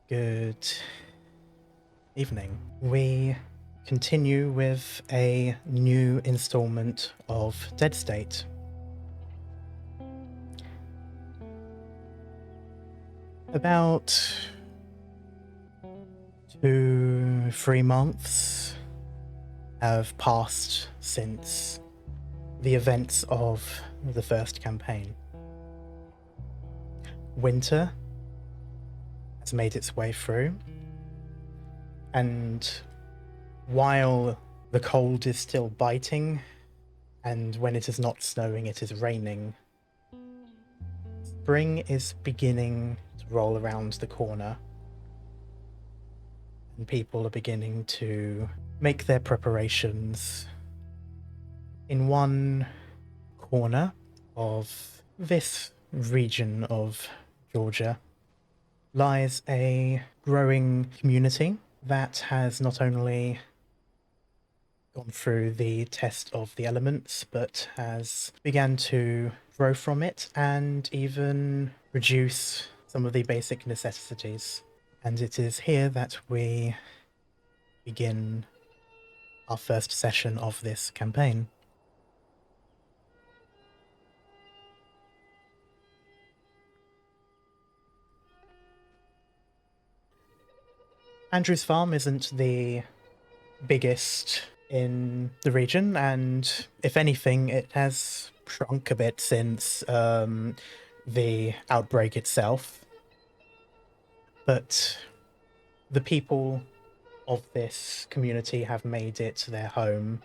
Good evening. We continue with a new installment of Dead State. About 2-3 months have passed since the events of the first campaign. Winter has made its way through, and while the cold is still biting, and when it is not snowing, it is raining, spring is beginning to roll around the corner, and people are beginning to make their preparations. In one corner of this region of Georgia lies a growing community that has not only gone through the test of the elements, but has begun to grow from it and even reduce some of the basic necessities. And it is here that we begin our first session of this campaign. Andrew's farm isn't the biggest in the region, and if anything, it has shrunk a bit since the outbreak itself. But the people of this community have made it their home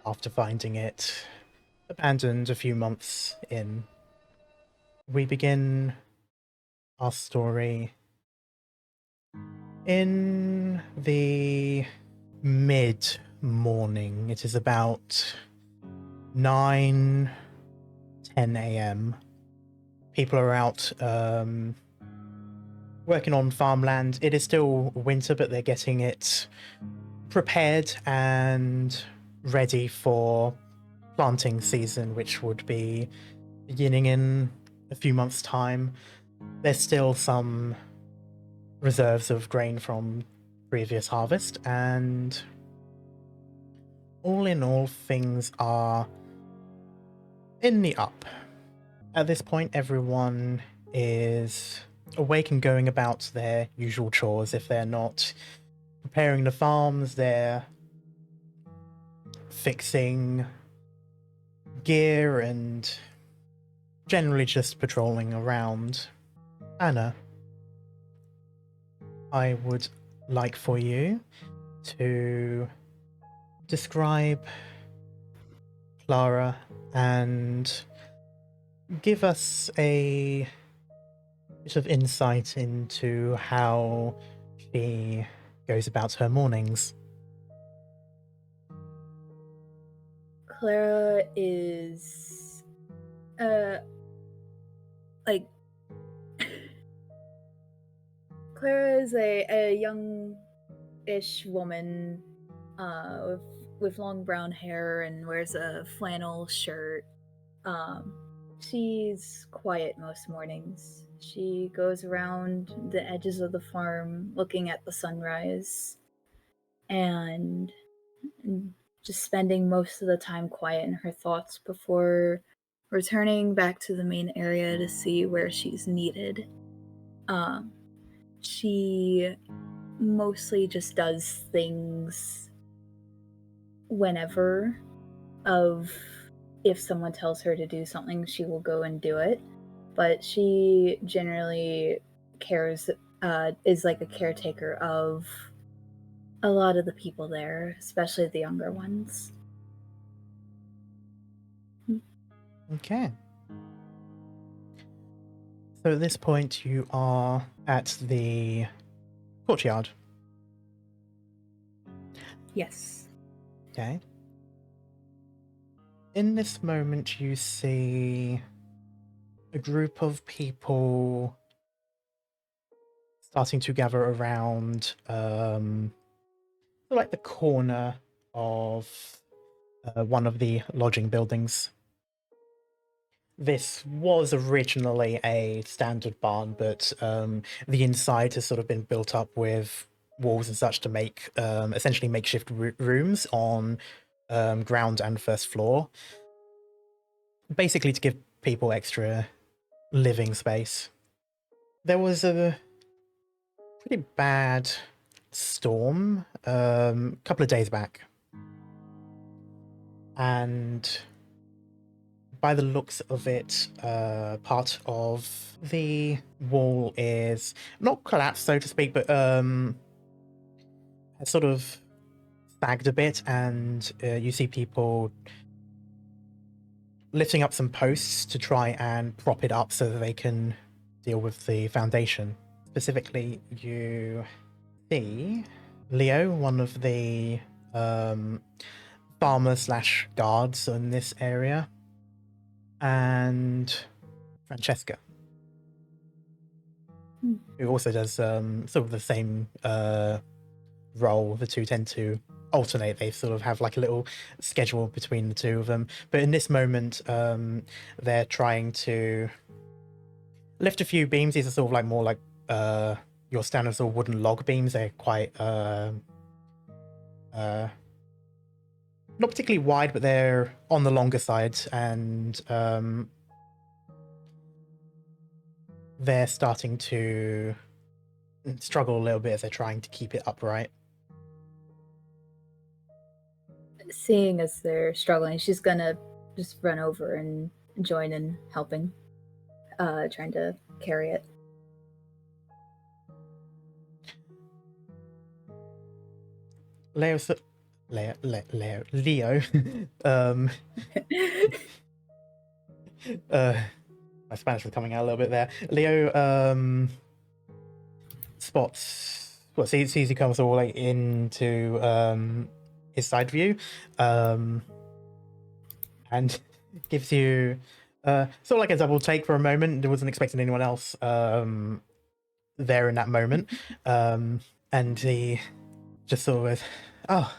after finding it abandoned a few months in. We begin our story in the mid-morning. It is about 9-10 a.m. People are out working on farmland. It is still winter, but they're getting it prepared and ready for planting season, which would be beginning in a few months' time. There's still some reserves of grain from previous harvest, and all in all, things are in the up. At this point, everyone is awake and going about their usual chores. If they're not preparing the farms, they're fixing gear and generally just patrolling around. Anna, I would like for you to describe Clara and give us a bit of insight into how she goes about her mornings. Clara is Clara is a young-ish woman with long brown hair and wears a flannel shirt. She's quiet most mornings. She goes around the edges of the farm looking at the sunrise and just spending most of the time quiet in her thoughts before returning back to the main area to see where she's needed. She mostly just does things whenever. If someone tells her to do something, she will go and do it. But she generally is like a caretaker of a lot of the people there, especially the younger ones. Okay. So at this point, you are at the courtyard. Yes. Okay. In this moment, you see a group of people starting to gather around like the corner of one of the lodging buildings. this was originally a standard barn, but the inside has sort of been built up with walls and such to make essentially makeshift rooms on ground and first floor, basically to give people extra living space. There was a pretty bad storm a couple of days back, and by the looks of it, part of the wall is not collapsed, so to speak, but has sort of sagged a bit, and you see people lifting up some posts to try and prop it up so that they can deal with the foundation. Specifically, you see Leo, one of the farmer/guards in this area, and Francesca, who also does sort of the same role. The two tend to alternate. They sort of have like a little schedule between the two of them. But in this moment, they're trying to lift a few beams. These are sort of like more like your standard sort of wooden log beams. They're quite not particularly wide, but they're on the longer side, and they're starting to struggle a little bit as they're trying to keep it upright. Seeing as they're struggling, she's gonna just run over and join in helping, trying to carry it. Leo, my Spanish was coming out a little bit there. Leo spots, well, sees he comes all like into his side view, and gives you sort of like a double take for a moment. Wasn't expecting anyone else there in that moment, and he just sort of, oh,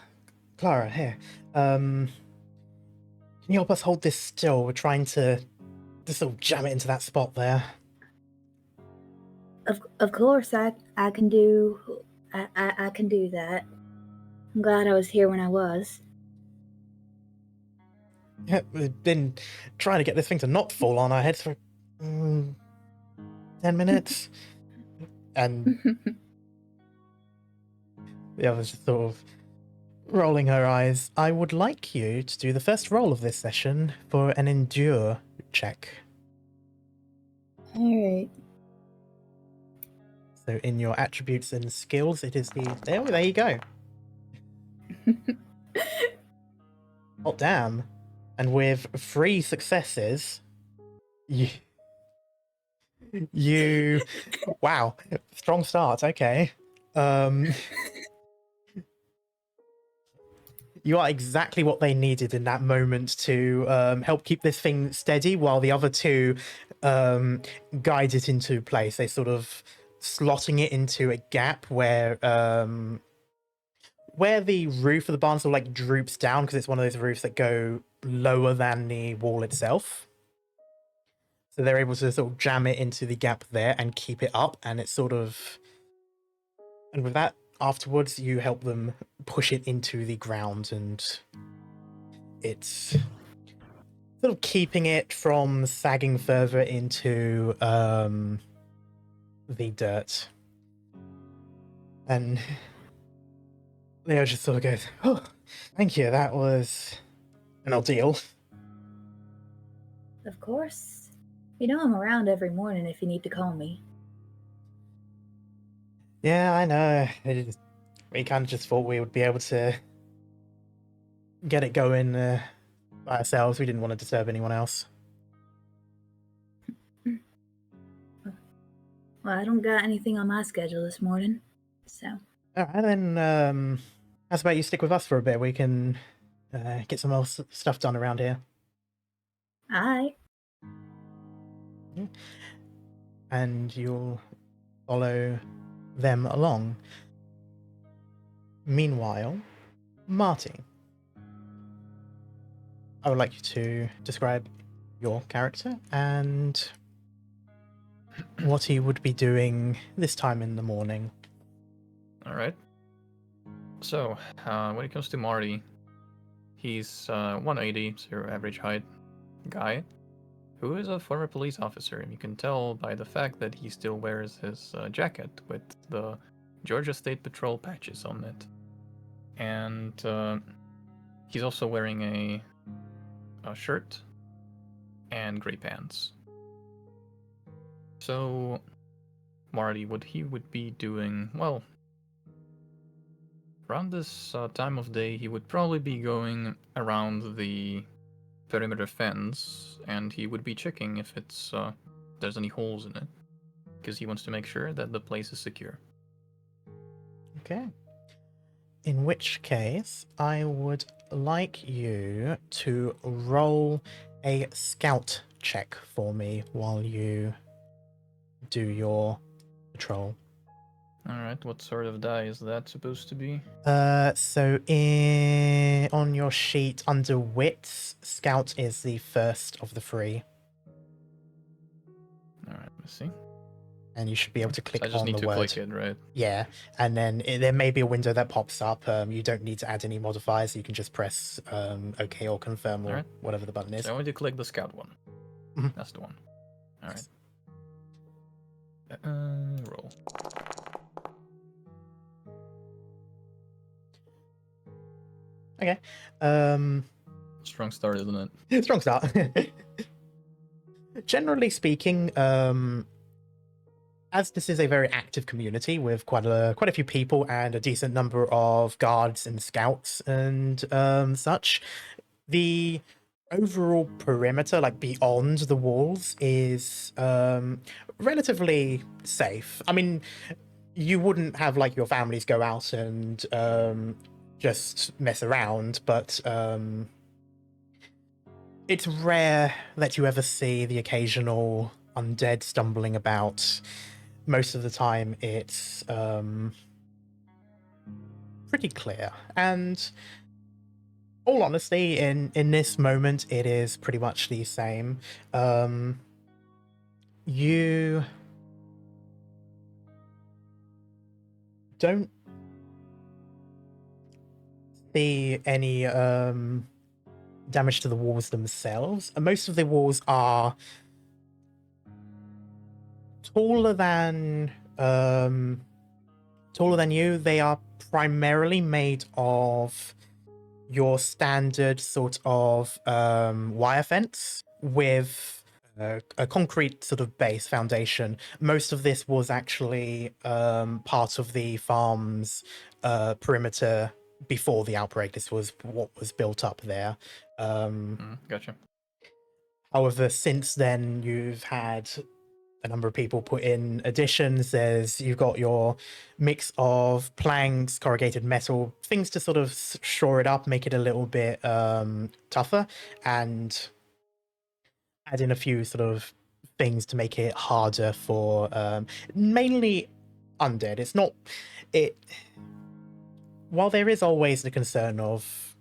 Clara, here. Can you help us hold this still? We're trying to just sort of jam it into that spot there. Of course, I can do I can do that. I'm glad I was here when I was. Yeah, we've been trying to get this thing to not fall on our heads for 10 minutes. And the other's just sort of rolling her eyes. I would like you to do the first roll of this session for an endure check. Alright. So in your attributes and skills, it is the... There you go. Oh, damn. And with 3 successes, you... Wow. Strong start. Okay. You are exactly what they needed in that moment to help keep this thing steady, while the other two guide it into place. They sort of slotting it into a gap where the roof of the barn sort of like droops down, because it's one of those roofs that go lower than the wall itself. So they're able to sort of jam it into the gap there and keep it up, and it's sort of... And with that, afterwards, you help them push it into the ground, and it's sort of keeping it from sagging further into the dirt. And Leo just sort of goes, oh, thank you, that was an ordeal. Of course. You know I'm around every morning if you need to call me. Yeah, I know. We kind of just thought we would be able to get it going by ourselves. We didn't want to disturb anyone else. Well, I don't got anything on my schedule this morning, so... Alright, then, how's about you stick with us for a bit? We can get some more stuff done around here. Alright. And you'll follow them along. Meanwhile, Marty, I would like you to describe your character and what he would be doing this time in the morning. All right. So, when it comes to Marty, he's 180, so your average height guy, who is a former police officer, and you can tell by the fact that he still wears his jacket with the Georgia State Patrol patches on it. And he's also wearing a shirt and gray pants. So, Marty, what he would be doing, well, around this time of day, he would probably be going around the perimeter fence, and he would be checking if there's any holes in it, because he wants to make sure that the place is secure. Okay. In which case, I would like you to roll a scout check for me while you do your patrol. Alright, what sort of die is that supposed to be? So on your sheet under wits, scout is the first of the three. Alright, let's see. And you should be able to click So I just on need the to word. click it, right? Yeah, and then there may be a window that pops up. You don't need to add any modifiers. You can just press OK or confirm or whatever the button is. So I want to click the scout one. Mhm. That's the one. Alright. Roll. Okay. Strong start, isn't it? Strong start. Generally speaking, as this is a very active community with quite a few people and a decent number of guards and scouts and such, the overall perimeter, like beyond the walls, is relatively safe. I mean, you wouldn't have like your families go out and just mess around, but it's rare that you ever see the occasional undead stumbling about. Most of the time it's pretty clear, and all honesty, in this moment it is pretty much the same. You don't see any damage to the walls themselves. Most of the walls are taller than you. They are primarily made of your standard sort of wire fence with a concrete sort of base foundation. Most of this was actually part of the farm's perimeter before the outbreak. This was what was built up there. Gotcha. However, since then, you've had a number of people put in additions. You've got your mix of planks, corrugated metal, things to sort of shore it up, make it a little bit tougher, and add in a few sort of things to make it harder for mainly undead. It's not it. While there is always the concern of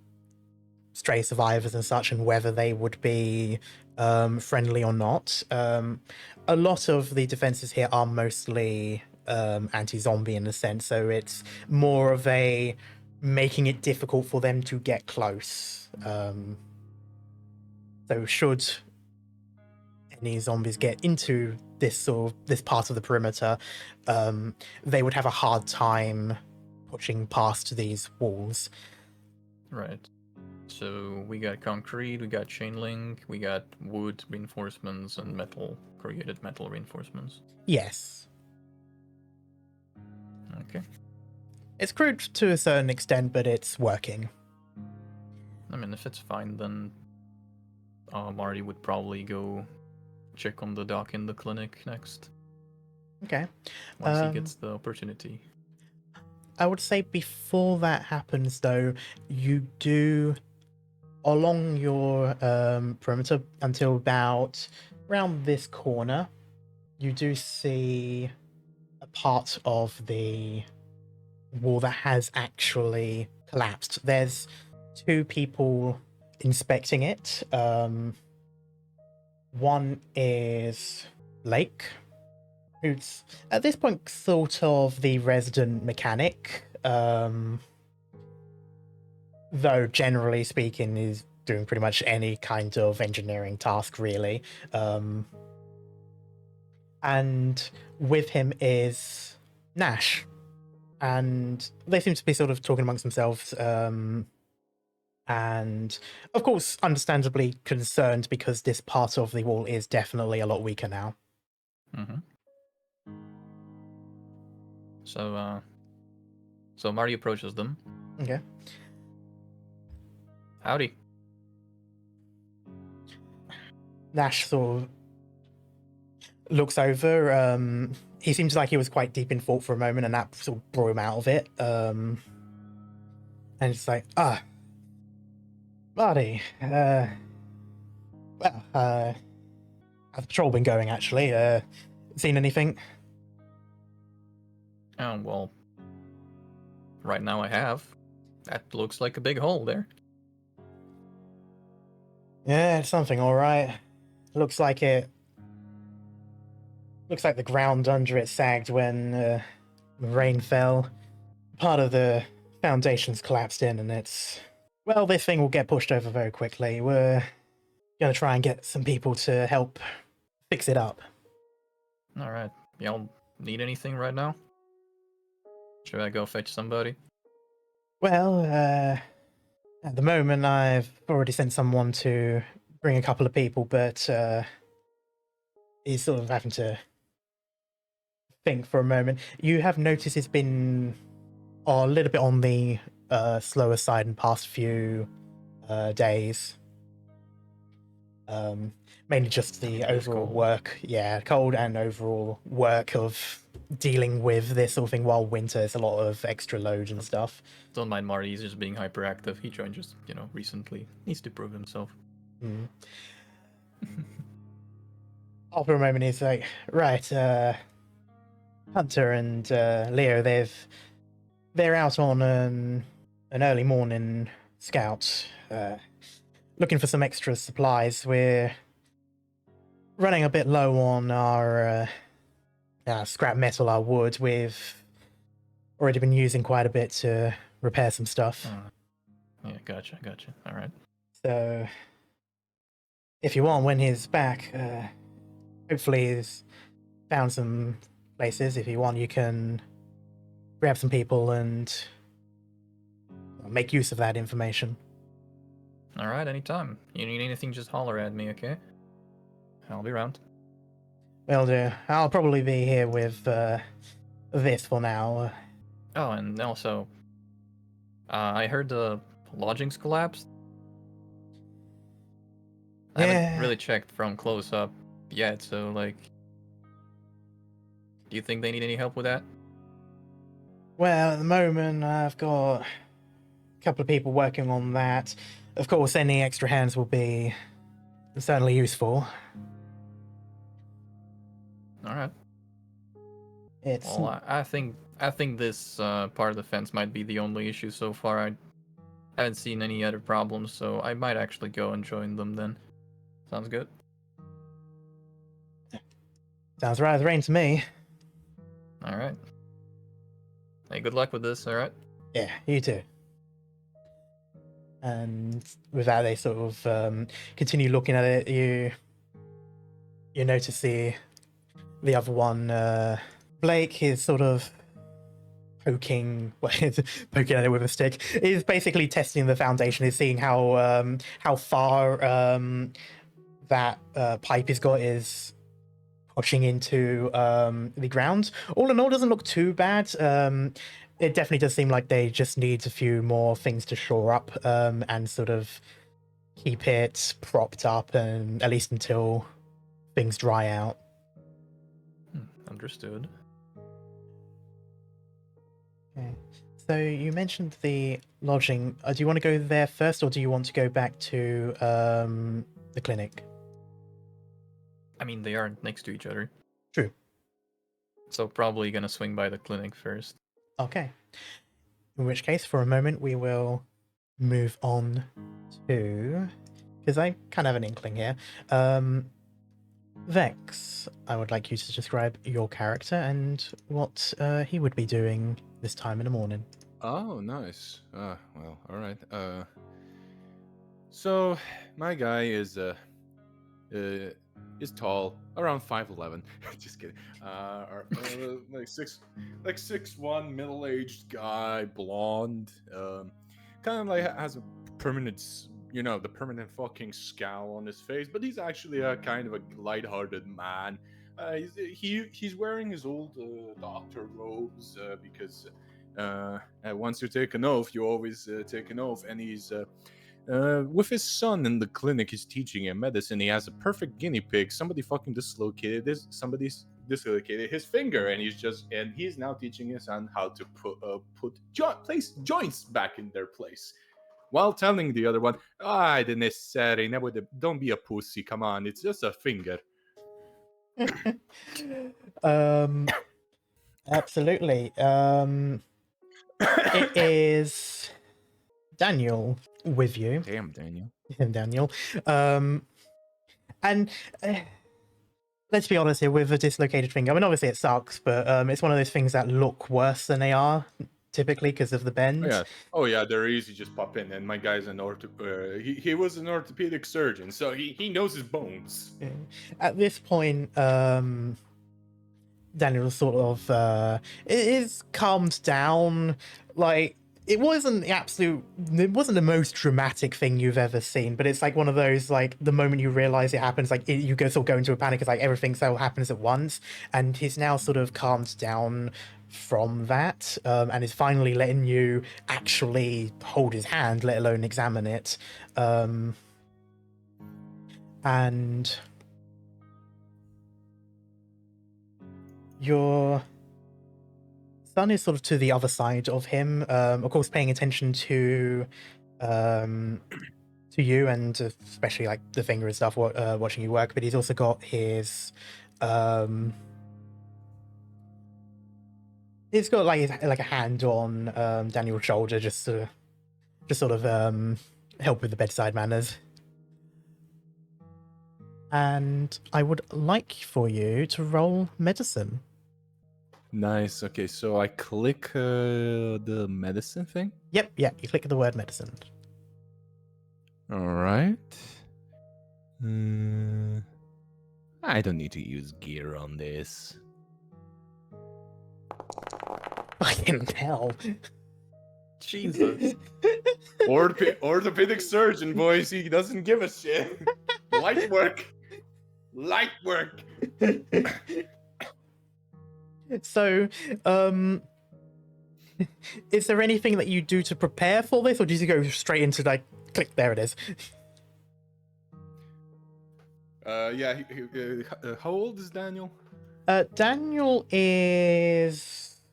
stray survivors and such, and whether they would be friendly or not, a lot of the defenses here are mostly anti-zombie in a sense, so it's more of a making it difficult for them to get close. So should any zombies get into this part of the perimeter, they would have a hard time pushing past these walls. Right. So we got concrete, we got chain link, we got wood reinforcements and metal, corrugated metal reinforcements. Yes. Okay. It's crude to a certain extent, but it's working. I mean, if it's fine, then Marty would probably go check on the doc in the clinic next. Okay. Once he gets the opportunity. I would say before that happens, though, you do, along your perimeter until about around this corner, you do see a part of the wall that has actually collapsed. There's two people inspecting it. One is Lake, who's at this point sort of the resident mechanic, though generally speaking is doing pretty much any kind of engineering task, really. And with him is Nash, and they seem to be sort of talking amongst themselves, and of course understandably concerned because this part of the wall is definitely a lot weaker now. So Marty approaches them. Okay. Howdy. Nash sort of looks over. He seems like he was quite deep in thought for a moment, and that sort of brought him out of it. And it's like, Marty, how's the patrol been going, actually? Seen anything? Oh, well, right now I have. That looks like a big hole there. Yeah, it's something, all right. Looks like the ground under it sagged when the rain fell. Part of the foundation's collapsed in, and well, this thing will get pushed over very quickly. We're gonna try and get some people to help fix it up. All right. Y'all need anything right now? Should I go fetch somebody? Well, at the moment, I've already sent someone to bring a couple of people, but he's sort of having to think for a moment. You have noticed it's been a little bit on the slower side in past few days. Mainly just the overall work, cold and overall work of dealing with this sort of thing while winter is a lot of extra load and stuff. Don't mind Marty, he's just being hyperactive. He joined just, recently. Needs to prove himself. After a moment, he's like, right, Hunter and Leo, they're out on an early morning scout, looking for some extra supplies. We're running a bit low on our scrap metal, our wood. We've already been using quite a bit to repair some stuff. Yeah, gotcha. All right. So, if you want, when he's back, hopefully he's found some places. If you want, you can grab some people and make use of that information. All right, anytime. You need anything, just holler at me, okay? I'll be around. Will do. I'll probably be here with this for now. Oh, and also, I heard the lodgings collapsed. I haven't really checked from close up yet, so, do you think they need any help with that? Well, at the moment, I've got a couple of people working on that. Of course, any extra hands will be certainly useful. All right. It's Well, I think this part of the fence might be the only issue so far. I haven't seen any other problems, so I might actually go and join them then. Sounds good. Sounds right as rain to me. All right. Hey, good luck with this. All right. Yeah, you too. And with that, they sort of continue looking at it. You notice the other one, Blake, is sort of poking at it with a stick. Is basically testing the foundation. Is seeing how far that pipe he's got is pushing into the ground. All in all, doesn't look too bad. It definitely does seem like they just need a few more things to shore up and sort of keep it propped up, and at least until things dry out. Understood. Okay. So you mentioned the lodging. Do you want to go there first, or do you want to go back to the clinic? I mean, they are next to each other. True. So probably gonna swing by the clinic first. Okay. In which case, for a moment, we will move on to... Because I kind of have an inkling here. Vex, I would like you to describe your character and what he would be doing this time in the morning. Oh, nice. Well, all right. So my guy is tall, around 5'11". Just kidding. Like 6'1", middle-aged guy, blonde. Kind of like has a permanent, the permanent fucking scowl on his face. But he's actually a kind of a light-hearted man. He's wearing his old doctor robes because once you take an oath, you always take an oath, and he's. With his son in the clinic, he's teaching him medicine. He has a perfect guinea pig. Somebody's dislocated his finger, and he's now teaching his son how to place joints back in their place, while telling the other one, "I didn't necessary. Don't be a pussy. Come on, it's just a finger." Absolutely. It is Daniel with you. Damn, Daniel. Daniel. And let's be honest here, with a dislocated finger, I mean, obviously it sucks, but it's one of those things that look worse than they are, typically, because of the bend. Oh yeah, they're easy, just pop in. And my guy's he was an orthopedic surgeon, so he knows his bones. Yeah. At this point, Daniel sort of it is calmed down. Like, it wasn't the most dramatic thing you've ever seen, but it's like one of those, like, the moment you realize it happens, like you go into a panic. It's like everything so happens at once, and he's now sort of calmed down from that, and is finally letting you actually hold his hand, let alone examine it. And your son is sort of to the other side of him, of course, paying attention to you, and especially like the finger and stuff, watching you work. But he's also got his he's got like a hand on Daniel's shoulder, just to sort of help with the bedside manners. And I would like for you to roll medicine. Nice. Okay, so I click the medicine thing. Yep, yeah, you click the word medicine. All right. I don't need to use gear on this. Fucking hell. Jesus. Orthopedic surgeon, boys. He doesn't give a shit. Light work. Light work. So, is there anything that you do to prepare for this, or do you go straight into, like, click, there it is? Yeah. How old is Daniel? Daniel is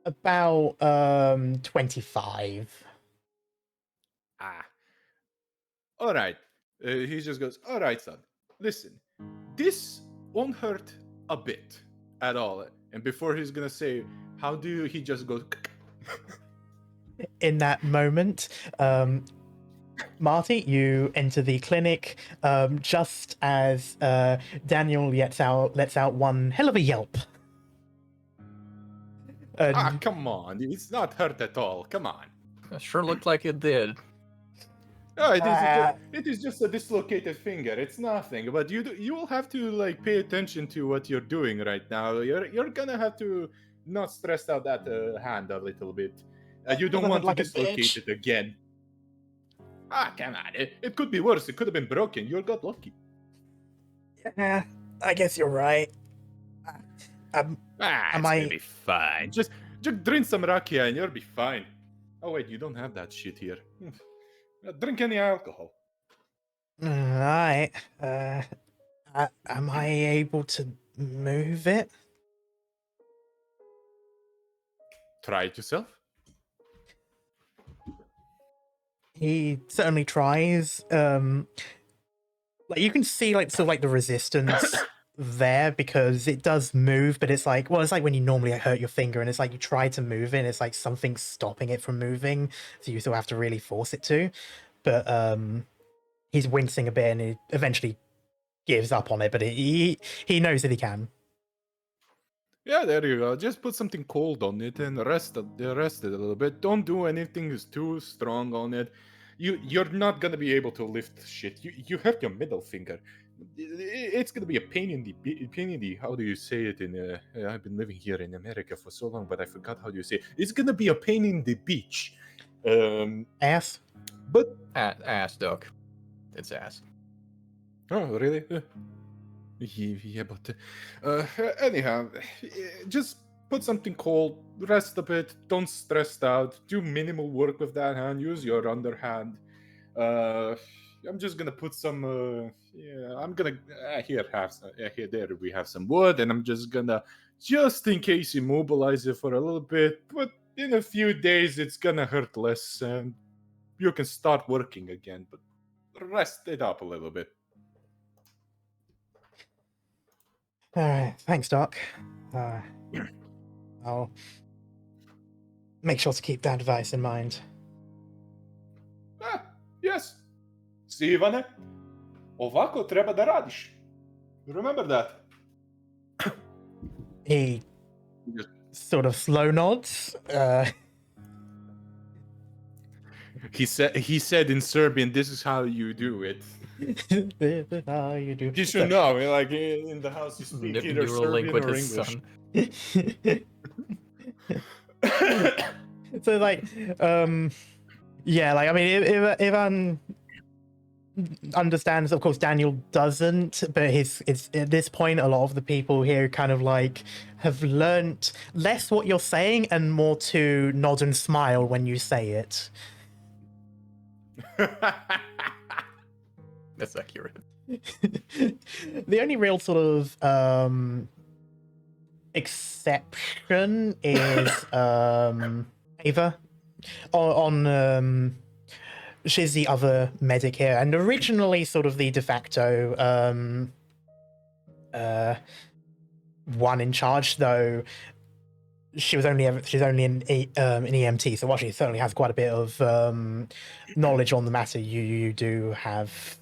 about 25. All right. He just goes, "All right, son. Listen, this won't hurt a bit at all." And before he's gonna say, he just goes. In that moment, Marty, you enter the clinic just as Daniel lets out one hell of a yelp. Come on. It's not hurt at all. Come on. It sure looked like it did. Oh, it is just a dislocated finger. It's nothing. But you will have to, like, pay attention to what you're doing right now. You're gonna have to not stress out that hand a little bit. You don't want to dislocate it again. Come on. It could be worse. It could have been broken. You got lucky. Yeah, I guess you're right. It's gonna be fine. Just drink some rakia and you'll be fine. Oh wait, you don't have that shit here. Drink any alcohol. Alright. Am I able to move it? Try it yourself. He certainly tries. Like, you can see, like, sort of like the resistance there, because it does move, but it's like, well, it's like when you normally hurt your finger and it's like you try to move it and it's like something's stopping it from moving, so you still have to really force it to. But he's wincing a bit, and he eventually gives up on it, but he knows that he can. Yeah, there you go. Just put something cold on it and rest it a little bit. Don't do anything is too strong on it. You're not gonna be able to lift shit. You have your middle finger. It's gonna be a pain in the how do you say it in I've been living here in America for so long, but I forgot how do you say it. It's gonna be a pain in the beach. Ass. But Ass, Doc. It's ass. oh really? Yeah, but anyhow, just put something cold, rest a bit, don't stress out, do minimal work with that hand, use your underhand. I'm just gonna put some. I'm gonna here there we have some wood, and I'm just gonna just in case immobilize it for a little bit. But in a few days, it's gonna hurt less, and you can start working again. But rest it up a little bit. All right, thanks, Doc. I'll make sure to keep that advice in mind. Yes. See, Ivane, ovako treba da radiš. Remember that. He sort of slow nods. He said in Serbian, "This is how you do it." This is how you do. You should know, like in the house, you speak either Serbian or English. So like, yeah, like I mean, if Ivan understands, of course, Daniel doesn't, but it's at this point, a lot of the people here kind of like have learnt less what you're saying and more to nod and smile when you say it. That's accurate. The only real sort of exception is Ava on she's the other medic here, and originally sort of the de facto one in charge, though she's only an EMT, so while she certainly has quite a bit of knowledge on the matter, you do have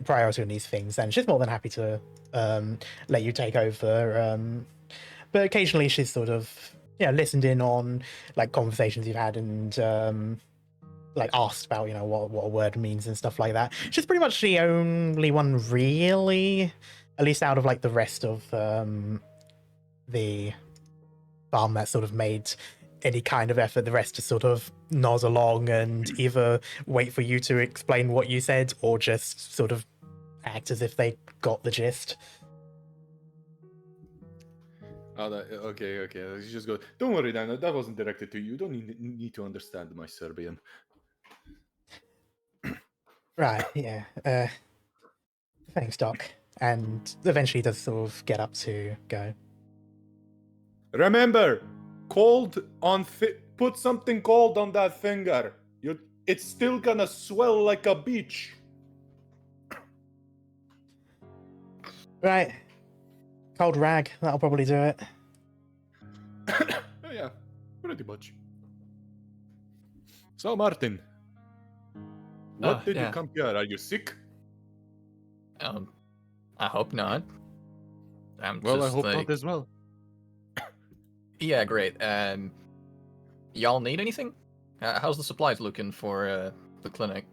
priority on these things, and she's more than happy to let you take over. But occasionally she's sort of listened in on like conversations you've had and like asked about what a word means and stuff like that. She's pretty much the only one really, at least out of like the rest of the farm that sort of made any kind of effort. The rest just sort of nod along and either wait for you to explain what you said or just sort of act as if they got the gist. Oh, okay. You just go. Don't worry, Dan. That wasn't directed to you. You don't need to understand my Serbian. Right. Yeah. Thanks, Doc. And eventually does sort of get up to go. Remember, cold on put something cold on that finger. It's still gonna swell like a beach. Right. Cold rag. That'll probably do it. Yeah, pretty much. So, Martin, what did you come here? Are you sick? I hope not. I hope not as well. Yeah, great. Y'all need anything? How's the supplies looking for the clinic?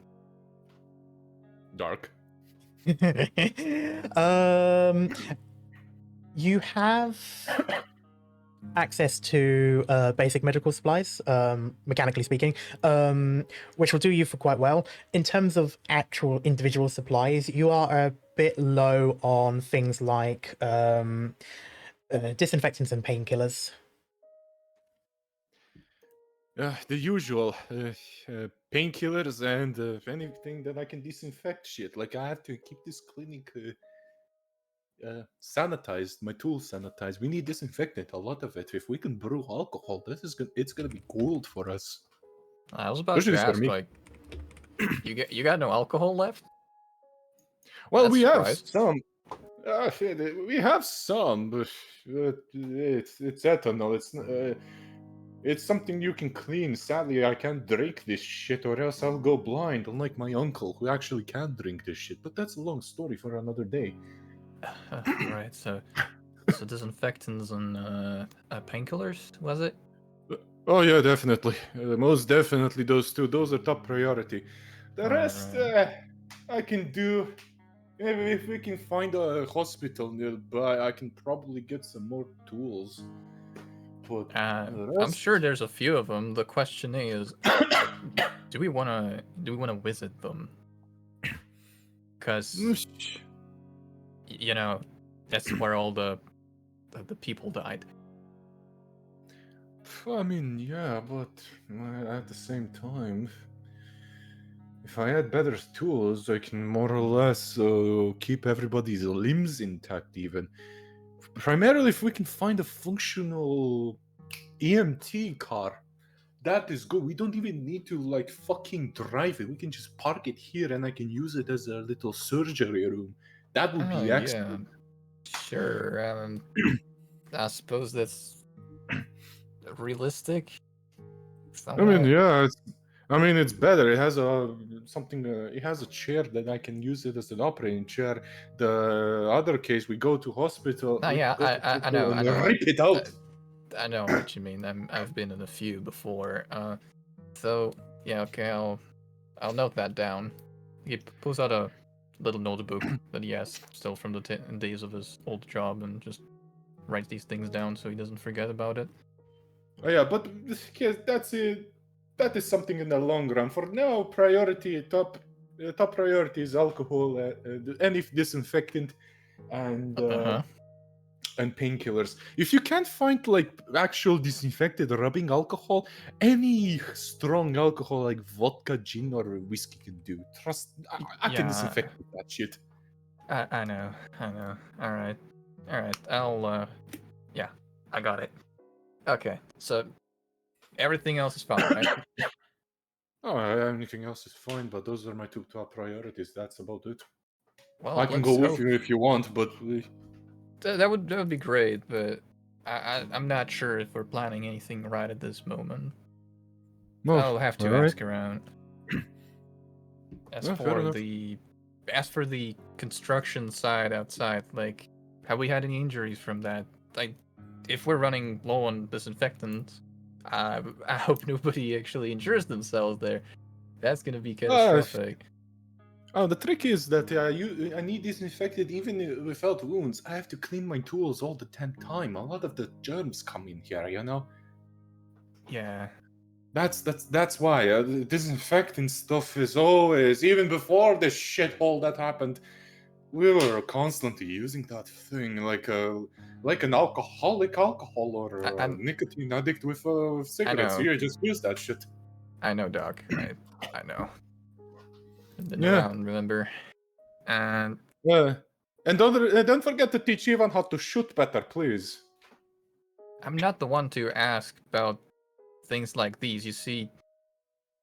Dark. You have access to basic medical supplies, mechanically speaking, which will do you for quite well. In terms of actual individual supplies, you are a bit low on things like disinfectants and painkillers. The usual painkillers and anything that I can disinfect shit. Like I have to keep this clinic sanitized, my tools sanitized. We need disinfectant, a lot of it. If we can brew alcohol, it's gonna be gold for us. I was about to ask, like, you got no alcohol left? Well, we have some. We have some, but it's ethanol. It's It's something you can clean. Sadly, I can't drink this shit or else I'll go blind, unlike my uncle, who actually can drink this shit. But that's a long story for another day. Right, so disinfectants and painkillers, was it? Oh yeah, definitely. Most definitely those two. Those are top priority. The rest, I can do. Maybe if we can find a hospital nearby, I can probably get some more tools. But the I'm rest... sure there's a few of them. The question is, do we wanna visit them? Because you know, that's where all the people died. I mean, yeah, but at the same time, if I had better tools, I can more or less keep everybody's limbs intact, even. Primarily, if we can find a functional EMT car, that is good. We don't even need to, like, fucking drive it. We can just park it here and I can use it as a little surgery room. That would be excellent. Sure. I suppose that's realistic. I mean, yeah, it's better. It has it has a chair that I can use it as an operating chair. The other case, we go to hospital. No, we yeah, go to I hospital know, and rip it out. I know what you mean. I've been in a few before. So yeah, okay, I'll note that down. He pulls out a little notebook that he has still from the days of his old job and just writes these things down so he doesn't forget about it. Oh yeah, but yes, that's it. That is something in the long run. For now, top priority is alcohol, any disinfectant, and painkillers. If you can't find like actual disinfected rubbing alcohol, any strong alcohol like vodka, gin, or whiskey can do. Trust, I can disinfect with that shit. I know. All right. I'll yeah, I got it. Okay, so everything else is fine, right? Oh, anything else is fine, but those are my two top priorities. That's about it. Well, I can go with you if you want, but that would be great, but I'm not sure if we're planning anything right at this moment. no, I'll have to ask around. As for the construction side outside, like, have we had any injuries from that? Like, if we're running low on disinfectant, I hope nobody actually injures themselves there. That's gonna be catastrophic. The trick is that I need disinfected even without wounds. I have to clean my tools all the damn time. A lot of the germs come in here, you know. Yeah. That's why disinfecting stuff is always, even before the shithole that happened. We were constantly using that thing like an alcoholic alcohol or a nicotine addict with cigarettes. You just use that shit. I know, Doc. I know. I've been Yeah. around, remember? And and don't forget to teach Ivan how to shoot better, please. I'm not the one to ask about things like these. You see,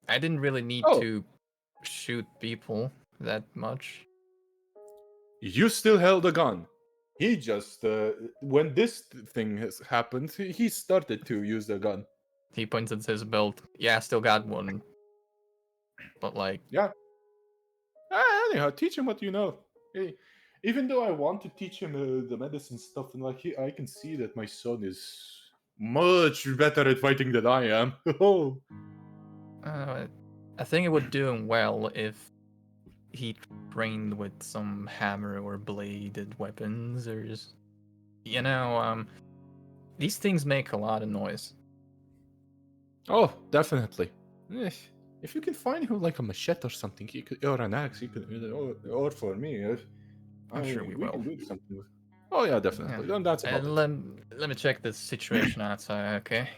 I didn't really need to shoot people that much. You still held a gun. He just, when this thing has happened, he started to use the gun. He points at his belt. Yeah, I still got one. But like... Yeah. Anyhow, teach him what you know. Hey, even though I want to teach him the medicine stuff, and like I can see that my son is much better at fighting than I am. I think it would do him well if he trained with some hammer or bladed weapons, or just, these things make a lot of noise. Oh, definitely. If you can find him like a machete or something, or an axe, or for me, I'm sure we will. Can do something with. Oh yeah, definitely. Yeah. That's about it. Let me check the situation outside. Okay.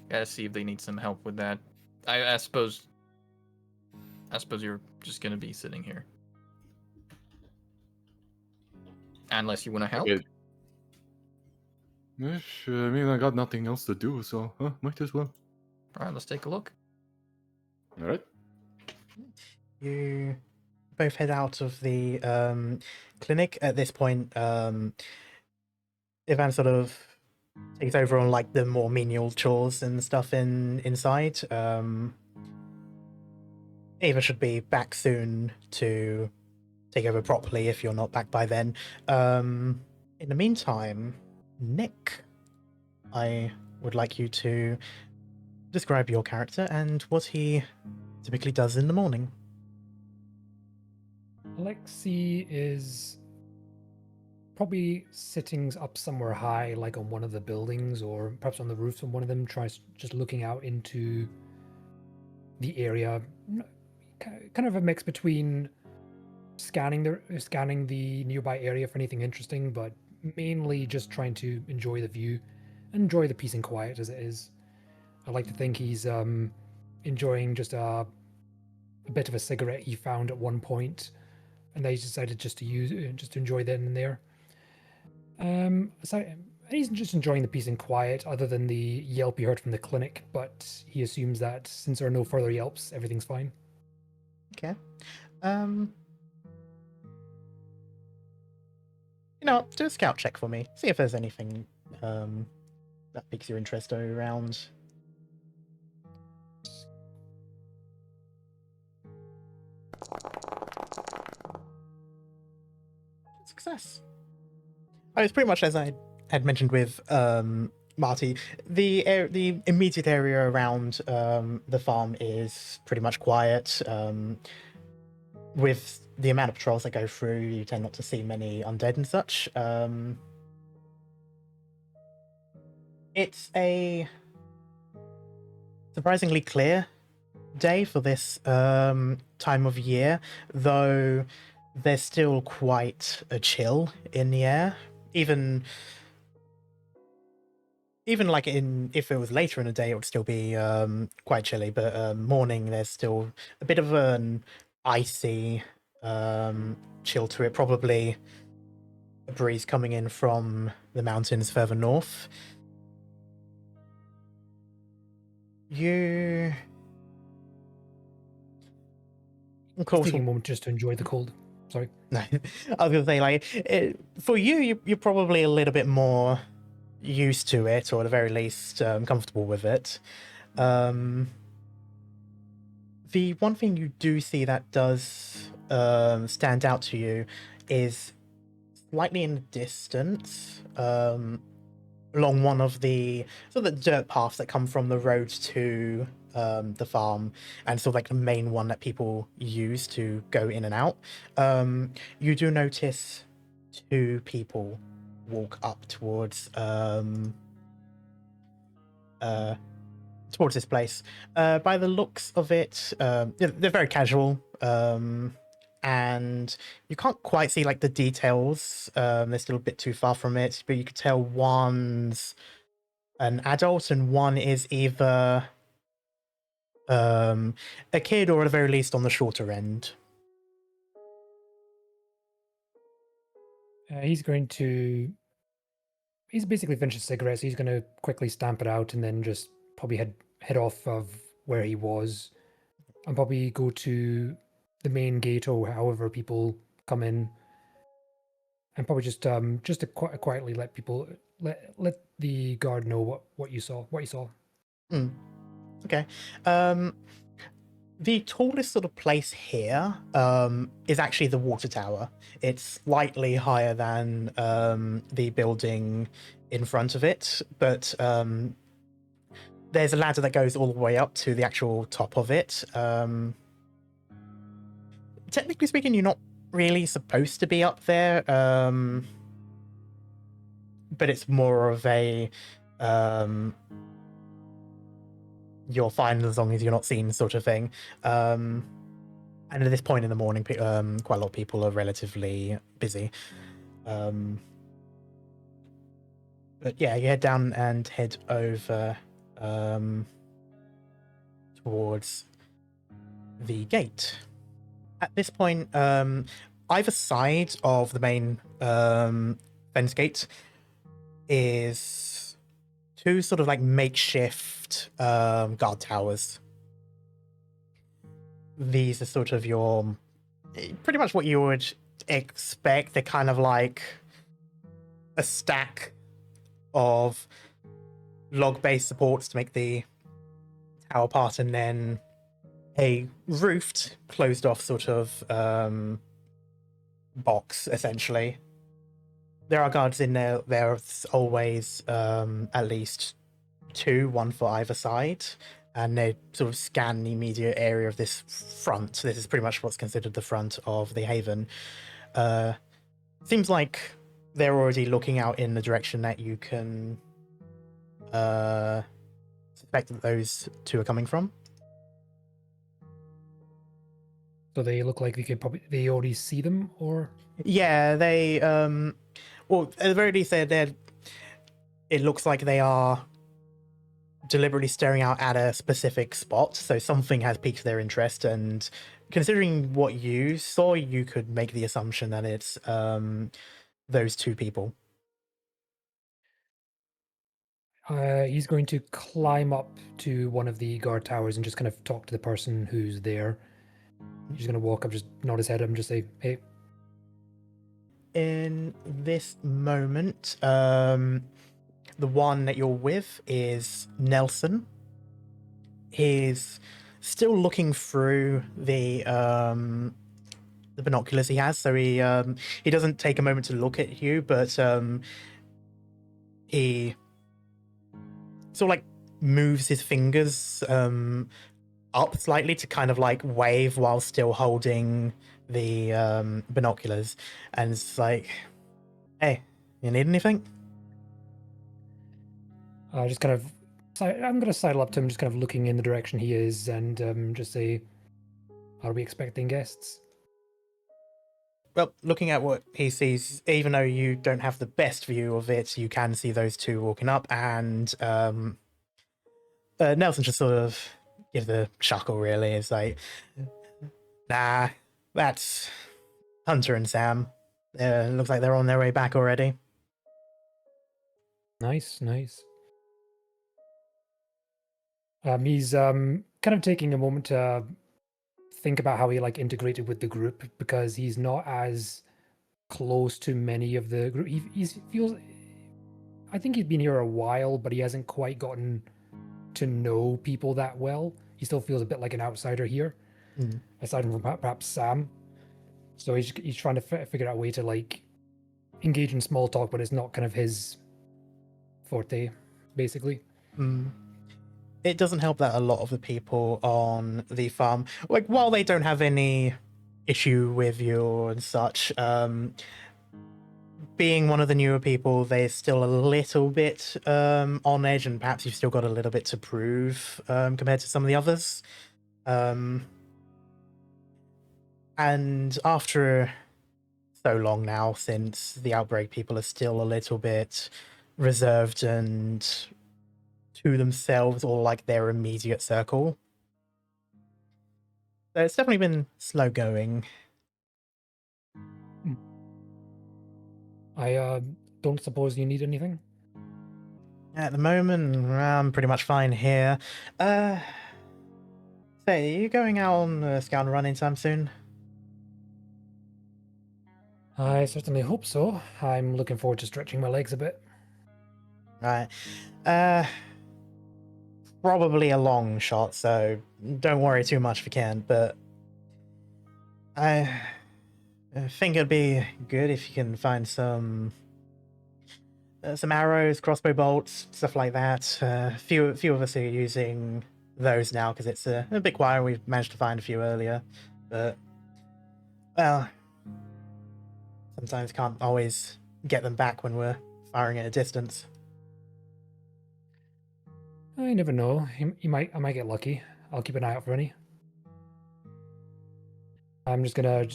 Gotta see if they need some help with that. I suppose you're just gonna be sitting here, unless you want to help. I mean, I got nothing else to do, so might as well. All right, let's take a look. All right. You both head out of the clinic. At this point, Ivan sort of takes over on like the more menial chores and stuff inside. Ava should be back soon to take over properly if you're not back by then. In the meantime, Nick, I would like you to describe your character and what he typically does in the morning. Aleksi is probably sitting up somewhere high, like on one of the buildings or perhaps on the roofs of one of them, tries just looking out into the area. Kind of a mix between scanning the nearby area for anything interesting, but mainly just trying to enjoy the view and enjoy the peace and quiet as it is. I like to think he's enjoying just a bit of a cigarette he found at one point, and they decided just to enjoy then and there. So he's just enjoying the peace and quiet, other than the yelp he heard from the clinic. But he assumes that since there are no further yelps, everything's fine. Okay. You know what? Do a scout check for me. See if there's anything that piques your interest around. Success. Oh, it's pretty much as I had mentioned with Marty. The immediate area around the farm is pretty much quiet. With the amount of patrols that go through, you tend not to see many undead and such. It's a surprisingly clear day for this time of year, though there's still quite a chill in the air. Even like if it was later in the day, it would still be quite chilly. But morning, there's still a bit of an icy chill to it. Probably a breeze coming in from the mountains further north. You, of course, Taking a moment just to enjoy the cold. Sorry. No, I was gonna say, like, for you're probably a little bit more used to it, or at the very least, comfortable with it. The one thing you do see that does stand out to you is slightly in the distance, along one of the sort of the dirt paths that come from the road to the farm, and sort of like the main one that people use to go in and out. You do notice two people walk up towards this place. By the looks of it, they're very casual, and you can't quite see like the details. They're still a bit too far from it, but you could tell one's an adult and one is either a kid or at the very least on the shorter end. He's basically finished his cigarette, so he's going to quickly stamp it out and then just probably head off of where he was and probably go to the main gate or however people come in, and probably just to quietly let people let the guard know what you saw. Okay. The tallest sort of place here is actually the water tower. It's slightly higher than the building in front of it, but there's a ladder that goes all the way up to the actual top of it. Technically speaking, you're not really supposed to be up there, but it's more of a you're fine as long as you're not seen sort of thing. And at this point in the morning, quite a lot of people are relatively busy. But yeah, you head down and head over towards the gate. At this point, either side of the main fence gate is two sort of like makeshift guard towers. These are sort of your pretty much what you would expect. They're kind of like a stack of log-based supports to make the tower part, and then a roofed, closed-off sort of box, essentially. There are guards in there. There's always at least two, one for either side, and they sort of scan the immediate area of this front. This is pretty much what's considered the front of the haven. Seems like they're already looking out in the direction that you can suspect that those two are coming from. So they look like they already see them, or Yeah, they well, at the very least, it looks like they are deliberately staring out at a specific spot, so something has piqued their interest, and considering what you saw, you could make the assumption that it's those two people. he's going to climb up to one of the guard towers and just kind of talk to the person who's there. He's going to walk up, just nod his head up and just say, "Hey." In this moment, the one that you're with is Nelson. He's still looking through the binoculars he has, so he doesn't take a moment to look at you, but he sort of like moves his fingers up slightly to kind of like wave while still holding the binoculars, and it's like, "Hey, you need anything?" Just kind of, I'm going to sidle up to him, just kind of looking in the direction he is, and just say, "Are we expecting guests?" Well, looking at what he sees, even though you don't have the best view of it, you can see those two walking up, and Nelson just sort of gives a chuckle, really. It's like, "Nah, that's Hunter and Sam. Looks like they're on their way back already." Nice. He's kind of taking a moment to think about how he like integrated with the group, because he's not as close to many of the group. He feels, I think he's been here a while, but he hasn't quite gotten to know people that well. He still feels a bit like an outsider here, aside from perhaps Sam. So he's trying to figure out a way to like engage in small talk, but it's not kind of his forte, basically. It doesn't help that a lot of the people on the farm, like, while they don't have any issue with you and such, being one of the newer people, they're still a little bit on edge, and perhaps you've still got a little bit to prove compared to some of the others. And after so long now since the outbreak, people are still a little bit reserved and to themselves, or like their immediate circle. So it's definitely been slow going. I don't suppose you need anything? At the moment, I'm pretty much fine here. Say, are you going out on a scout run anytime soon? I certainly hope so. I'm looking forward to stretching my legs a bit. Right. Probably a long shot, so don't worry too much if you can, but I think it'd be good if you can find some arrows, crossbow bolts, stuff like that. Few of us are using those now because it's a bit quieter. We've managed to find a few earlier, but well, sometimes can't always get them back when we're firing at a distance. I never know. I might get lucky. I'll keep an eye out for any. I'm just gonna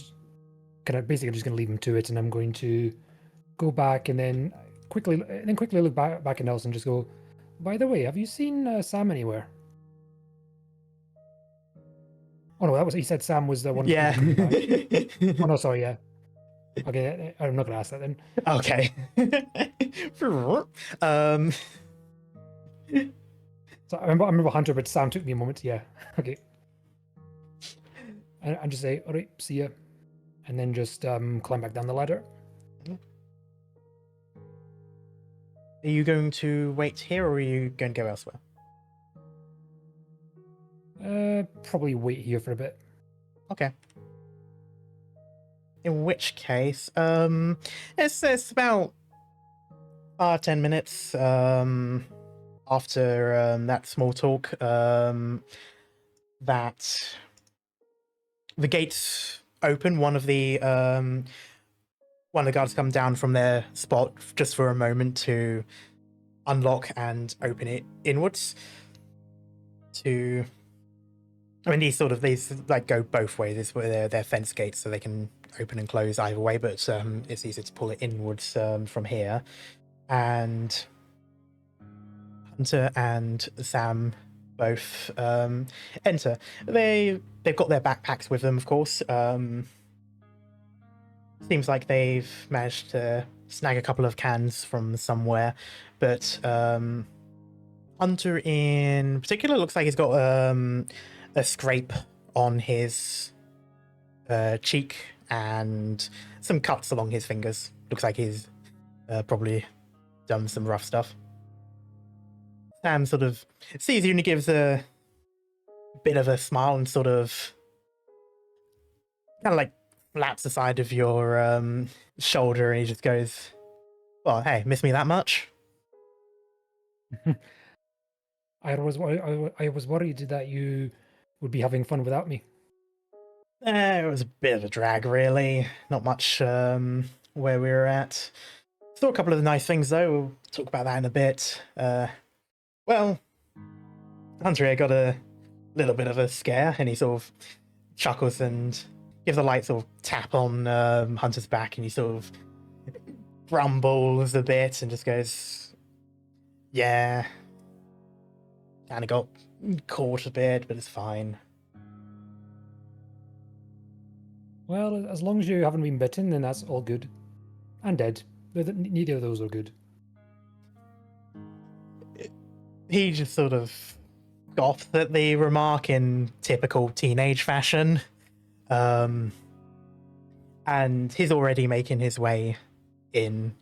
basically just gonna leave him to it, and I'm going to go back and then quickly look back at Nelson and just go, "By the way, have you seen Sam anywhere?" Oh no, he said Sam was the one. Yeah. Oh no, sorry, yeah. Okay, I'm not gonna ask that then. Okay. So I remember Hunter, but Sam took me a moment. Yeah, okay. And just say, "All right, see ya," and then just climb back down the ladder. Are you going to wait here, or are you going to go elsewhere? Probably wait here for a bit. Okay. In which case, it's about 10 minutes after that small talk that the gates open. One of the guards come down from their spot just for a moment to unlock and open it inwards. These like go both ways. It's where they're fence gates, so they can open and close either way. But it's easier to pull it inwards from here. And Hunter and Sam both enter. They've got their backpacks with them, of course. Seems like they've managed to snag a couple of cans from somewhere, but Hunter in particular looks like he's got a scrape on his cheek and some cuts along his fingers. Looks like he's probably done some rough stuff. Sam sort of sees you and he gives a bit of a smile and sort of kind of like flaps the side of your shoulder, and he just goes, "Well, hey, miss me that much?" I was worried that you would be having fun without me. It was a bit of a drag, really. Not much where we were at. Saw a couple of nice things, though. We'll talk about that in a bit. Well, Hunter here got a little bit of a scare, and he sort of chuckles and gives a light sort of tap on Hunter's back, and he sort of grumbles a bit and just goes, "Yeah, kind of got caught a bit, but it's fine." Well, as long as you haven't been bitten, then that's all good. And dead. Neither of those are good. He just sort of scoffs at the remark in typical teenage fashion. And he's already making his way in.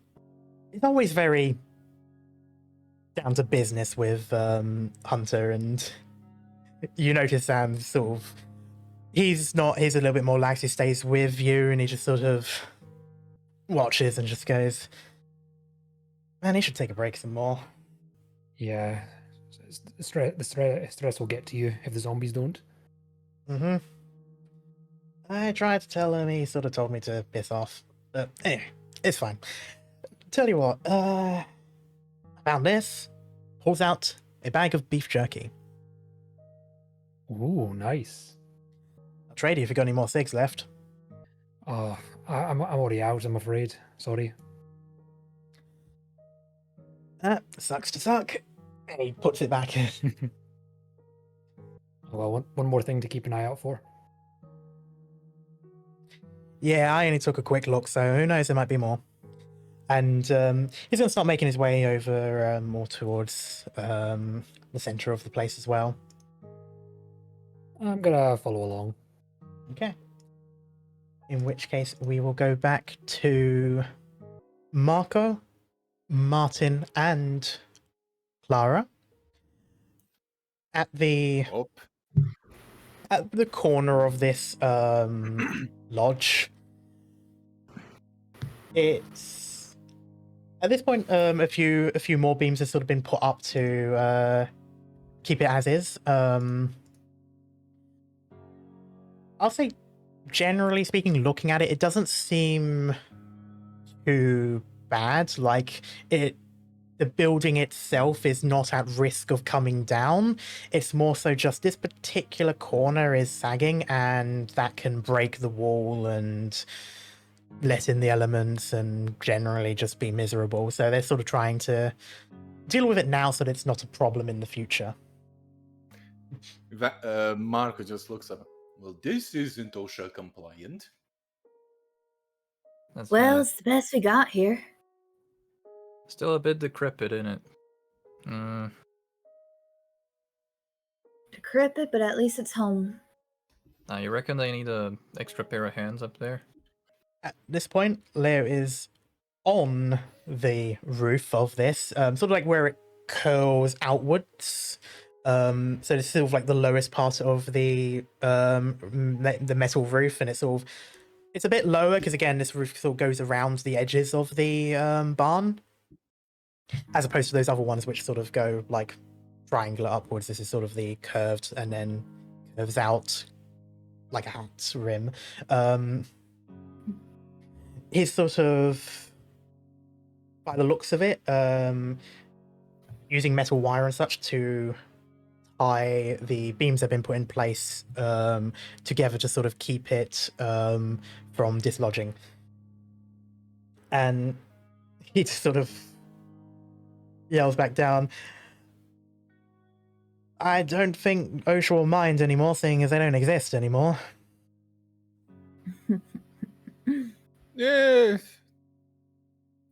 He's always very down to business with Hunter, and you notice Sam sort of he's a little bit more lax. He stays with you and he just sort of watches and just goes, "Man, he should take a break some more." Yeah, the stress will get to you if the zombies don't. Mm-hmm. I tried to tell him, he sort of told me to piss off. But anyway, it's fine. Tell you what, I found this. Pulls out a bag of beef jerky. Ooh, nice. I'll trade you if you got any more cigs left. Oh, I'm already out, I'm afraid. Sorry. Sucks to suck. And he puts it back in. Well, one more thing to keep an eye out for. Yeah, I only took a quick look, so who knows, there might be more. And he's going to start making his way over more towards the center of the place as well. I'm gonna follow along. Okay. In which case, we will go back to Marko, Martin, and Clara at the corner of this lodge. It's at this point a few more beams have sort of been put up to keep it as is. I'll say, generally speaking, looking at it, it doesn't seem too bad. Like the building itself is not at risk of coming down. It's more so just this particular corner is sagging, and that can break the wall and let in the elements and generally just be miserable. So they're sort of trying to deal with it now so that it's not a problem in the future. Marko just looks up. Well, this isn't OSHA compliant. That's Well, it's the best we got here. still a bit decrepit, isn't it? Decrepit, but at least it's home. Now, you reckon they need a extra pair of hands up there? At this point, Leo is on the roof of this, sort of like where it curls outwards. So it's sort of like the lowest part of the metal roof, and it's a bit lower because again, this roof sort of goes around the edges of the barn, as opposed to those other ones which sort of go like triangular upwards. This is sort of the curved and then curves out like a hat rim. He's sort of, by the looks of it, using metal wire and such to tie the beams that have been put in place together to sort of keep it from dislodging. And he just sort of yells back down, I don't think OSHA will mind anymore, seeing as they don't exist anymore. Yeah,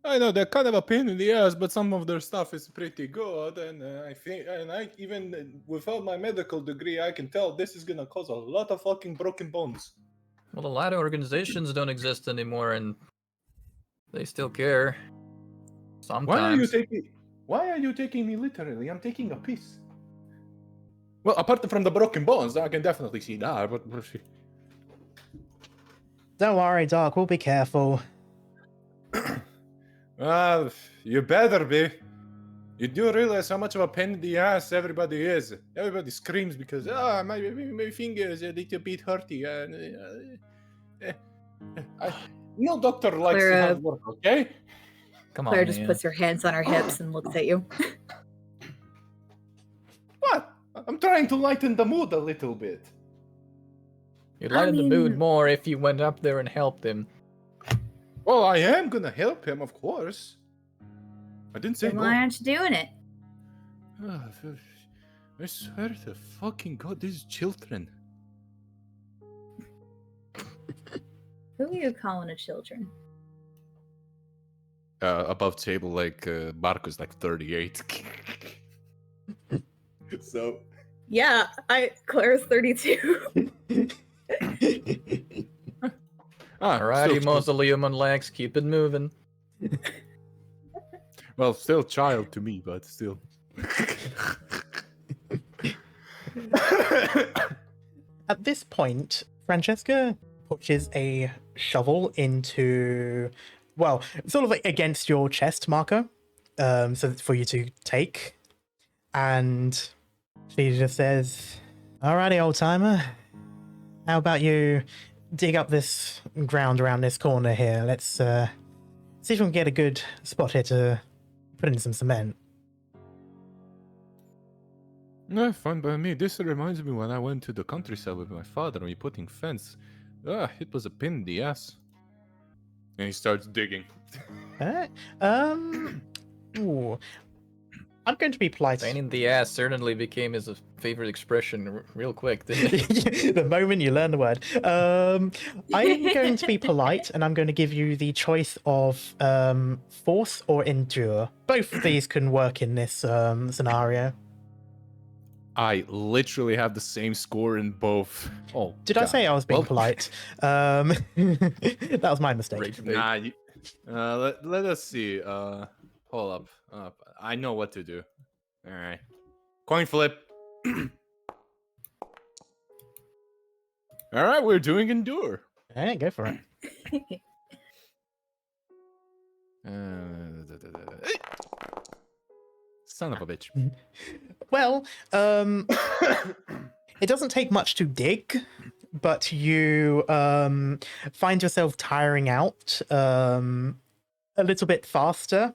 I know they're kind of a pain in the ass, but some of their stuff is pretty good, and I think, and I even without my medical degree, I can tell this is gonna cause a lot of fucking broken bones. Well, a lot of organizations don't exist anymore, and they still care. Sometimes. Why are you taking me literally? I'm taking a piss. Well, apart from the broken bones, I can definitely see that, but Don't worry, Doc, we'll be careful. well, you better be. You do realize how much of a pain in the ass everybody is. Everybody screams because my fingers are a little bit hurty. No doctor likes to have work, okay? Come on, Claire just man. puts her hands on her hips and looks at you. What? I'm trying to lighten the mood a little bit. You'd lighten the mood mean- more if you went up there and helped him. Well, I am gonna help him, of course. I didn't say Then no. why aren't you doing it? I swear to fucking God, these children. Who are you calling a children? Above table, like Marko's like 38. So. Yeah, Claire's 32. Alrighty, mausoleum on legs, keep it moving. Well, still child to me, but still. At this point, Francesca pushes a shovel into, well, sort of like against your chest, Marko, so that for you to take. And she just says, alrighty, old timer, how about you dig up this ground around this corner here? Let's see if we can get a good spot here to put in some cement. No, fine by me. This reminds me when I went to the countryside with my father and we putting fence. It was a pain in the ass. And he starts digging. Ooh. I'm going to be polite. Pain in the ass certainly became his favorite expression real quick, didn't it? The moment you learn the word. I'm going to be polite, and I'm going to give you the choice of force or endure. Both of these can work in this scenario. I literally have the same score in both. Oh, Did I say I was being Well- polite? That was my mistake. Rage bait. Nah, let us see. Hold up. I know what to do. All right. Coin flip. All right, we're doing endure. Hey, go for it. Son of a bitch. Well, it doesn't take much to dig, but you find yourself tiring out a little bit faster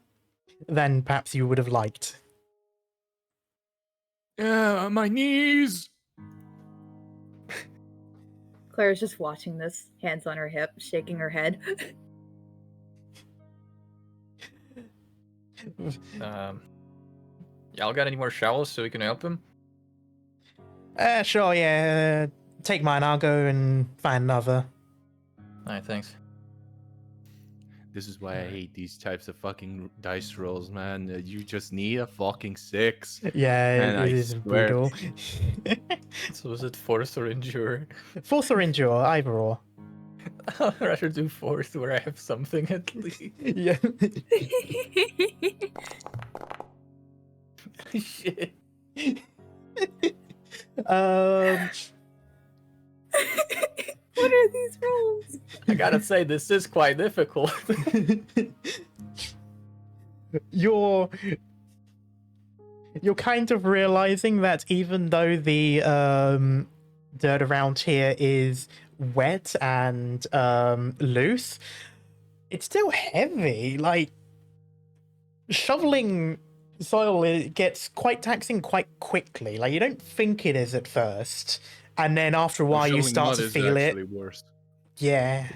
than perhaps you would have liked. My knees. Claire's just watching this, hands on her hip, shaking her head. Y'all got any more shovels so we can help him? Sure, yeah. Take mine, I'll go and find another. Alright, thanks. This is why I hate these types of fucking dice rolls, man. You just need a fucking 6. Yeah, Man, I it is swear. brutal. So is it force or endure? Force or endure, either or. I'd rather do fourth where I have something at least. Yeah. Shit. um. What are these rolls? I gotta say, this is quite difficult. You're kind of realizing that even though the dirt around here is wet and loose, it's still heavy. Like, shoveling soil, it gets quite taxing quite quickly. Like, you don't think it is at first, and then after a while you Shoveling start mud to is feel it. actually worse. Yeah.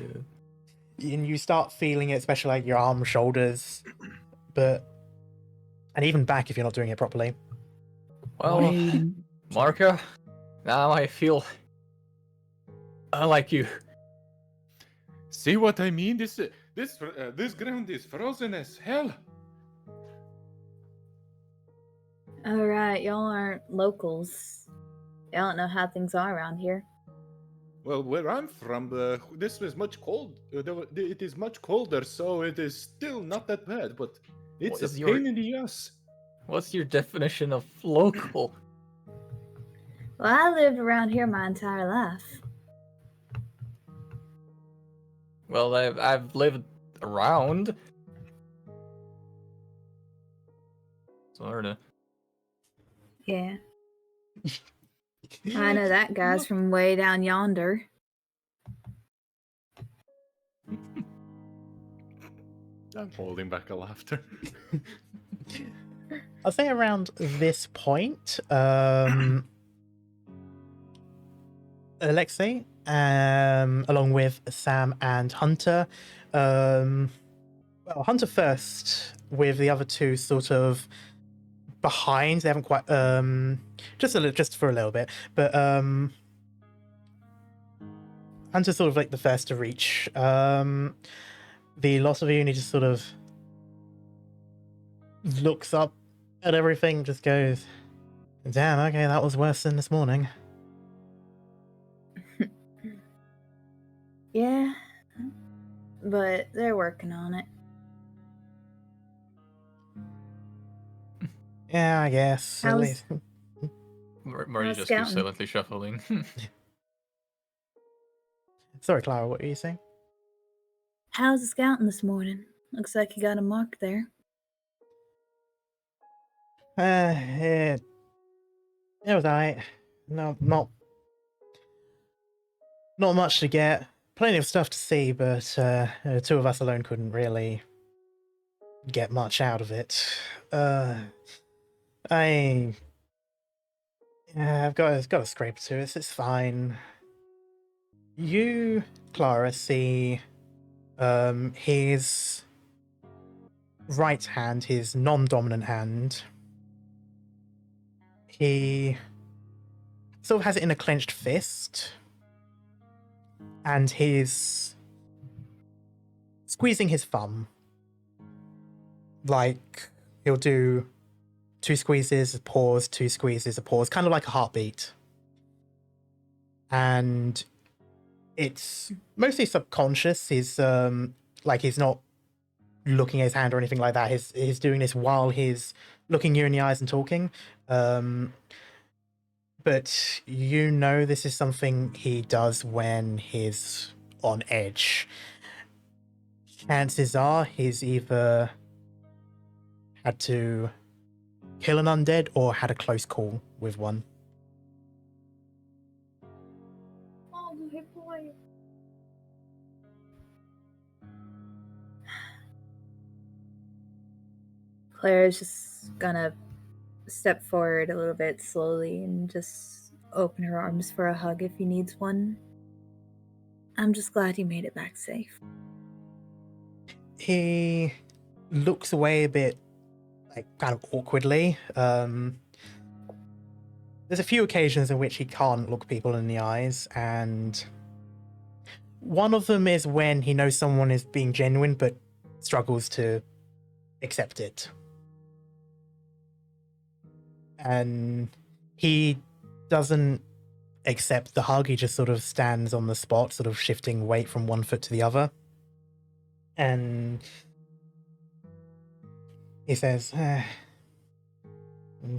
And you start feeling it, especially like your arms, shoulders, and even back if you're not doing it properly. Well, Marko, now I feel like you. See what I mean? This ground is frozen as hell. Alright, y'all aren't locals. Y'all don't know how things are around here. Well, where I'm from, this is much cold. It is much colder, so it is still not that bad. But it's What is a your- pain in the ass. What's your definition of local? Well, I lived around here my entire life. Well, I've lived around. Sorta. Yeah. I know that guy's from way down yonder. I'm holding back a laughter. I'll say around this point, Aleksi, along with Sam and Hunter. Well, Hunter first, with the other two sort of behind. They haven't quite, just for a little bit, but Hunter's sort of like the first to reach. The lot of you, and he just sort of looks up at everything, just goes, "Damn, okay, that was worse than this morning." Yeah, but they're working on it. Yeah, I guess. At How's- least. Marty How's just scouting? keeps silently shuffling. Sorry, Clara, what were you saying? How's the scouting this morning? Looks like you got a mark there. It was alright. No, not much to get. Plenty of stuff to see, but the two of us alone couldn't really get much out of it. I've got a scrape or two. It's fine. You, Clara, see his right hand, his non-dominant hand. He sort of has it in a clenched fist, and he's squeezing his thumb. Like, he'll do 2 squeezes, a pause, 2 squeezes, a pause, kind of like a heartbeat. And it's mostly subconscious. He's he's not looking at his hand or anything like that. He's doing this while he's looking you in the eyes and talking. But you know this is something he does when he's on edge. Chances are he's either had to kill an undead or had a close call with one. Oh, my boy. Claire's just gonna step forward a little bit slowly and just open her arms for a hug if he needs one. I'm just glad he made it back safe. He looks away a bit, like, kind of awkwardly. There's a few occasions in which he can't look people in the eyes, and one of them is when he knows someone is being genuine but struggles to accept it. And he doesn't accept the hug. He just sort of stands on the spot, sort of shifting weight from one foot to the other. And he says,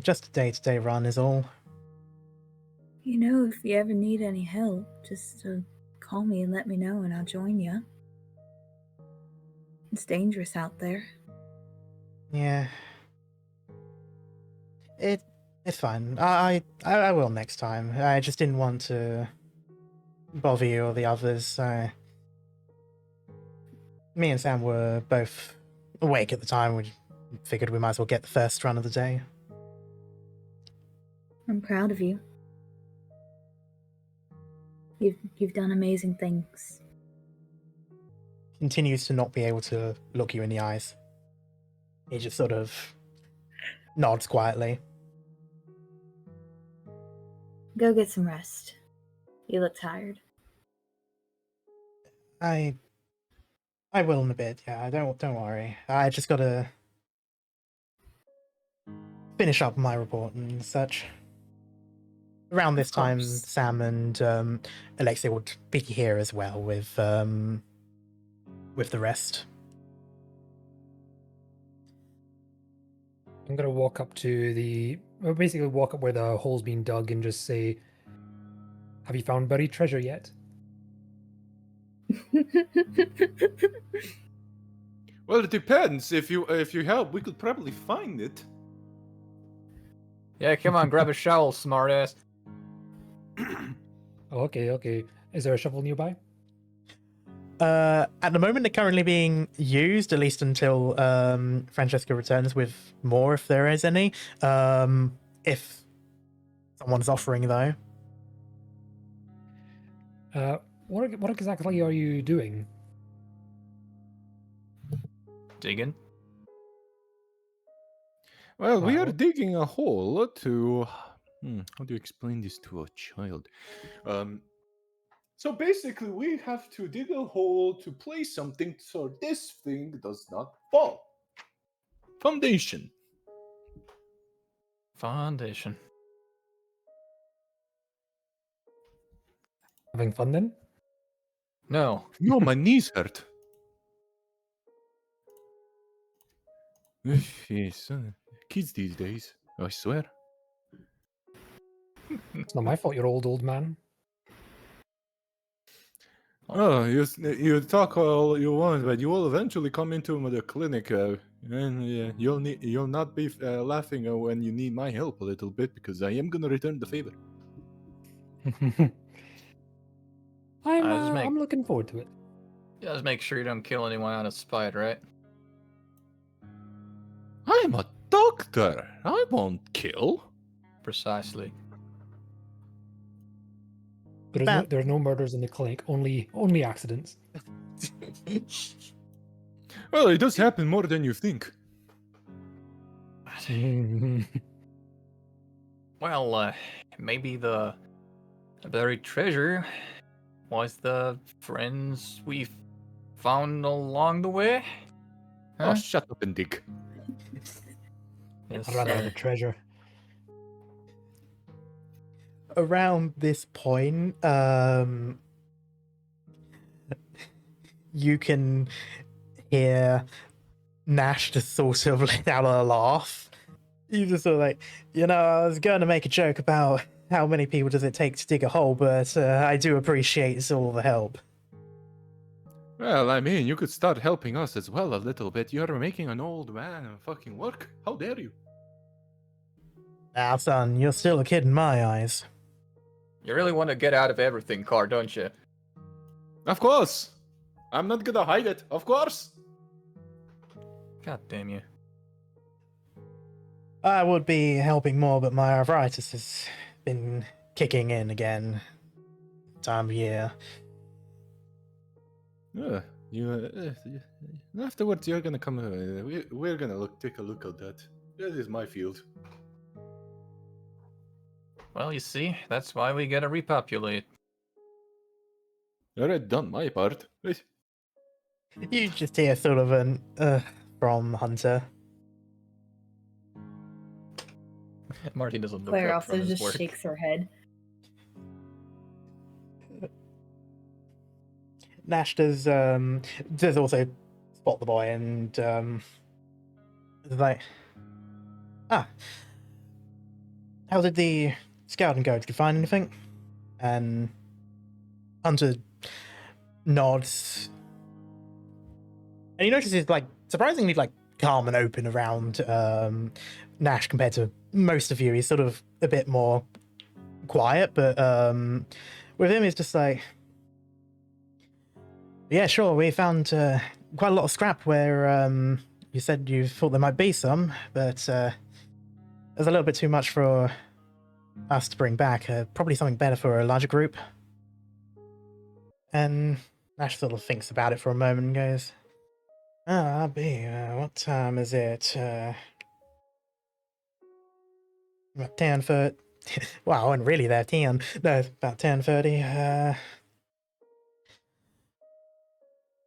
just a day-to-day run is all. You know, if you ever need any help, just call me and let me know and I'll join you. It's dangerous out there. Yeah. It's fine. I will next time. I just didn't want to bother you or the others. Me and Sam were both awake at the time. We figured we might as well get the first run of the day. I'm proud of you. You've done amazing things. Continues to not be able to look you in the eyes. He just sort of nods quietly. Go get some rest. You look tired. I will in a bit. Yeah, don't worry. I just gotta finish up my report and such. Around this time, course. Sam and Aleksi would be here as well with the rest. I'm gonna walk up to basically walk up where the hole's being dug and just say, "Have you found buried treasure yet?" Well, it depends. If you help, we could probably find it. Yeah, come on, grab a shovel, smartass. Oh, okay. Is there a shovel nearby? At the moment, they're currently being used, at least until Francesca returns with more, if there is any. If someone's offering, though. What exactly are you doing? Digging. Well, we are Wow. digging a hole to. How do you explain this to a child? So basically, we have to dig a hole to place something so this thing does not fall. Foundation. Foundation. Having fun then? No. No, my knees hurt. Yes, kids these days, I swear. It's not my fault you're old man. Oh, you talk all you want, but you will eventually come into the clinic, and you'll not be laughing when you need my help a little bit because I am gonna return the favor. I'm looking forward to it. Just make sure you don't kill anyone out of spite, right? I'm a doctor. I won't kill. Precisely. There's no murders in the clinic. Only accidents. Well, it does happen more than you think. Well, maybe the buried treasure was the friends we found along the way? Oh, shut up and dig. Yes, I'd rather have the treasure. Around this point, you can hear Nash just sort of let out a laugh. You just sort of like, I was going to make a joke about how many people does it take to dig a hole, but I do appreciate all the help. Well, I mean, you could start helping us as well a little bit. You're making an old man fucking work. How dare you? Now, son, you're still a kid in my eyes. You really want to get out of everything, Car, don't you? Of course. I'm not gonna hide it. Of course. God damn you. I would be helping more, but my arthritis has been kicking in again. Time of year. Afterwards, you're gonna come. We're gonna take a look at that. That is my field. Well, you see, that's why we gotta repopulate. Already done my part. Wait. You just hear sort of an from Hunter. Marty doesn't look Clara up also from his just work. shakes her head. Nash does also spot the boy and is like, ah, how did the scouting go? Did you find anything? And Hunter nods, and he notices like surprisingly like calm and open around Nash compared to most of you. He's sort of a bit more quiet, but with him, it's just like, yeah, sure, we found quite a lot of scrap where you said you thought there might be some, but there's a little bit too much for us to bring back. Probably something better for a larger group. And Nash sort of thinks about it for a moment and goes, I'll be, what time is it? About 10 foot. Wow, I wasn't really there, 10. No, about 10:30.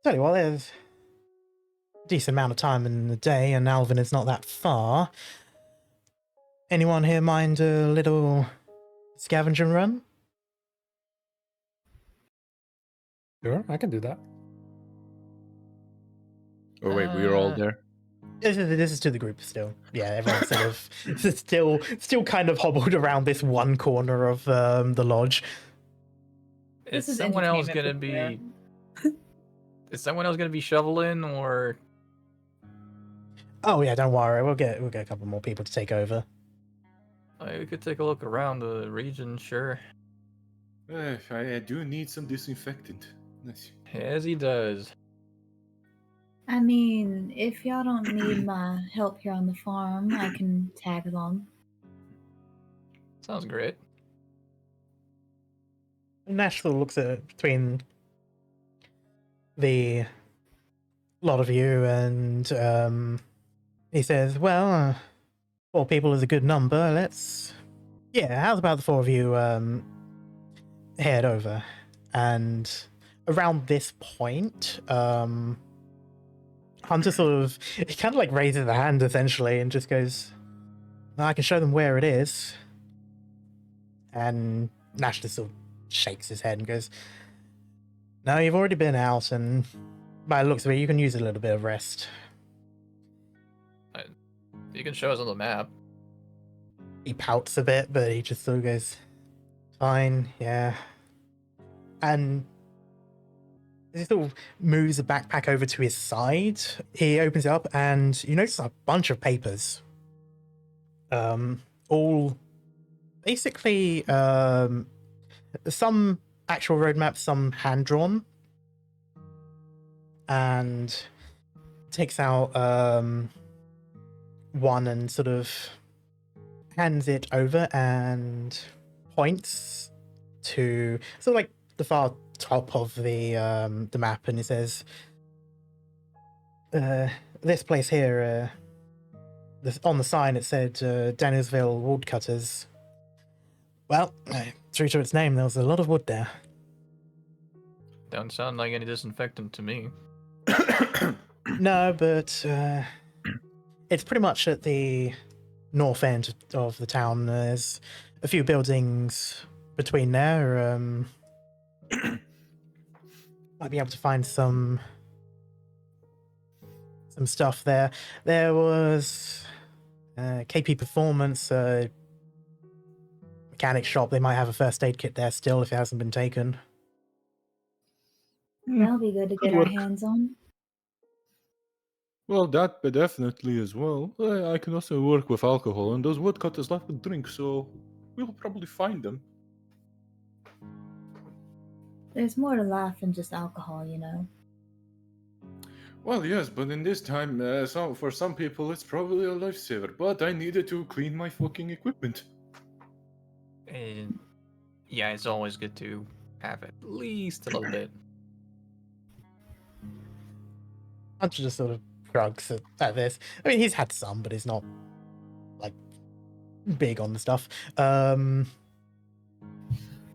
Tell you what, there's a decent amount of time in the day, and Alvin is not that far. Anyone here mind a little scavenging run? Sure, I can do that. Oh wait, we're all there. This is to the group still. Yeah, everyone's sort of still kind of hobbled around this one corner of the lodge. Is This is someone else entertainment gonna for Clara. be? Is someone else gonna be shoveling, or Oh yeah, don't worry. We'll get a couple more people to take over. we could take a look around the region? Sure, I do need some disinfectant. Nice. as he does. I mean, if y'all don't need my help here on the farm, I can tag along. Sounds great. Nashville looks at between the lot of you and he says, well, 4 people is a good number. How's about the 4 of you head over? And around this point, Hunter he kind of like raises a hand essentially and just goes, I can show them where it is. And Nash just sort of shakes his head and goes, no, you've already been out, and by the looks of it, you can use a little bit of rest. You can show us on the map. He pouts a bit, but he just sort of goes, fine, yeah. And as he sort of moves the backpack over to his side, he opens it up, and you notice a bunch of papers. All basically some actual roadmaps, some hand-drawn. And takes out one and sort of hands it over and points to sort of like the far top of the map, and he says, this place here, on the sign it said Danielsville Woodcutters. Well, true to its name, there was a lot of wood there. Don't sound like any disinfectant to me. No, but it's pretty much at the north end of the town. There's a few buildings between there. Might be able to find some stuff there. There was KP Performance, mechanic shop. They might have a first aid kit there still if it hasn't been taken. That'll be good to Good get our work. hands on. Well, that but definitely as well. I can also work with alcohol, and those woodcutters like to drink, so we'll probably find them. There's more to life than just alcohol, you know. Well, yes, but in this time, for some people, it's probably a lifesaver. But I needed to clean my fucking equipment. And yeah, it's always good to have at least a little bit. Hunter just sort of shrugs at this. I mean, he's had some, but he's not like big on the stuff.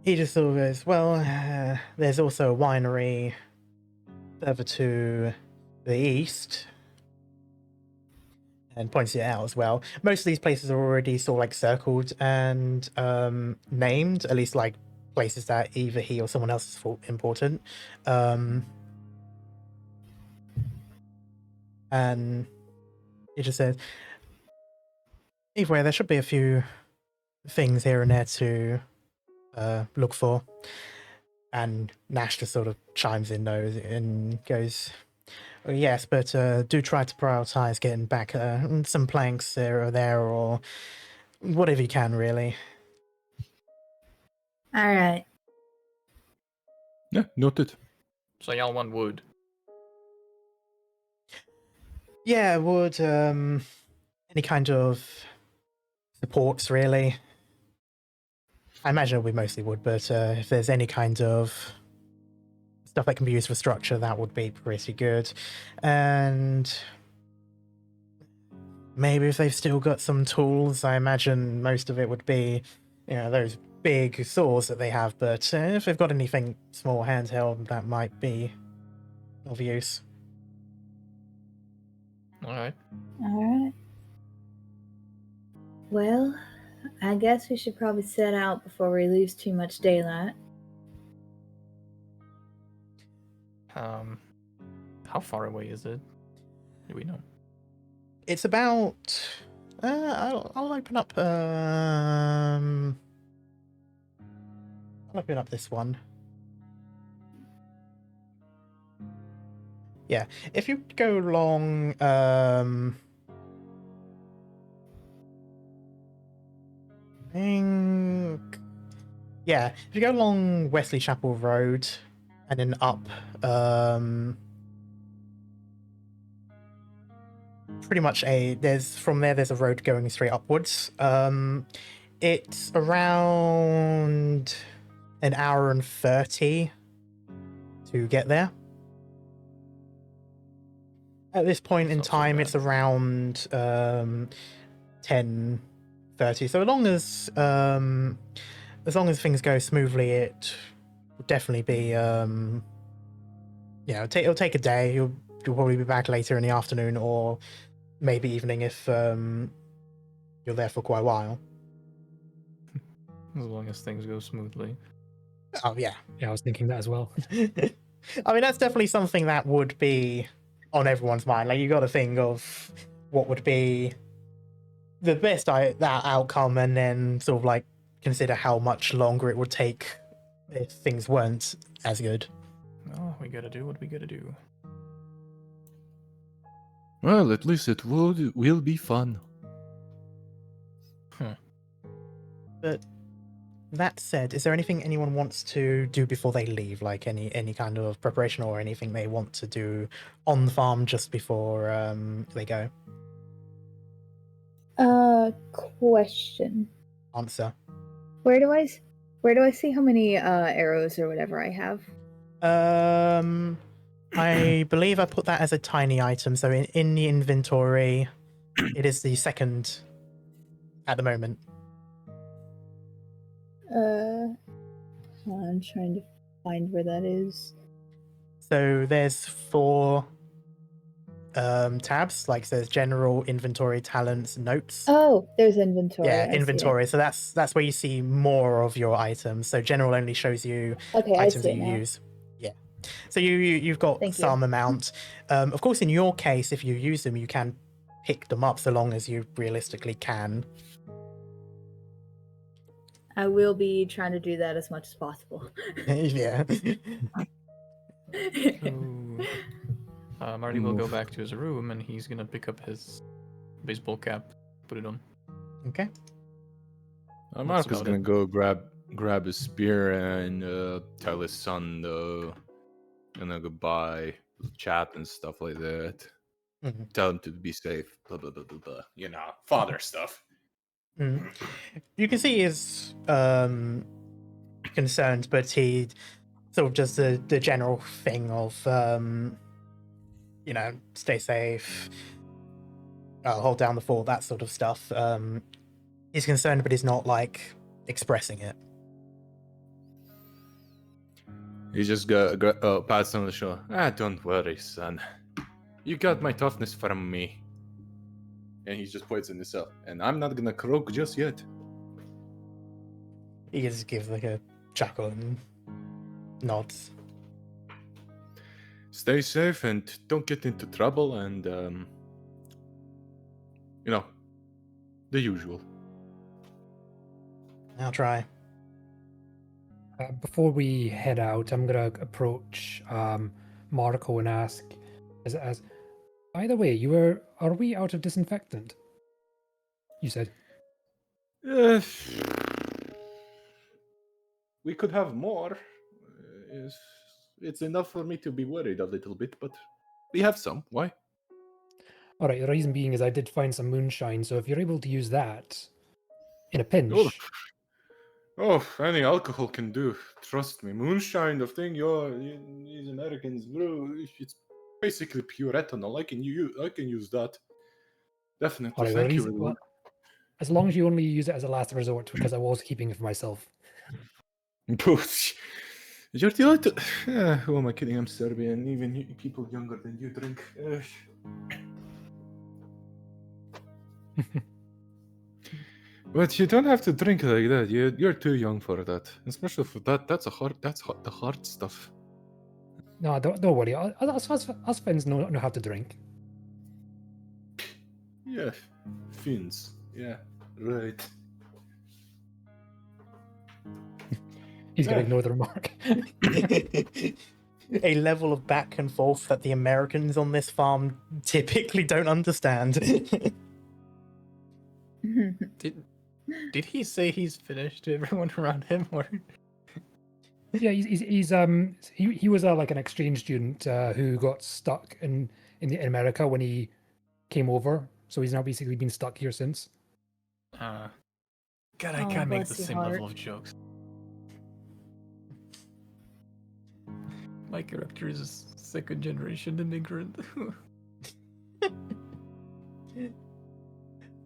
He just sort of goes, well, there's also a winery further to the east, and points it out as well. Most of these places are already sort of like circled and named, at least like places that either he or someone else has thought important. And he just says, either way, there should be a few things here and there to look for. And Nash just sort of chimes in though and goes, oh, yes, but do try to prioritize getting back some planks here or there, or whatever you can, really. All right. Yeah, noted. So y'all want wood. Yeah, would any kind of supports, really. I imagine it'll be mostly wood, but if there's any kind of stuff that can be used for structure, that would be pretty good. And maybe if they've still got some tools, I imagine most of it would be, those big saws that they have, but if they've got anything small handheld, that might be of use. All right. All right. Well, I guess we should probably set out before we lose too much daylight. How far away is it? Do we know? It's about. I'll open up. I'll open up this one. Yeah, if you go along. Yeah, if you go along Wesley Chapel Road and then up. Pretty much there's a road going straight upwards. It's around an hour and 30 to get there. At this point in Not so time, bad. it's around 10:30. So as long as things go smoothly, it will definitely be it'll take a day. You'll probably be back later in the afternoon or maybe evening if you're there for quite a while. As long as things go smoothly. Oh yeah. Yeah, I was thinking that as well. I mean, that's definitely something that would be on everyone's mind. Like, you got to think of what would be the best that outcome, and then sort of like consider how much longer it would take if things weren't as good. Oh, we gotta do what we gotta do. Well, at least it will be fun. But that said, is there anything anyone wants to do before they leave? Like any kind of preparation or anything they want to do on the farm just before they go? Question. Answer. Where do I see how many arrows or whatever I have? I believe I put that as a tiny item, so in the inventory, it is the second at the moment. I'm trying to find where that is. So there's 4 tabs, like there's general, inventory, talents, notes. Oh, there's inventory. Yeah, I see it. inventory. So that's where you see more of your items. So general only shows you Okay, I items see that it you now. use. Yeah. So you've got Thank you. some amount. Of course, in your case, if you use them, you can pick them up so long as you realistically can. I will be trying to do that as much as possible. Yeah. So, Marty will go back to his room and he's gonna pick up his baseball cap, put it on. Okay. Marko's about gonna it. go grab his spear and tell his son goodbye, chat and stuff like that. Mhm. Tell him to be safe. Blah blah blah blah blah. Father stuff. Mm. You can see he's concerned, but he sort of does the general thing of stay safe, hold down the fort, that sort of stuff. He's concerned, but he's not like expressing it. He just pats on the shoulder. Don't worry, son. You got my toughness from me. And he just points in himself. And I'm not gonna croak just yet. He just gives like a chuckle and nods. Stay safe and don't get into trouble, and the usual. I'll try. Before we head out, I'm gonna approach Marko and ask, as by the way, are we out of disinfectant? You said. We could have more. It's enough for me to be worried a little bit, but we have some. Why? All right. The reason being is I did find some moonshine, so if you're able to use that in a pinch. Oh, any alcohol can do. Trust me. Moonshine, the thing these Americans brew, it's basically pure ethanol. I can use that. Definitely. All right. Thank you. Everyone. As long as you only use it as a last resort, because I was keeping it for myself. You're the only. Who am I kidding? I'm Serbian. Even people younger than you drink. But you don't have to drink like that. You're too young for that. Especially for that. That's the hard stuff. No, don't worry. Us Finns know how to drink. Yeah, Finns. Yeah, right. He's gonna ignore the remark. A level of back and forth that the Americans on this farm typically don't understand. Did he say he's finished to everyone around him, or? Yeah, he was like an exchange student who got stuck in America when he came over, so he's now basically been stuck here since. God, I can't make the bless your same heart. level of jokes. My character is a second generation immigrant.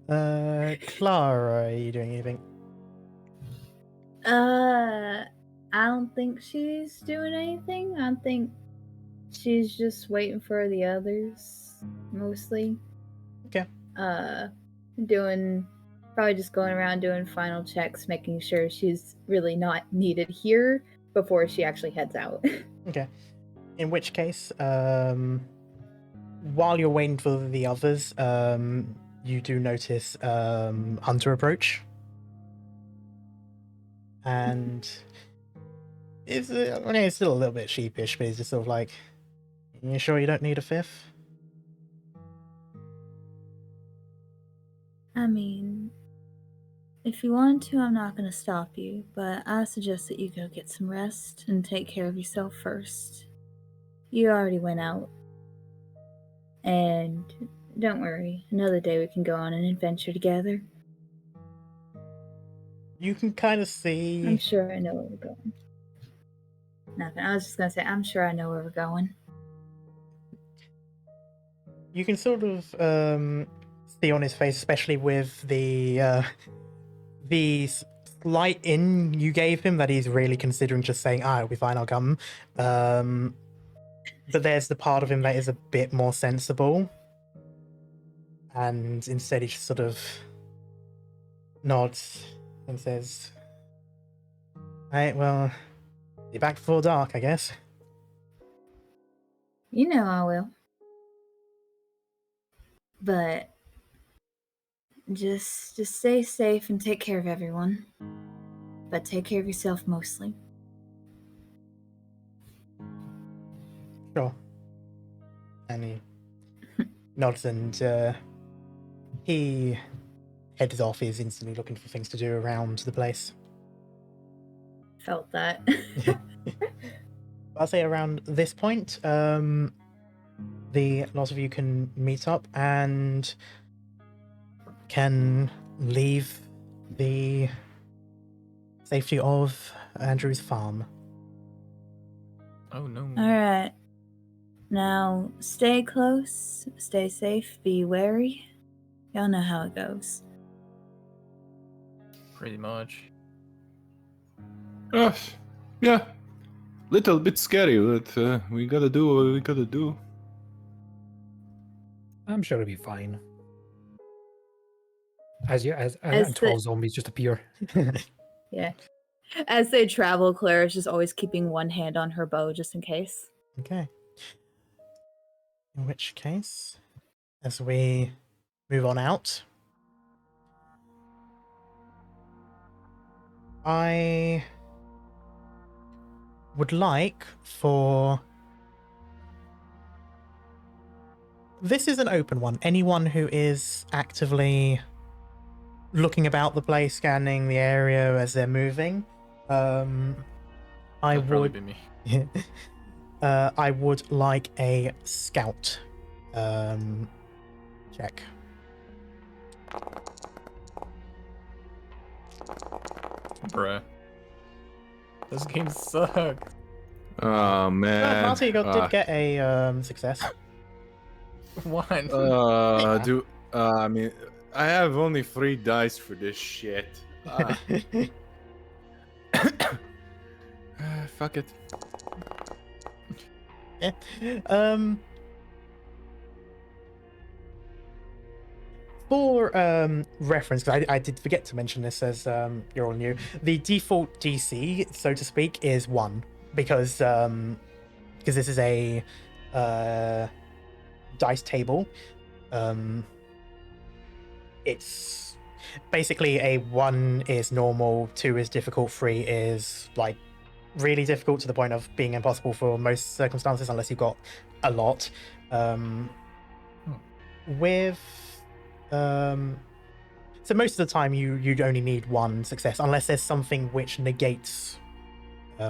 Clara, are you doing anything? I don't think she's doing anything. I think she's just waiting for the others, mostly. Okay. Probably just going around doing final checks, making sure she's really not needed here before she actually heads out. Okay. In which case, while you're waiting for the others, you do notice Hunter approach. And it's still a little bit sheepish, but he's just sort of like, you sure you don't need a fifth? I mean, if you want to, I'm not going to stop you, but I suggest that you go get some rest and take care of yourself first. You already went out. And don't worry, another day we can go on an adventure together. You can kind of see... I'm sure I know where we're going. Nothing, I was just going to say, I'm sure I know where we're going. You can sort of see on his face, especially with the slight in you gave him, that he's really considering just saying, it'll be fine, I'll come. But there's the part of him that is a bit more sensible. And instead he just sort of nods and says, alright, well, be back before dark, I guess. You know I will. But just stay safe and take care of everyone. But take care of yourself mostly. Sure. And he nods and he heads off. He's instantly looking for things to do around the place. Felt that. I'll say around this point, the lot of you can meet up and can leave the safety of Andrew's farm. Oh no. Alright. Now, stay close, stay safe, be wary. Y'all know how it goes. Pretty much. Yeah. Little bit scary, but we gotta do what we gotta do. I'm sure it'll be fine. As As 12 zombies just appear. Yeah. As they travel, Clara's just always keeping one hand on her bow just in case. Okay. In which case, as we move on out, I would like for... This is an open one. Anyone who is actively looking about the place, scanning the area as they're moving, I That'd probably would... be me. I would like a scout check. Bruh. This game sucks. Oh man. Marty did get a success. One. I mean, I have only 3 dice for this shit. Fuck it. Yeah. For reference, because I did forget to mention this as you're all new, the default DC, so to speak, is 1 because this is a dice table. It's basically a 1 is normal, 2 is difficult, 3 is like really difficult to the point of being impossible for most circumstances unless you've got a lot. With so most of the time you'd only need 1 success unless there's something which negates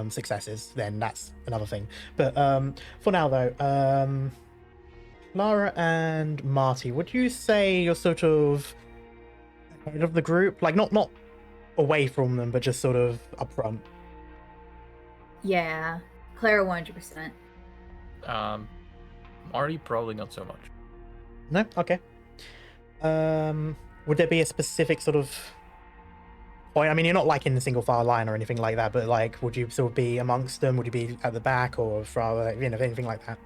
successes, then that's another thing. But for now though, Clara and Marty, would you say you're sort of head of the group, like not away from them but just sort of up front? Yeah, Clara 100%. Marty probably not so much. No? Okay. Would there be a specific sort of point? I mean, you're not like in the single file line or anything like that, but like, would you sort of be amongst them? Would you be at the back or from, anything like that?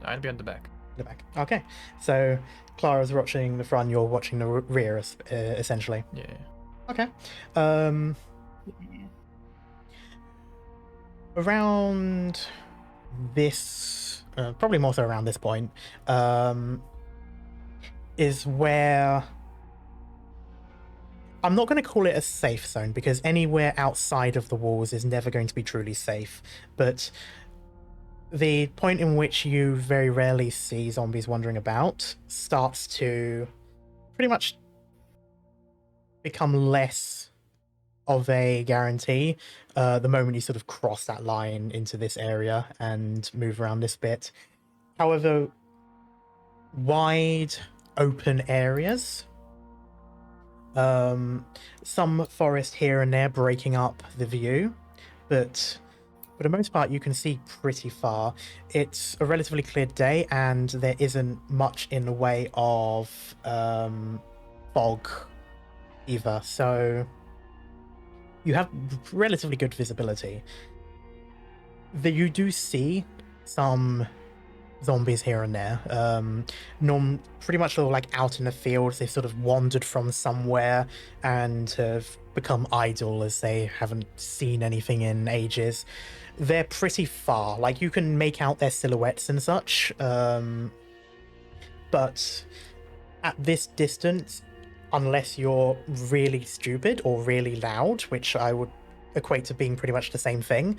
I'd be at the back. The back. Okay. So Clara's watching the front, you're watching the rear, essentially. Yeah. Okay. Yeah. Around this, probably more so around this point, is where I'm not going to call it a safe zone because anywhere outside of the walls is never going to be truly safe, but the point in which you very rarely see zombies wandering about starts to pretty much become less of a guarantee the moment you sort of cross that line into this area and move around this bit. However, wide open areas, some forest here and there breaking up the view, but for the most part you can see pretty far. It's a relatively clear day and there isn't much in the way of fog either, so you have relatively good visibility. You do see some zombies here and there. Pretty much all like out in the fields. They've sort of wandered from somewhere and have become idle as they haven't seen anything in ages. They're pretty far. Like you can make out their silhouettes and such. But at this distance, unless you're really stupid or really loud, which I would equate to being pretty much the same thing,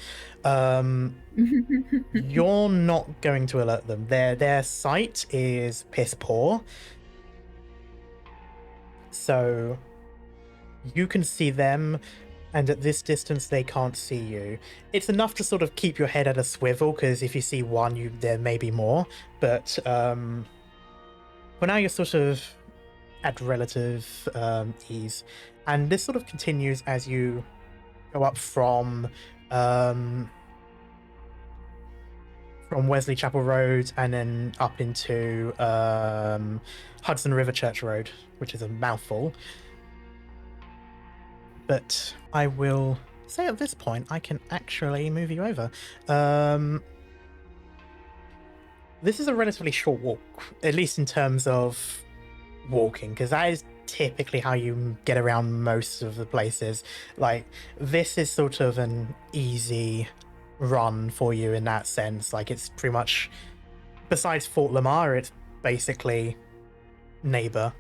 you're not going to alert them. Their sight is piss poor, so you can see them, and at this distance they can't see you. It's enough to sort of keep your head at a swivel, because if you see one, there may be more, but for now you're sort of at relative ease, and this sort of continues as you go up from Wesley Chapel Road and then up into Hudson River Church Road, which is a mouthful. But I will say at this point I can actually move you over. This is a relatively short walk, at least in terms of walking, because that is typically how you get around most of the places. Like, this is sort of an easy run for you in that sense. Like, it's pretty much, besides Fort Lamar, it's basically neighbor.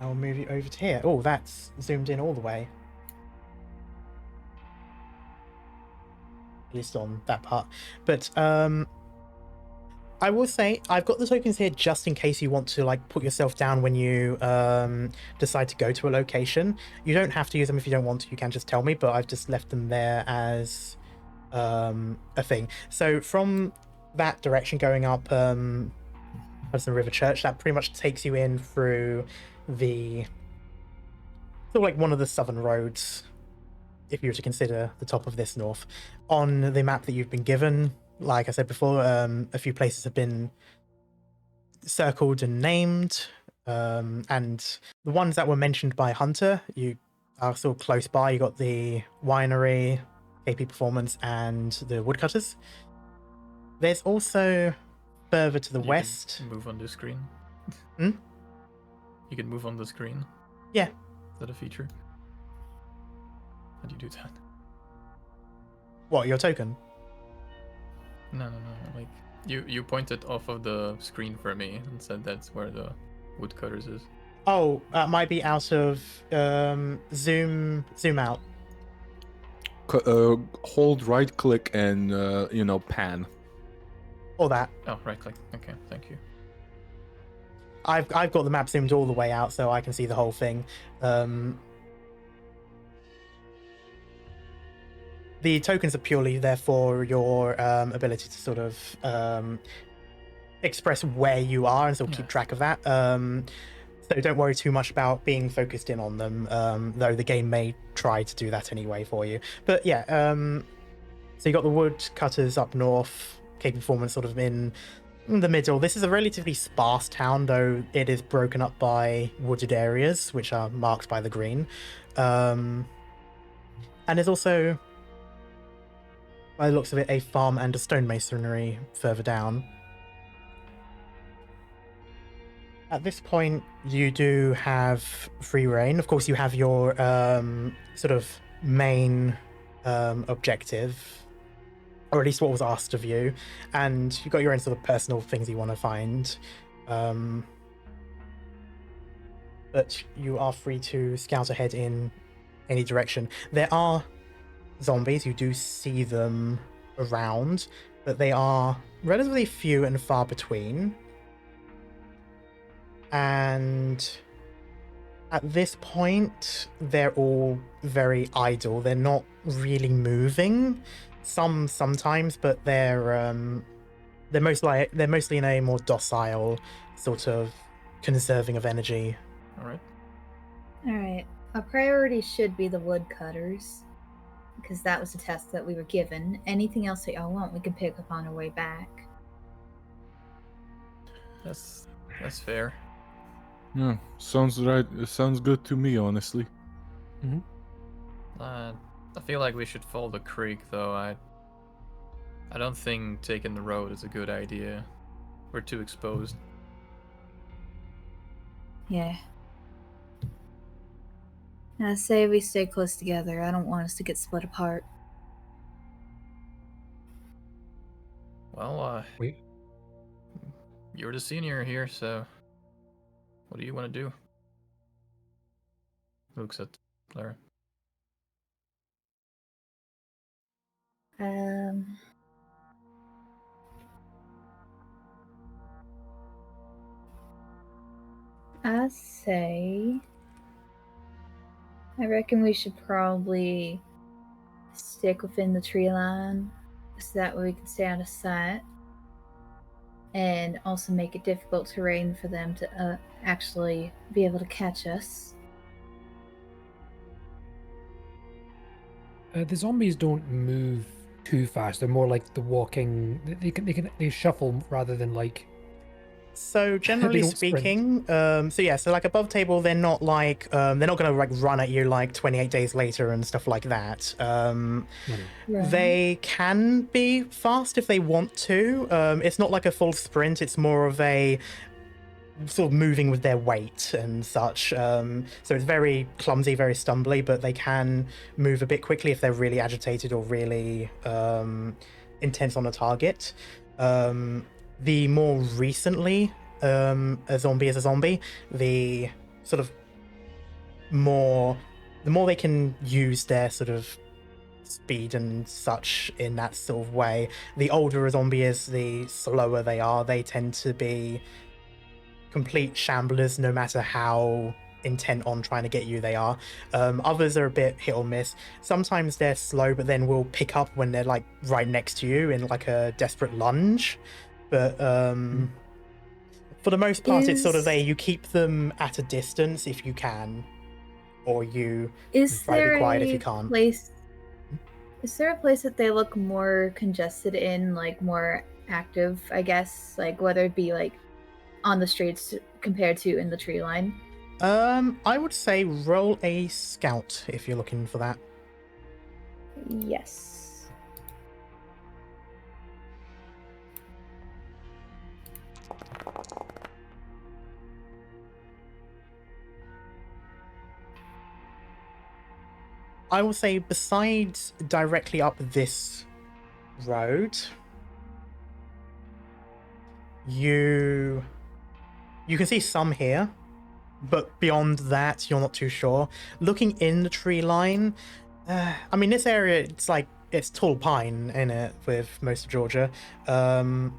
I'll move you over to here. Oh, that's zoomed in all the way. At least on that part. But I will say I've got the tokens here just in case you want to like put yourself down when you decide to go to a location. You don't have to use them if you don't want to. You can just tell me, but I've just left them there as a thing. So from that direction going up Hudson River Church, that pretty much takes you in through the sort of like one of the southern roads, if you were to consider the top of this north. On the map that you've been given, like I said before, a few places have been circled and named, and the ones that were mentioned by Hunter, you are still close by. You got the winery, KP Performance, and the woodcutters. There's also further to the west. Can move on the screen. Hmm? You can move on the screen. Yeah. Is that a feature? How do you do that? What, your token? No. Like you pointed off of the screen for me and said that's where the woodcutters is. Oh, that might be out of zoom out. Hold right click and pan. Or that. Oh, right click. Okay, thank you. I've got the map zoomed all the way out so I can see the whole thing. The tokens are purely there for your ability to sort of express where you are and still keep track of that. So don't worry too much about being focused in on them, though the game may try to do that anyway for you. But yeah, so you got the woodcutters up north, KP Performance sort of in the middle. This is a relatively sparse town, though it is broken up by wooded areas, which are marked by the green. And there's also, by the looks of it, a farm and a stonemasonry further down. At this point, you do have free reign. Of course, you have your sort of main objective, or at least what was asked of you, and you've got your own sort of personal things you want to find. But you are free to scout ahead in any direction. There are zombies, you do see them around, but they are relatively few and far between. And at this point, they're all very idle. They're not really moving. Sometimes, but they're mostly in a more docile sort of conserving of energy. All Alright. Our priority should be the woodcutters, because that was the task that we were given. Anything else that y'all want, we can pick up on our way back. That's fair. Yeah, sounds right. It sounds good to me, honestly. I feel like we should follow the creek, though. I don't think taking the road is a good idea. We're too exposed. Yeah. I say we stay close together. I don't want us to get split apart. Well, you're the senior here, so what do you want to do? Looks at Clara. I reckon we should probably stick within the tree line so that way we can stay out of sight, and also make it difficult terrain for them to actually be able to catch us. The zombies don't move too fast. They're more like the walking. They shuffle rather than like. So generally don't sprint. speaking, so like above table, they're not like they're not gonna like run at you like 28 days later and stuff like that. They can be fast if they want to. It's not like a full sprint. It's more of a sort of moving with their weight and such. So it's very clumsy, very stumbly, but they can move a bit quickly if they're really agitated or really intense on a target. The more recently a zombie is a zombie, the sort of the more they can use their sort of speed and such in that sort of way. The older a zombie is, the slower they are. They tend to be complete shamblers no matter how intent on trying to get you they are. Others are a bit hit or miss. Sometimes they're slow, but then will pick up when they're like right next to you in like a desperate lunge. But for the most part, it's sort of you keep them at a distance if you can, or you try to be quiet if you can't. Is there a place that they look more congested in, like more active, I guess, like whether it be like on the streets compared to in the tree line? I would say roll a scout if you're looking for that. Yes. I will say besides directly up this road, you can see some here, but beyond that, you're not too sure. Looking in the tree line, I mean, this area, it's tall pine in it with most of Georgia. So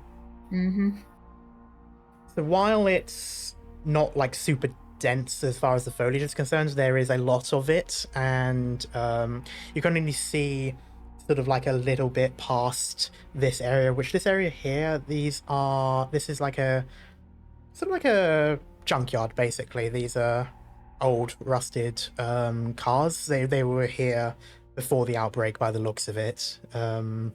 while it's not like super dense as far as the foliage is concerned, there is a lot of it, and you can only see sort of like a little bit past this area, which this area here, this is like a sort of like a junkyard basically. These are old rusted cars. They were here before the outbreak by the looks of it. Some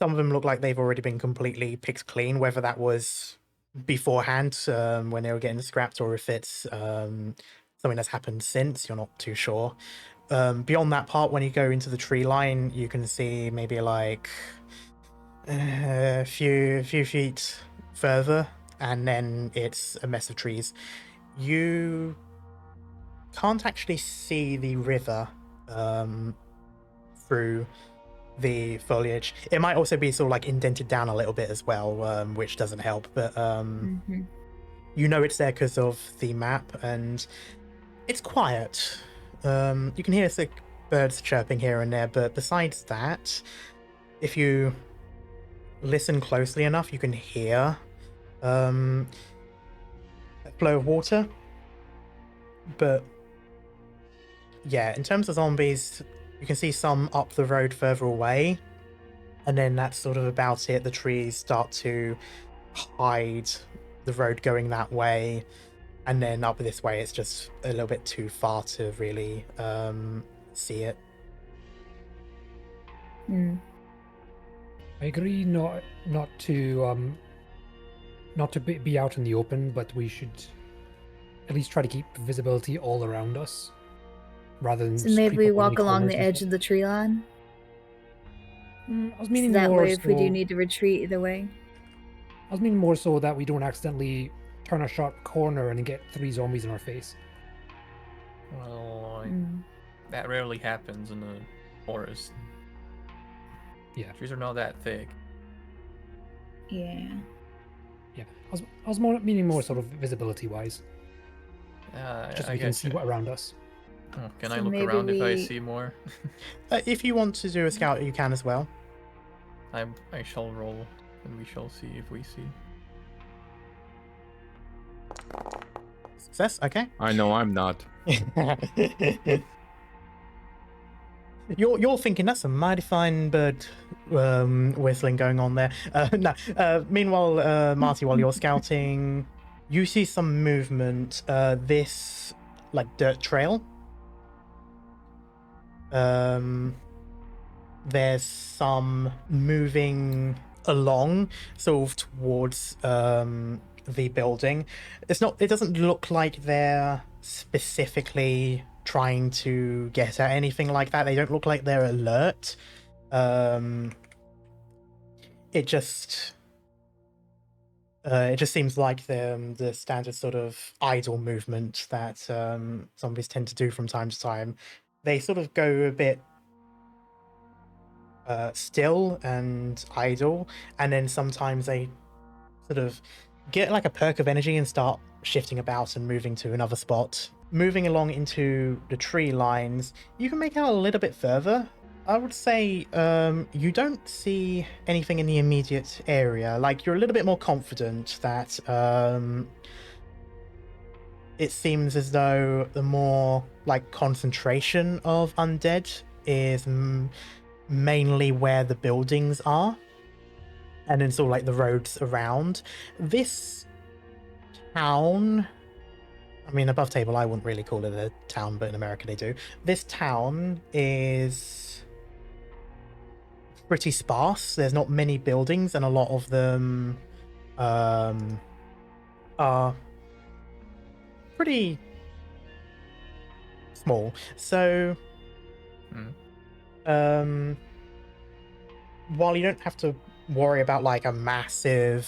of them look like they've already been completely picked clean, whether that was beforehand when they were getting scrapped, or if it's something that's happened since. You're not too sure. Beyond that part, when you go into the tree line, you can see maybe like a few feet further, and then it's a mess of trees. You can't actually see the river through the foliage. It might also be sort of like indented down a little bit as well, which doesn't help, but you know it's there because of the map, and it's quiet. You can hear the birds chirping here and there, but besides that, if you listen closely enough, you can hear a flow of water. But yeah, in terms of zombies, you can see some up the road further away, and then that's sort of about it. The trees start to hide the road going that way, and then up this way it's just a little bit too far to really see it. I agree not to be out in the open, but we should at least try to keep visibility all around us, rather than. So maybe we walk along the edge of the tree line. I was meaning that more way, if we do so- need to retreat, either way. I was meaning more so that we don't accidentally turn a sharp corner and get 3 zombies in our face. Well, that rarely happens in the forest. Yeah. Trees are not that thick. Yeah. Yeah. I was meaning more sort of visibility wise. Just so I we can guess see what around us. Oh, can So I look maybe around if I we- see more? If you want to do a scout, you can as well. I shall roll, and we shall see if we see. Success, okay. I know I'm not. You're thinking that's a mighty fine bird whistling going on there. Meanwhile, Marty, while you're scouting, you see some movement. This like dirt trail. There's some moving along, sort of towards the building. It doesn't look like they're specifically trying to get at anything like that. They don't look like they're alert. It just It just seems like the standard sort of idle movement that zombies tend to do from time to time. They sort of go a bit still and idle, and then sometimes they sort of get like a perk of energy and start shifting about and moving to another spot. Moving along into the tree lines, you can make out a little bit further. I would say you don't see anything in the immediate area. Like, you're a little bit more confident that it seems as though the more like concentration of undead is mainly where the buildings are, and then sort of like the roads around. This town, I mean, above table, I wouldn't really call it a town, but in America they do. This town is pretty sparse. There's not many buildings, and a lot of them are pretty small. So, while you don't have to worry about like a massive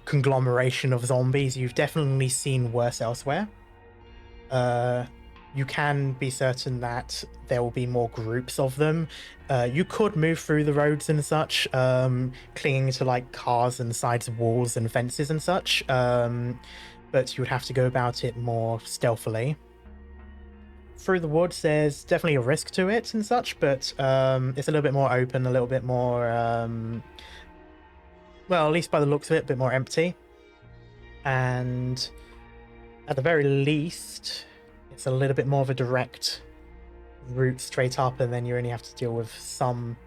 conglomeration of zombies, you've definitely seen worse elsewhere. You can be certain that there will be more groups of them. You could move through the roads and such, clinging to like cars and sides of walls and fences and such, but you would have to go about it more stealthily. Through the woods, there's definitely a risk to it and such, but it's a little bit more open, a little bit more, well, at least by the looks of it, a bit more empty. And at the very least, it's a little bit more of a direct route straight up, and then you only have to deal with some,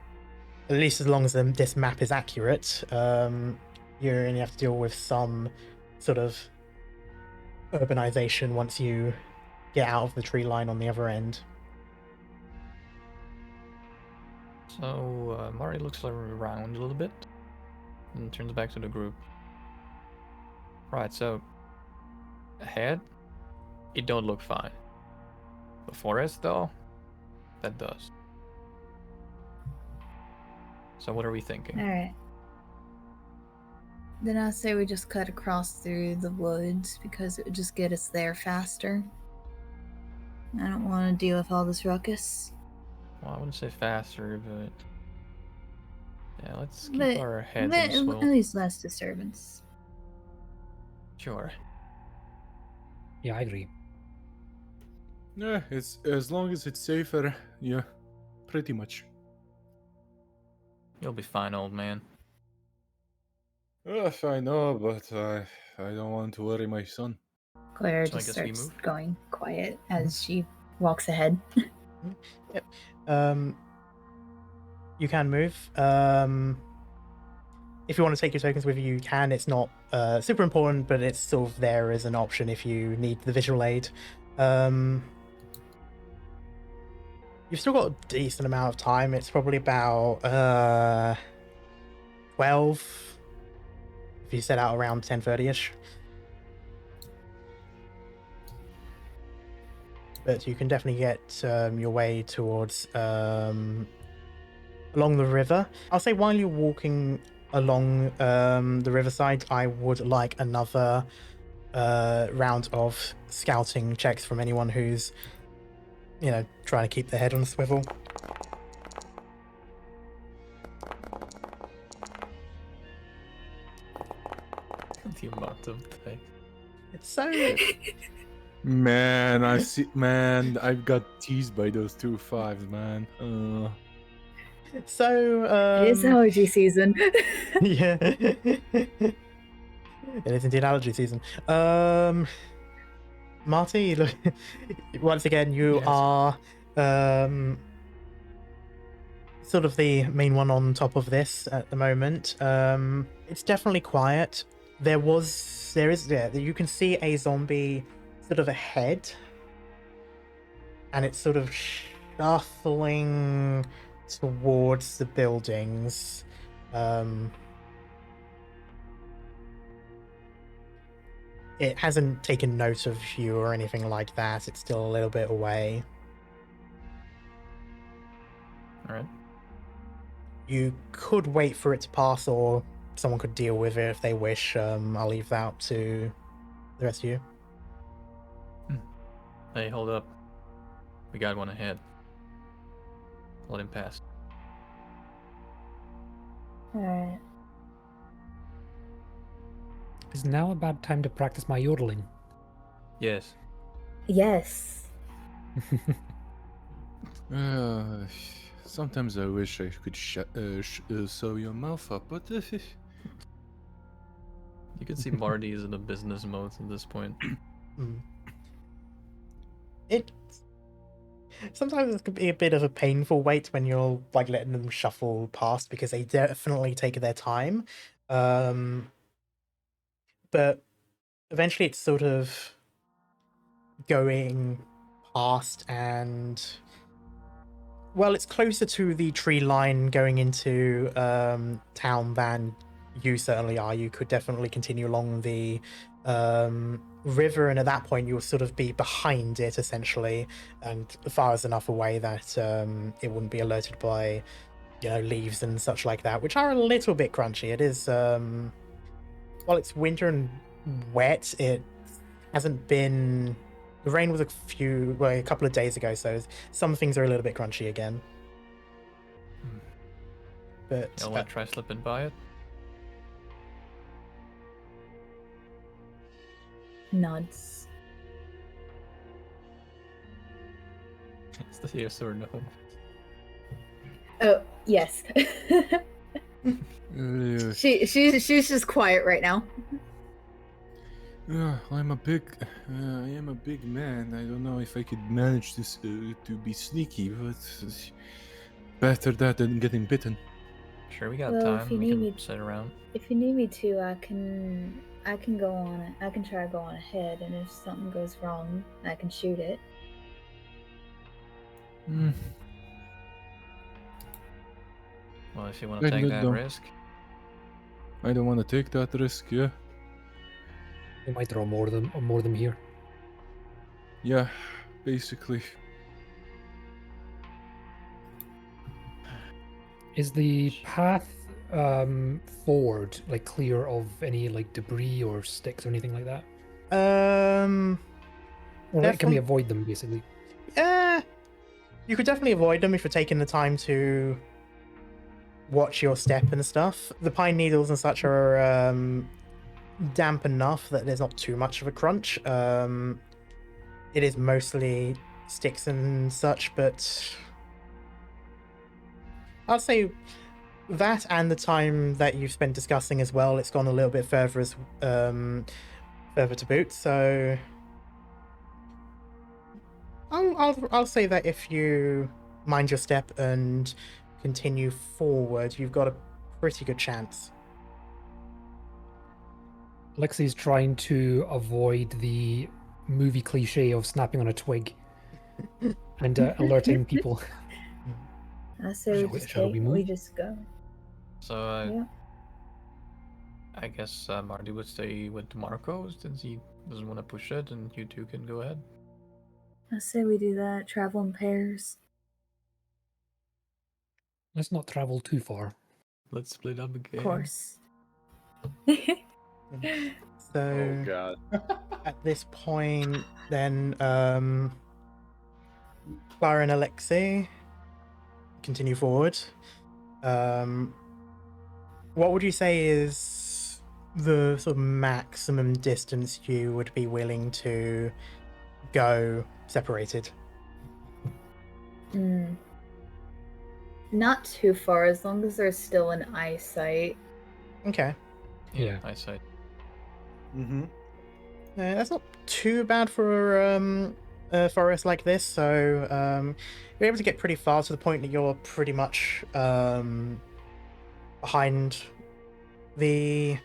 at least as long as this map is accurate, you only have to deal with some sort of urbanization once you get out of the tree line on the other end. So Marty looks around a little bit and turns back to the group. Right, so ahead, it don't look fine. The forest, though, that does. So what are we thinking? Alright. Then I say we just cut across through the woods because it would just get us there faster. I don't want to deal with all this ruckus. Well, I wouldn't say faster, but yeah, let's keep But- our heads But on the at swivel. least less disturbance. Sure. Yeah, I agree. Yeah, it's as long as it's safer. Yeah, pretty much. You'll be fine, old man. I know, but I don't want to worry my son. Clara So I just guess we starts move? going quiet as she walks ahead. Yep. You can move. If you want to take your tokens with you, you can. It's not super important, but it's sort of there as an option if you need the visual aid. You've still got a decent amount of time. It's probably about 12 if you set out around 10:30ish. But you can definitely get your way towards along the river. I'll say while you're walking along the riverside, I would like another round of scouting checks from anyone who's, you know, trying to keep their head on a swivel. The amount of dice. It's so Man, I see. Man, I've got teased by those 2 5s, man. It is allergy season. yeah. It is indeed allergy season. Marty, look, once again, you Yes. are sort of the main one on top of this at the moment. It's definitely quiet. There is, you can see a zombie sort of ahead, and it's sort of shuffling towards the buildings. It hasn't taken note of you or anything like that. It's still a little bit away. Alright. You could wait for it to pass or someone could deal with it if they wish. I'll leave that up to the rest of you. Hey, hold up. We got one ahead. Let him pass. Alright. Is now a bad time to practice my yodeling? Yes. Yes. Sometimes I wish I could sew your mouth up, but You can see Marty is in a business mode at this point. It sometimes it can be a bit of a painful wait when you're like letting them shuffle past because they definitely take their time. But eventually it's sort of going past, and well, it's closer to the tree line going into town than you certainly are. You could definitely continue along the river, and at that point you'll sort of be behind it essentially, and far as enough away that it wouldn't be alerted by leaves and such like that, which are a little bit crunchy. It is while it's winter and wet, it hasn't been. The rain was a couple of days ago, so some things are a little bit crunchy again. But You want to try slipping by it? Nods. It's the yes or no. Oh, yes. uh, she's just quiet right now. I am a big man. I don't know if I could manage this to be sneaky, but better that than getting bitten. Sure, we got Well, if time. you We need can me- sit around. If you need me to, I can go on it. I can try to go on ahead, and if something goes wrong, I can shoot it. Well, if you want to take that risk. I don't want to take that risk. Yeah. We might throw more of them here. Yeah. Basically. Is the path forward like clear of any like debris or sticks or anything like that? Or like, can we avoid them basically? Yeah, you could definitely avoid them if you're taking the time to watch your step and stuff. The pine needles and such are damp enough that there's not too much of a crunch. It is mostly sticks and such, but I'll say that and the time that you've spent discussing as well, it's gone a little bit further further to boot. So I'll say that if you mind your step and continue forward, you've got a pretty good chance. Alexi's trying to avoid the movie cliche of snapping on a twig and alerting people. I say we just go. So, Yeah. I guess Marty would stay with Marko since he doesn't want to push it, and you two can go ahead. I say we do that. Travel in pairs. Let's not travel too far. Let's split up again. Of course. So Oh god. at this point, then Clara and Aleksi continue forward. What would you say is the sort of maximum distance you would be willing to go separated? Not too far, as long as there's still an eyesight. Okay. Yeah. Eyesight. Mm-hmm. That's not too bad for a forest like this. So you're able to get pretty far to the point that you're pretty much behind the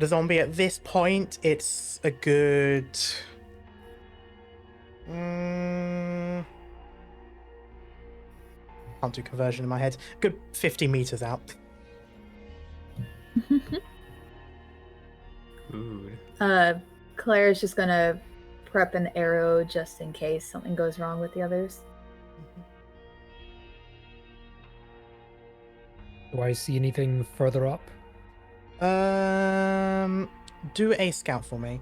zombie. At this point, it's a good can't do conversion in my head. Good 50 meters out. Ooh. Claire's just gonna prep an arrow just in case something goes wrong with the others. Do I see anything further up? Do a scout for me.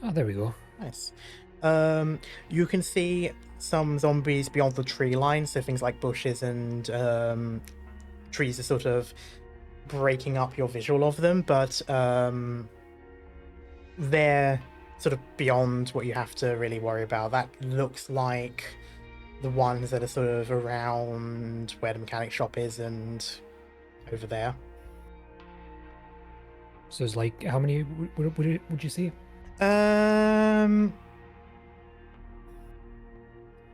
Oh, there we go. Nice. You can see some zombies beyond the tree line, so things like bushes and trees are sort of breaking up your visual of them, but they're sort of beyond what you have to really worry about. That looks like the ones that are sort of around where the mechanic shop is and over there. So it's like, how many would you see?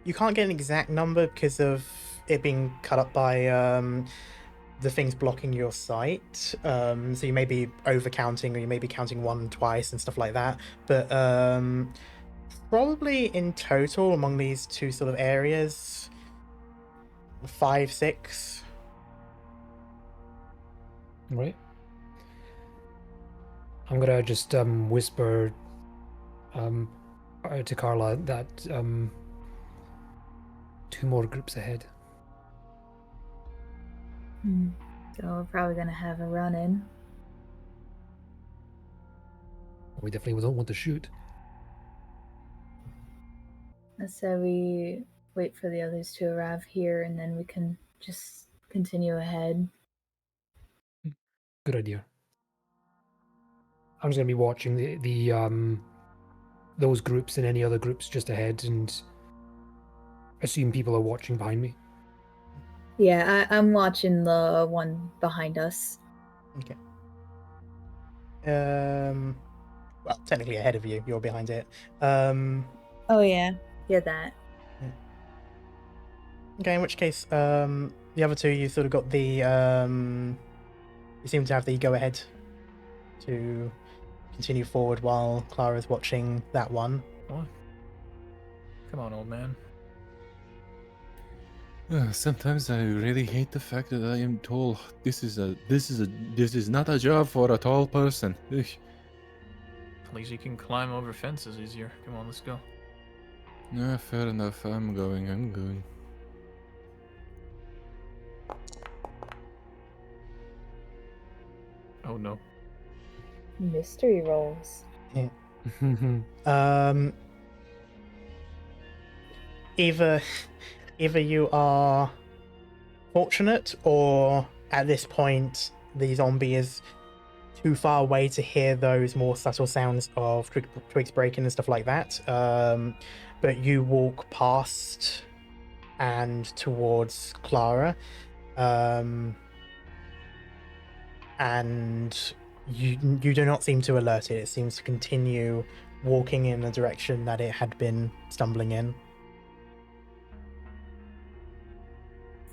You can't get an exact number because of it being cut up by the things blocking your sight. So you may be overcounting, or you may be counting one twice and stuff like that. But probably in total among these two sort of areas, 5, 6. Right. I'm gonna just whisper to Carla that 2 more groups ahead. So we're probably gonna have a run-in. We definitely don't want to shoot. So we wait for the others to arrive here, and then we can just continue ahead. Good idea. I'm just gonna be watching the those groups and any other groups just ahead, and assume people are watching behind me. Yeah, I'm watching the one behind us. Okay. Well, technically ahead of you. You're behind it. Oh yeah, that. Okay, in which case, the other two, you sort of got the, you seem to have the go-ahead to continue forward while Clara's watching that one. What? Come on, old man. Sometimes I really hate the fact that I am tall. This is not a job for a tall person. Ugh. At least you can climb over fences easier. Come on, let's go. Yeah, fair enough. I'm going. Oh no. Mystery rolls. Either you are fortunate, or at this point the zombie is too far away to hear those more subtle sounds of twigs breaking and stuff like that. But you walk past and towards Clara, and you do not seem to alert it. It seems to continue walking in the direction that it had been stumbling in.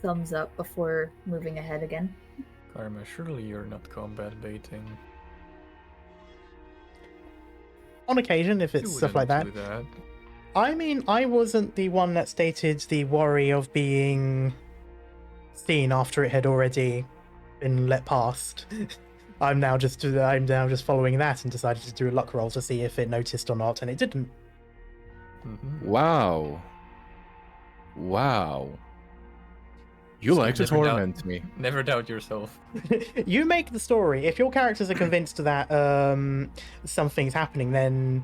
Thumbs up before moving ahead again. Karma, surely you're not combat baiting. On occasion, if You it's stuff like that. wouldn't do that. I mean, I wasn't the one that stated the worry of being seen after it had already been let past. I'm now just following that and decided to do a luck roll to see if it noticed or not, and it didn't. Mm-hmm. Wow. You So like to never torment me. Never doubt yourself. You make the story. If your characters are convinced that something's happening, then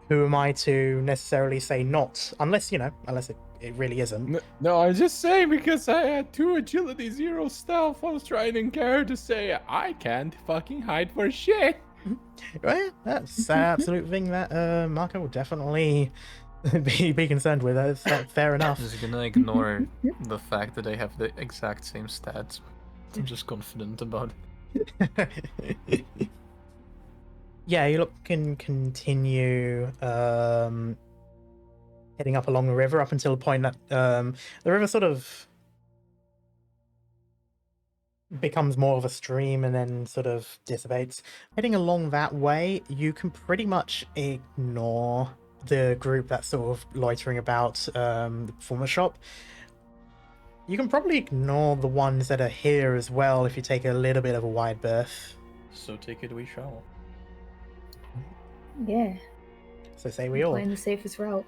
who am I to necessarily say not? Unless it really isn't. No, I'm just saying because I had 2 agility, 0 stealth. I was trying to encourage to say I can't fucking hide for shit. Well, yeah, that's an absolute thing that Marko will definitely be concerned with. That's fair enough. I'm just gonna ignore the fact that they have the exact same stats. I'm just confident about it. Yeah, you can continue heading up along the river up until the point that the river sort of becomes more of a stream and then sort of dissipates. Heading along that way, you can pretty much ignore the group that's sort of loitering about the performance shop. You can probably ignore the ones that are here as well if you take a little bit of a wide berth. So take it we shall. Yeah. So say we all. Find the safest route.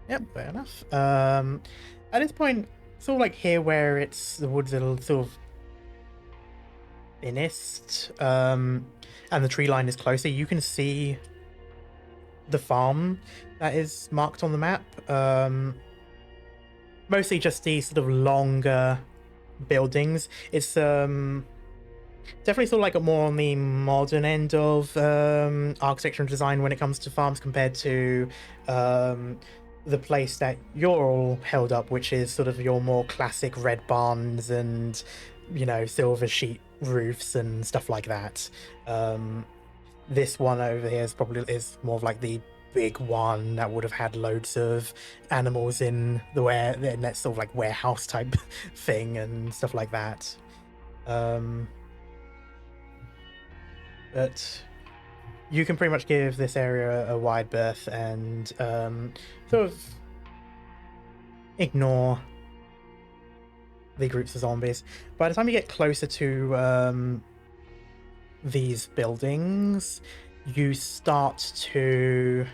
Yep, fair enough. At this point, sort of like here where it's the woods are sort of thinnest, and the tree line is closer, you can see the farm that is marked on the map. Mostly just these sort of longer buildings. It's definitely sort of like a more on the modern end of architecture and design when it comes to farms compared to the place that you're all held up, which is sort of your more classic red barns and, you know, silver sheet roofs and stuff like that. This one over here is more of like the big one that would have had loads of animals in that sort of like warehouse type thing and stuff like that. But you can pretty much give this area a wide berth and sort of ignore the groups of zombies. By the time you get closer to these buildings, you start to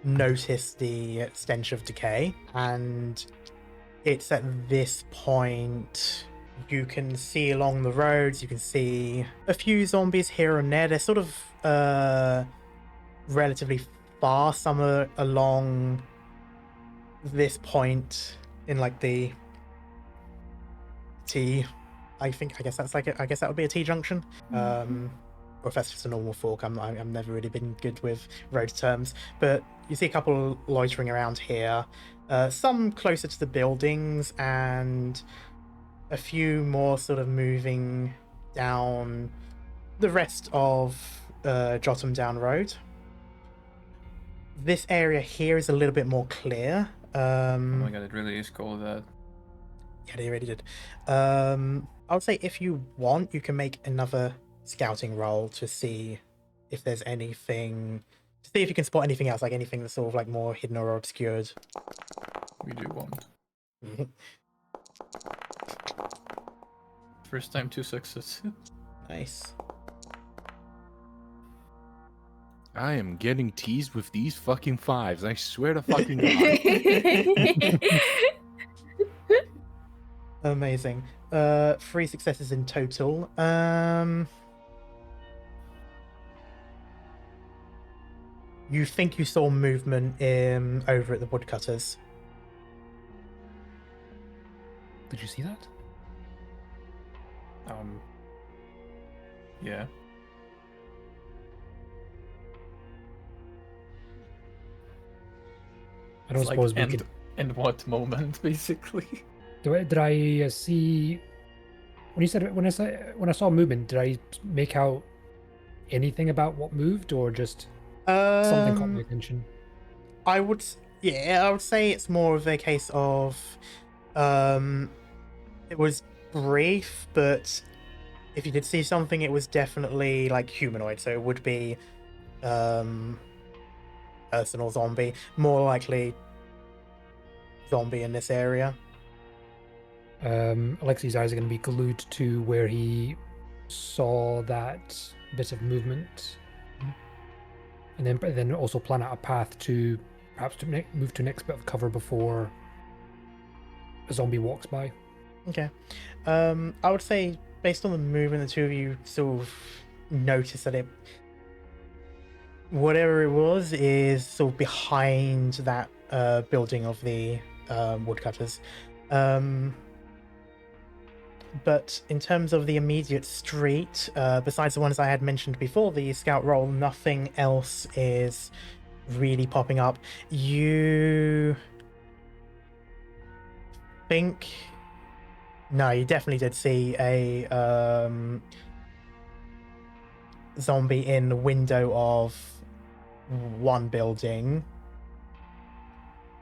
notice the stench of decay, and it's at this point you can see along the roads, you can see a few zombies here and there. They're sort of relatively far. Some are along this point in like the T. I guess that would be a T junction. Or if that's just a normal fork, I've never really been good with road terms. But you see a couple loitering around here, some closer to the buildings, and a few more sort of moving down the rest of Jotham Down Road. This area here is a little bit more clear. Oh my god, it really is called that. Yeah, they already did. I would say if you want, you can make another scouting roll to see if there's anything, to see if you can spot anything else, like anything that's sort of like more hidden or obscured. We do want. First time 2 successes. Nice. I am getting teased with these fucking 5s. I swear to fucking God. Amazing. 3 successes in total. You think you saw movement over at the woodcutters. Did you see that? Yeah. I don't It's like suppose we could. in what moment, basically? Did I see when I saw movement? Did I make out anything about what moved, or just something caught my attention? I would say it's more of a case of it was brief, but if you did see something, it was definitely like humanoid, so it would be person or zombie, more likely zombie in this area. Aleksi's eyes are going to be glued to where he saw that bit of movement, and then also plan out a path to perhaps move to next bit of cover before a zombie walks by. Okay. I would say based on the movement, the two of you sort of notice that whatever it was is sort of behind that building of the woodcutters. But in terms of the immediate street, besides the ones I had mentioned before, the scout roll, nothing else is really popping up. You think... No, you definitely did see a zombie in the window of one building,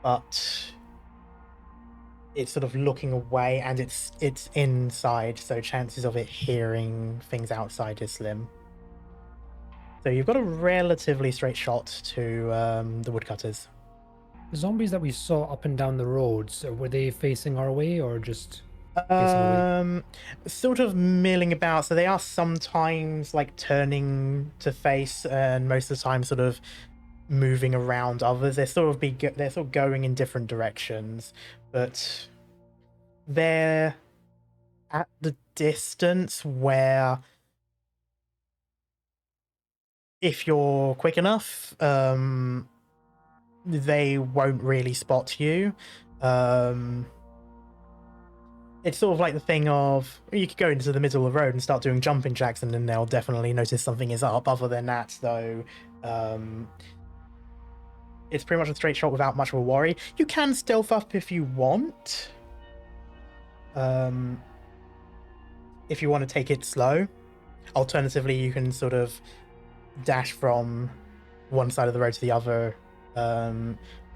but it's sort of looking away, and it's inside, so chances of it hearing things outside is slim. So you've got a relatively straight shot to the woodcutters. The zombies that we saw up and down the roads, were they facing our way or just facing away? Sort of milling about, so they are sometimes like turning to face, and most of the time sort of moving around others. They're sort of going in different directions, but they're at the distance where if you're quick enough, they won't really spot you. It's sort of like the thing of you could go into the middle of the road and start doing jumping jacks, and then they'll definitely notice something is up. Other than that, though, it's pretty much a straight shot without much of a worry. You can stealth up if you want. If you want to take it slow. Alternatively, you can sort of dash from one side of the road to the other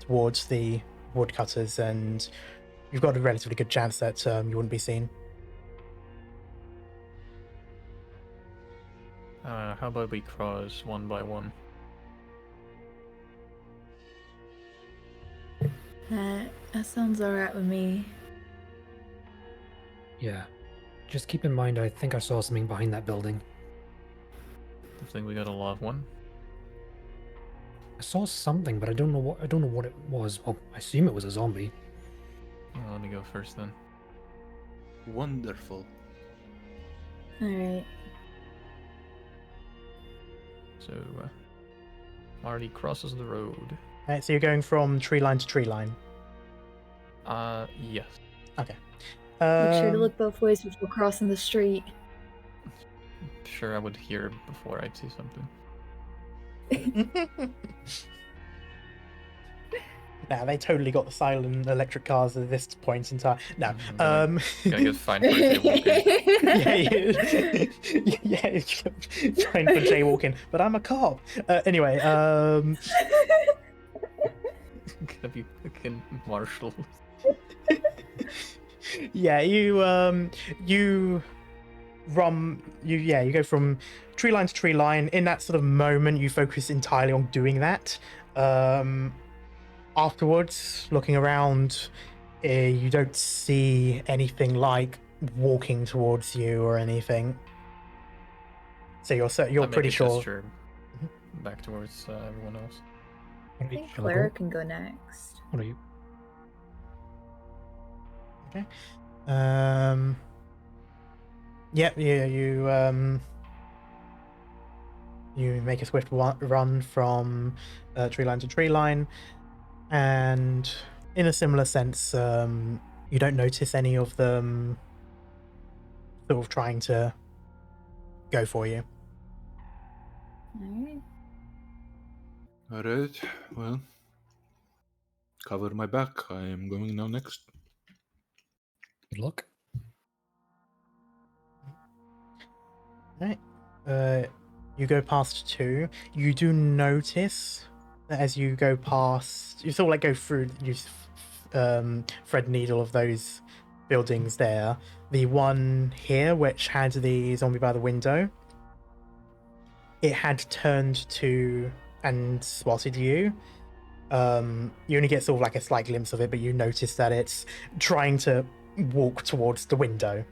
towards the woodcutters, and you've got a relatively good chance that you wouldn't be seen. How about we cross one by one? That sounds alright with me. Yeah. Just keep in mind, I think I saw something behind that building. I think we got a live one. I saw something, but I don't know what it was. Well, I assume it was a zombie. Well, let me go first then. Wonderful. Alright. So, Marty crosses the road. Right, so you're going from tree line to tree line. Yes. Okay. Make sure to look both ways before crossing the street. Sure, I would hear before I'd see something. Nah, they totally got the silent electric cars at this point in time. No. Gonna get fined for jaywalking. Yeah, fine for jaywalking, but I'm a cop. Anyway, Gonna be fucking marshal. yeah, you go from tree line to tree line. In that sort of moment, you focus entirely on doing that. Afterwards, looking around, you don't see anything like walking towards you or anything. So you're I pretty make a sure. gesture back towards everyone else. I think Shall I Clara go? can go next. What are you? Okay. You make a swift run from tree line to tree line, and in a similar sense, you don't notice any of them sort of trying to go for you. Alright. Alright, well. Cover my back. I am going now next. Good luck. Right. You go past two. You do notice that as you go past, you sort of like go through, you thread needle of those buildings there. The one here, which had the zombie by the window, it had turned to and spotted you. You only get sort of like a slight glimpse of it, but you notice that it's trying to walk towards the window.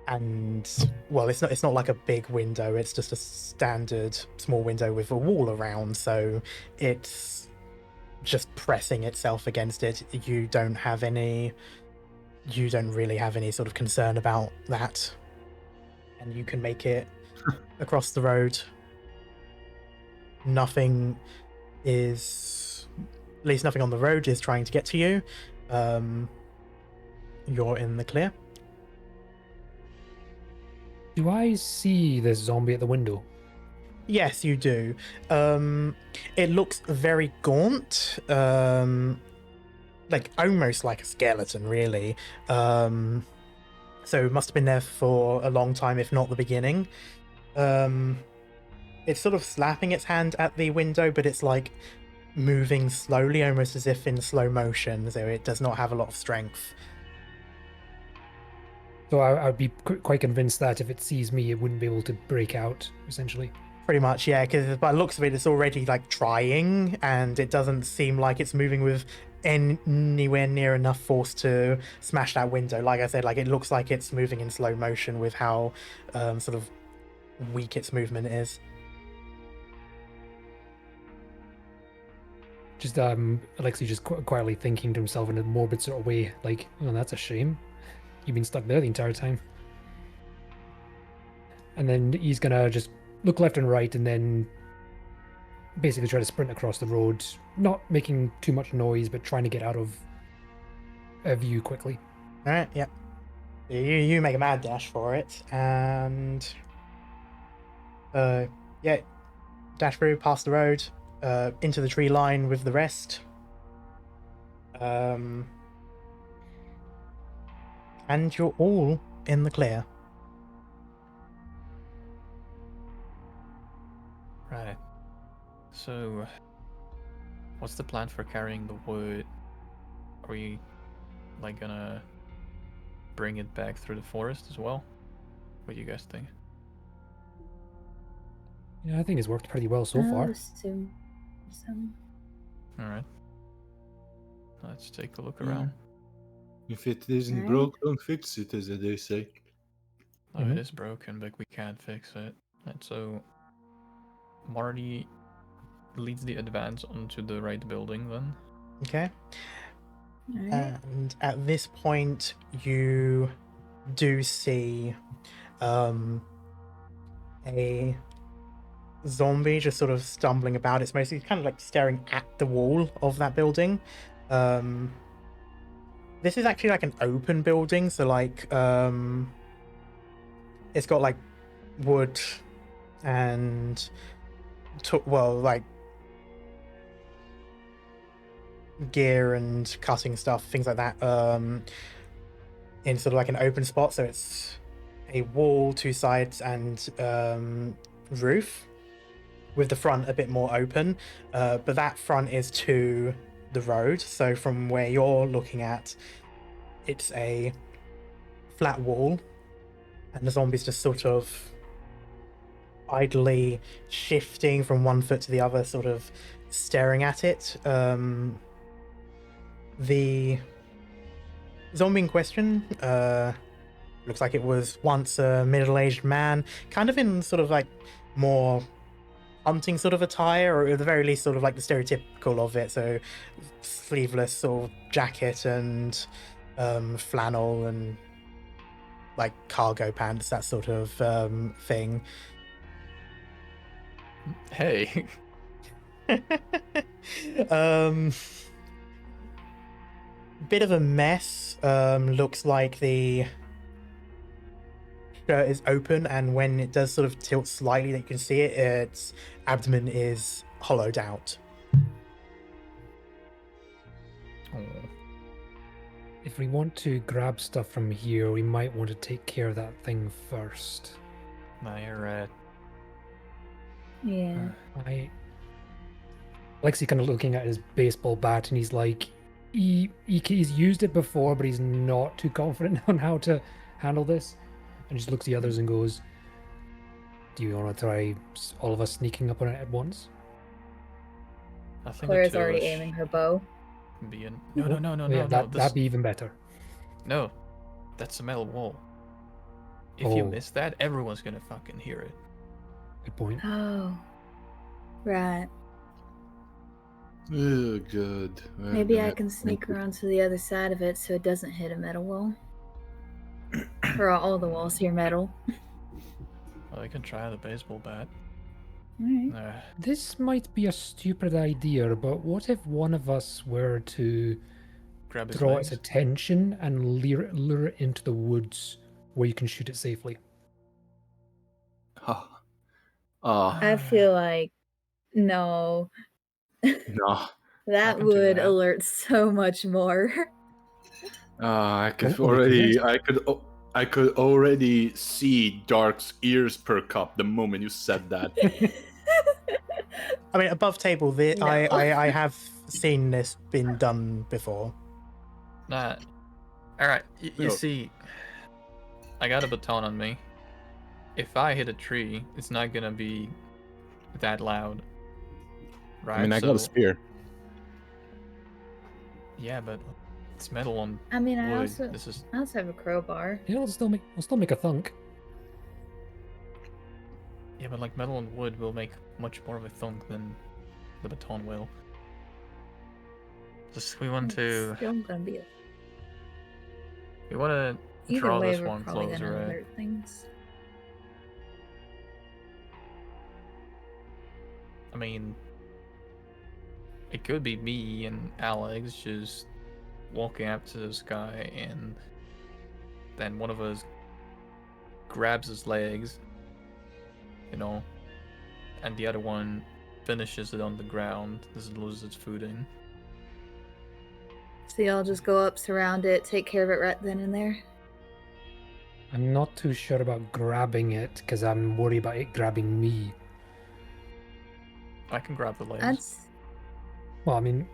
And well, it's not like a big window, it's just a standard small window with a wall around, so it's just pressing itself against it. You don't really have any sort of concern about that, and you can make it across the road. Nothing is, at least nothing on the road is trying to get to you. You're in the clear. Do I see this zombie at the window? Yes, you do. It looks very gaunt, like almost like a skeleton, really. So it must have been there for a long time, if not the beginning. It's sort of slapping its hand at the window, but it's like moving slowly, almost as if in slow motion, so it does not have a lot of strength. So I'd be quite convinced that if it sees me, it wouldn't be able to break out, essentially. Pretty much, yeah, because by the looks of it, it's already like trying, and it doesn't seem like it's moving with anywhere near enough force to smash that window. Like I said, like it looks like it's moving in slow motion with how sort of weak its movement is. Just Aleksi just quietly thinking to himself in a morbid sort of way, like, "Oh, that's a shame. You've been stuck there the entire time." And then he's gonna just look left and right, and then basically try to sprint across the road, not making too much noise, but trying to get out of view quickly. All right, yeah. You make a mad dash for it, and yeah, dash through, past the road, into the tree line with the rest. And you're all in the clear. Right. So, what's the plan for carrying the wood? Are we, like, gonna bring it back through the forest as well? What do you guys think? Yeah, I think it's worked pretty well so I'll far. assume so. Alright. Let's take a look Yeah. around. If it isn't Alright. broke, don't fix it, as they say. Oh, it is broken, but we can't fix it. And so, Marty leads the advance onto the right building then. Okay. Alright. And at this point, you do see a zombie just sort of stumbling about. It's mostly kind of like staring at the wall of that building. This is actually like an open building, so like it's got like wood and like gear and cutting stuff, things like that, in sort of like an open spot. So it's a wall, two sides, and roof, with the front a bit more open, but that front is to the road. So from where you're looking at, it's a flat wall, and the zombies just sort of idly shifting from one foot to the other, sort of staring at it. The zombie in question looks like it was once a middle-aged man, kind of in sort of like more hunting sort of attire, or at the very least sort of like the stereotypical of it, so sleeveless sort of jacket and flannel and like cargo pants, that sort of thing. Hey! Bit of a mess. Looks like the shirt is open, and when it does sort of tilt slightly, that you can see it, its abdomen is hollowed out. Oh. If we want to grab stuff from here, we might want to take care of that thing first. No, you're right. Yeah. Alexi kind of looking at his baseball bat, and he's like, he's used it before, but he's not too confident on how to handle this. And just looks at the others and goes, "Do you want to try all of us sneaking up on it at once?" I think Clara's the two of already us aiming her bow. be in... No, no, no, no, Oh, yeah, no, no. that'd be even better. No, that's a metal wall. If you Oh. miss that, everyone's gonna fucking hear it. Good point. Oh. Right. Oh, good. We're Maybe I gonna- can sneak around to the other side of it so it doesn't hit a metal wall. Or all the walls here metal. Well, I can try the baseball bat. Alright. This might be a stupid idea, but what if one of us were to Grab his draw legs. its attention and lure it into the woods where you can shoot it safely? Ah. I feel like no. No. That can do would that. alert so much more. I could Oh, we can I could already see Dark's ears perk up the moment you said that. I mean, above table, No. I have seen this been done before. Nah. Alright, you No. see, I got a baton on me. If I hit a tree, it's not gonna be that loud. Right? I mean, I got a So- spear. Yeah, but it's metal on I mean, I wood. also This is... have a crowbar. Yeah, it'll still make a thunk. Yeah, but like metal and wood will make much more of a thunk than the baton will. Just we want to It's still gonna be. we want to Either draw way, this we're one probably closer, gonna right? alert things. I mean, it could be me and Alex just walking up to this guy, and then one of us grabs his legs, you know, and the other one finishes it on the ground. This loses its footing. So y'all just go up, surround it, take care of it right then and there. I'm not too sure about grabbing it because I'm worried about it grabbing me. I can grab the legs. That's Well, I mean,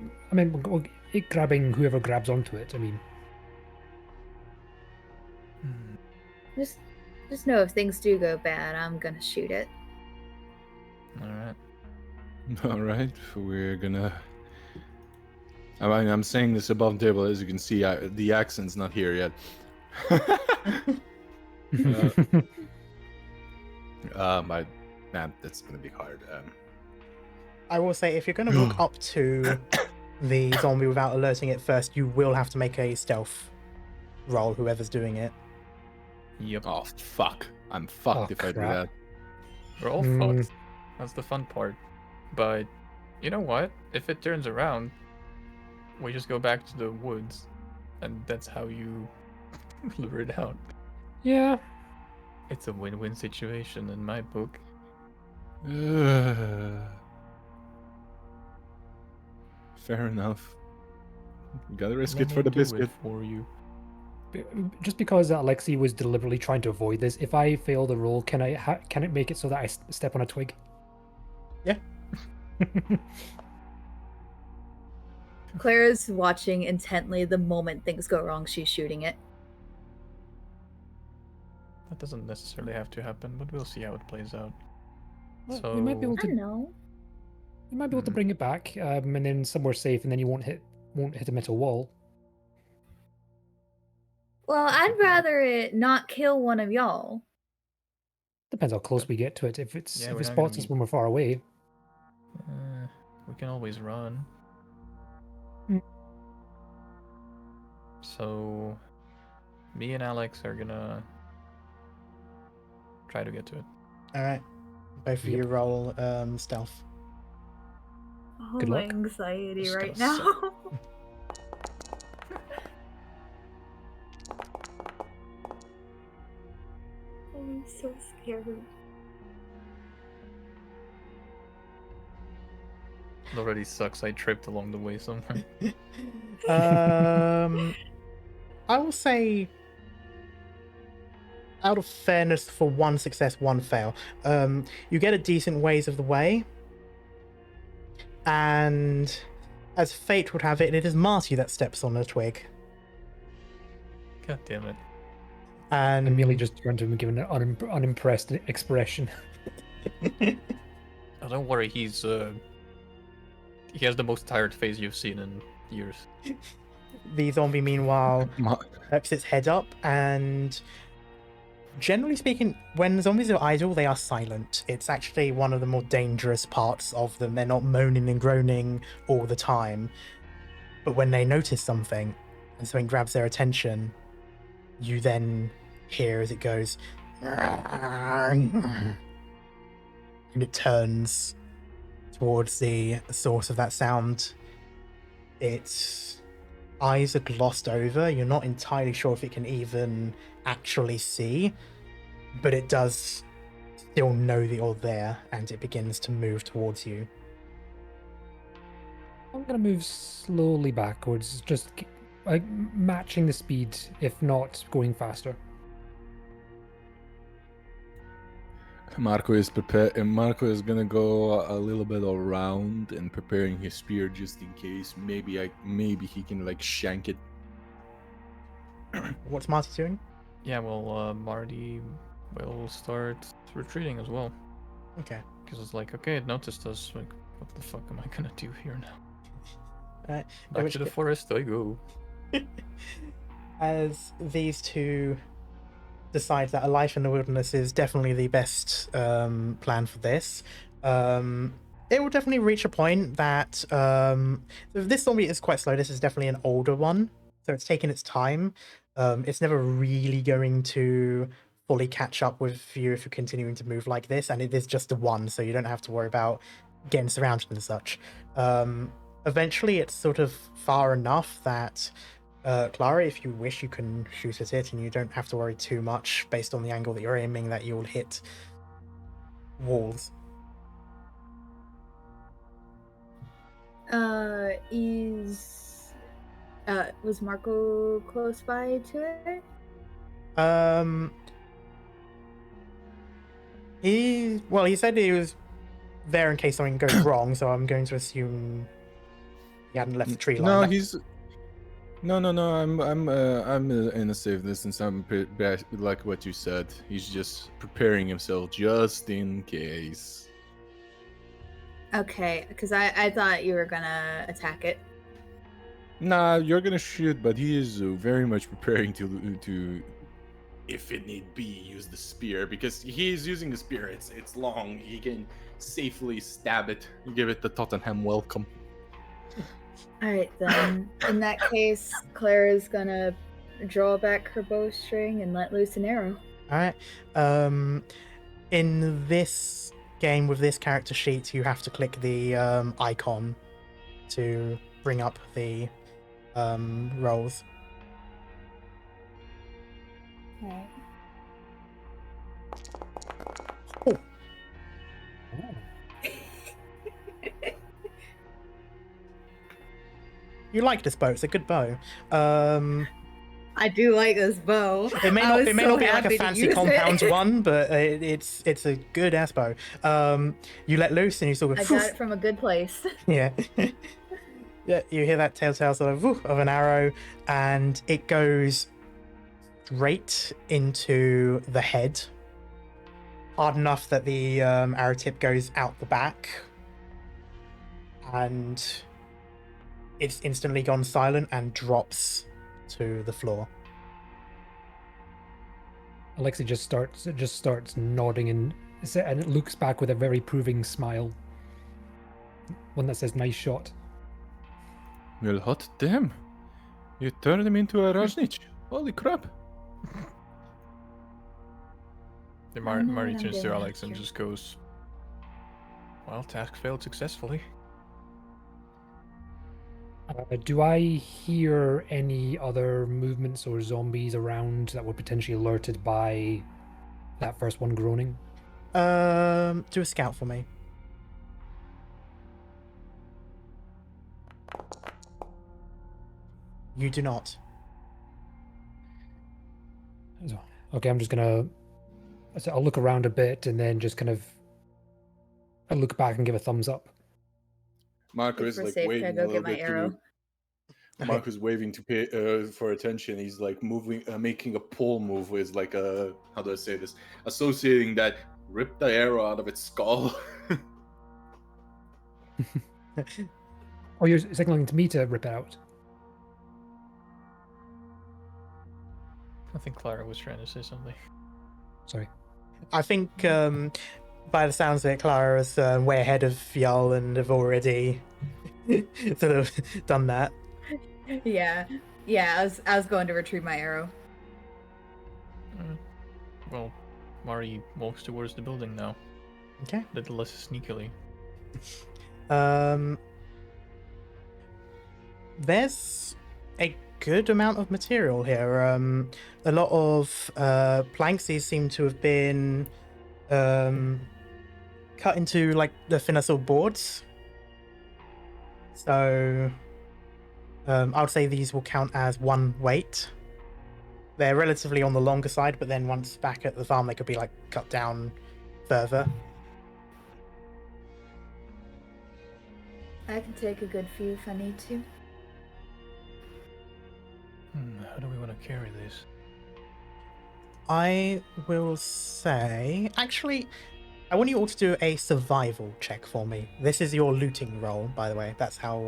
it grabbing whoever grabs onto it. I mean, just know if things do go bad, I'm gonna shoot it. All right. All right, we're gonna. I mean, I'm saying this above the table, as you can see. The accent's not here yet. That's gonna be hard. I will say, if you're going to walk up to the zombie without alerting it first, you will have to make a stealth roll, whoever's doing it. Yep. Oh fuck! I'm fucked if I do crap. that. We're all fucked. That's the fun part. But you know what? If it turns around, we just go back to the woods, and that's how you lure it out. yeah. It's a win-win situation in my book. Fair enough. You gotta risk Let it for me the do it biscuit. for you. Just because Aleksi was deliberately trying to avoid this, if I fail the roll, can it make it so that I step on a twig? Yeah. Clara's watching intently. The moment things go wrong, she's shooting it. That doesn't necessarily have to happen, but we'll see how it plays out. Well, So you might be able I to don't know. bring it back, and then somewhere safe, and then you won't hit a metal wall. Well, I'd rather it not kill one of y'all. Depends how close we get to it. If Yeah, it we're not spots gonna us when we're far away. we can always run. Mm. So me and Alex are gonna try to get to it. All right. Both of you Yep. roll stealth. Oh, Good my luck. anxiety It's right gonna now. Oh, I'm so scared. It already sucks. I tripped along the way somewhere. I will say, out of fairness, for one success, one fail, you get a decent ways of the way, and as fate would have it, it is Marty that steps on a twig. God damn it. And I'm merely just trying to give an unimpressed expression. Oh, don't worry. He has the most tired face you've seen in years. the zombie, meanwhile, perks its head up, and generally speaking, when zombies are idle, they are silent. It's actually one of the more dangerous parts of them. They're not moaning and groaning all the time. But when they notice something, and something grabs their attention, you then hear as it goes, and it turns towards the source of that sound. Its eyes are glossed over. You're not entirely sure if it can even actually see, but it does still know that you're there, and it begins to move towards you. I'm gonna move slowly backwards, just matching the speed, if not going faster. Marko is prepared, and Marko is gonna go a little bit around and preparing his spear just in case. Maybe he can like shank it. What's Marty doing? Yeah, well, Marty will start retreating as well. Okay. Because it's like, okay, it noticed us. Like, what the fuck am I gonna do here now? In Back which to the ca- forest I go. As these two decide that a life in the wilderness is definitely the best plan for this, it will definitely reach a point that this zombie is quite slow. This is definitely an older one, so it's taking its time. It's never really going to fully catch up with you if you're continuing to move like this, and it is just a one, so you don't have to worry about getting surrounded and such. Eventually, it's sort of far enough that Clara, if you wish, you can shoot at it, and you don't have to worry too much based on the angle that you're aiming that you'll hit walls. Was Marko close by to it? He said he was there in case something goes wrong, so I'm going to assume he hadn't left the tree line. No, he's no. I'm in a safe distance. Like what you said. He's just preparing himself just in case. Okay, because I thought you were gonna attack it. Nah, you're gonna shoot, but he is very much preparing to, if it need be, use the spear, because he is using the spear. It's long. He can safely stab it. Give it the Tottenham welcome. All right, then. In that case, Clara's gonna draw back her bowstring and let loose an arrow. All right. In this game with this character sheet, you have to click the icon to bring up the rolls. All right. Oh. You like this bow? It's a good bow. I do like this bow. It may not be like a happy to fancy use compound it. one, but it's a good ass bow. You let loose and you sort of I got it from a good place. yeah. Yeah, you hear that telltale sort of woof of an arrow, and it goes straight into the head, hard enough that the arrow tip goes out the back, and it's instantly gone silent and drops to the floor. Aleksi just starts nodding and it looks back with a very proving smile. One that says "nice shot." Well, hot damn! You turned him into a Rajnich. Holy crap! The I know Marty what I'm turns to doing Alex and after. just goes, "Well, task failed successfully." Do I hear any other movements or zombies around that were potentially alerted by that first one groaning? Do a scout for me. You do not. Okay, I'm just gonna. So I'll look around a bit and then just kind of. I look back and give a thumbs up. Marko Wait is for like safe, waving I a go little get my bit arrow. to. Marko's waving to pay for attention. He's like moving, making a pull move with like a, how do I say this? Associating that, rip the arrow out of its skull. Oh, you're signaling to me to rip it out. I think Clara was trying to say something. Sorry. I think, by the sounds of it, Clara is way ahead of y'all and have already sort of done that. Yeah, I was going to retrieve my arrow. Well, Marty walks towards the building now, Okay. a little less sneakily. There's a good amount of material here. A lot of planks. These seem to have been cut into like the thinner sort of boards. So I would say these will count as one weight. They're relatively on the longer side, but then once back at the farm, they could be like cut down further. I can take a good few if I need to. How do we want to carry this? I will say, actually, I want you all to do a survival check for me. This is your looting roll, by the way. That's how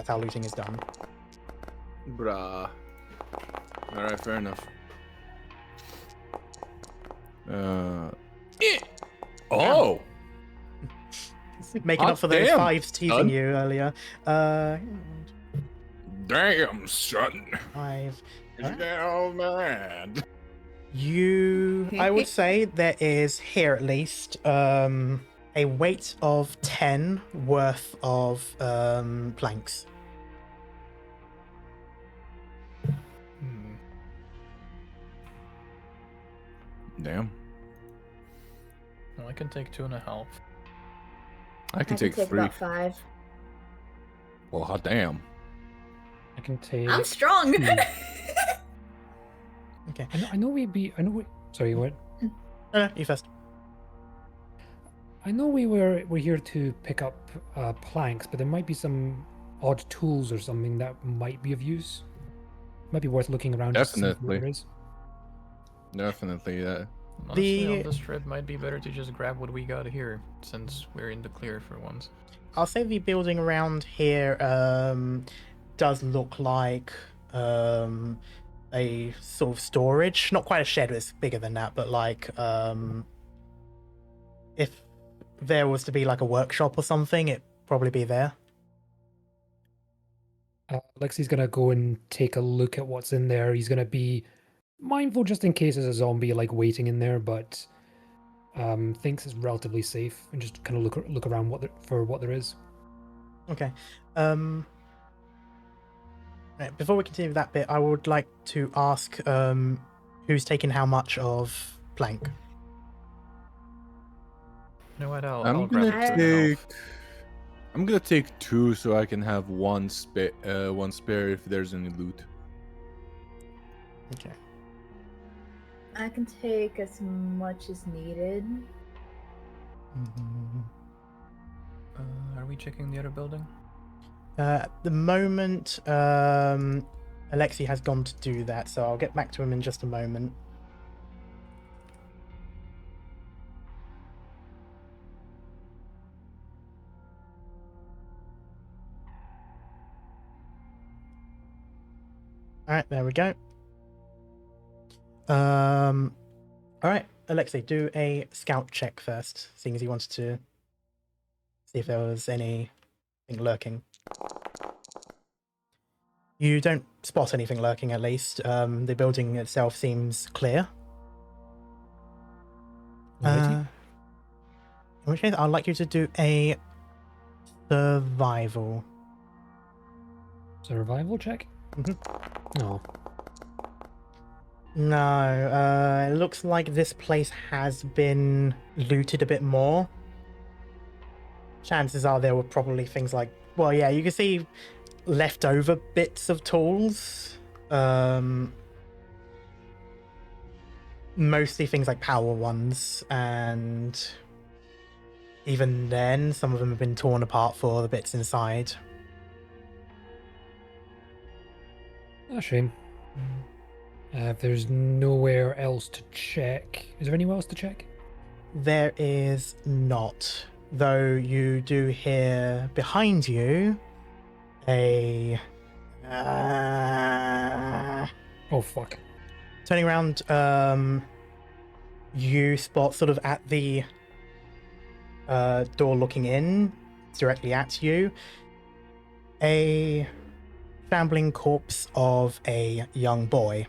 looting is done. Bruh. Alright, fair enough. Oh! Making Hot up for those damn, 5s teasing son. you earlier. Damn, son. 5. Alright. Oh, man. I would say there is here at least a weight of 10 worth of planks. Hmm. Damn. Well, I can take 2.5. I can take 3. about 5. Well, hot damn. I can take. I'm strong. Okay. I know we. Sorry, what? No, you first. I know we're here to pick up planks, but there might be some odd tools or something that might be of use. Might be worth looking around. just to see what Definitely. there is. Definitely, yeah. Honestly, on this trip, might be better to just grab what we got here, since we're in the clear for once. I'll say the building around here does look like a sort of storage. Not quite a shed, it's bigger than that, but like if there was to be like a workshop or something, it'd probably be there. Alexi's gonna go and take a look at what's in there. He's gonna be mindful just in case there's a zombie like waiting in there, but thinks it's relatively safe and just kind of look around for what there is. Okay. Right, before we continue with that bit, I would like to ask who's taking how much of plank. You know what? I'll I'm grab gonna 2.5. take. I'm gonna take 2 so I can have one spare if there's any loot. Okay. I can take as much as needed. Are we checking the other building? At the moment, Aleksi has gone to do that, so I'll get back to him in just a moment. Alright, there we go. Alright, Aleksi, do a scout check first, seeing as he wanted to see if there was anything lurking. You don't spot anything lurking, at least. The building itself seems clear. Alrighty. In which case, I'd like you to do a survival. Survival check? Mhm. No. No, it looks like this place has been looted a bit more. Chances are there were probably things like, well, yeah, you can see leftover bits of tools. Mostly things like power ones, and even then, some of them have been torn apart for the bits inside. A shame. If there's nowhere else to check, is there anywhere else to check? There is not, though you do hear behind you a Oh fuck. turning around. You spot sort of at the door looking in directly at you a shambling corpse of a young boy.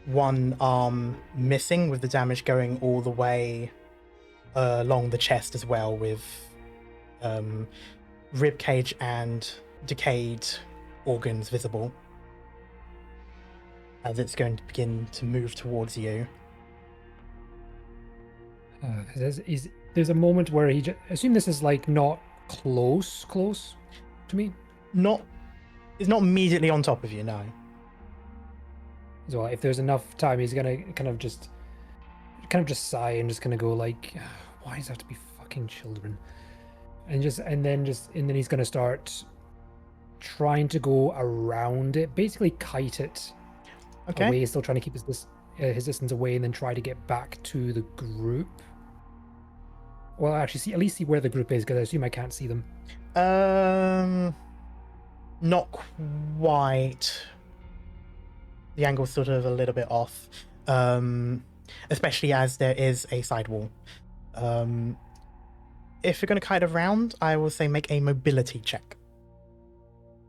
One arm missing, with the damage going all the way along the chest as well, with rib cage and decayed organs visible as it's going to begin to move towards you. There's a moment where he assume this is like not close to me. It's not immediately on top of you, no. So if there's enough time, he's gonna kind of just sigh and just gonna go like, why does it have to be fucking children? And then he's gonna start trying to go around it, basically kite it Okay. away, still trying to keep his distance away, and then try to get back to the group. Well, actually, at least see where the group is, because I assume I can't see them. Not quite. The angle's sort of a little bit off, especially as there is a sidewall. if you're going to kite around, I will say make a mobility check.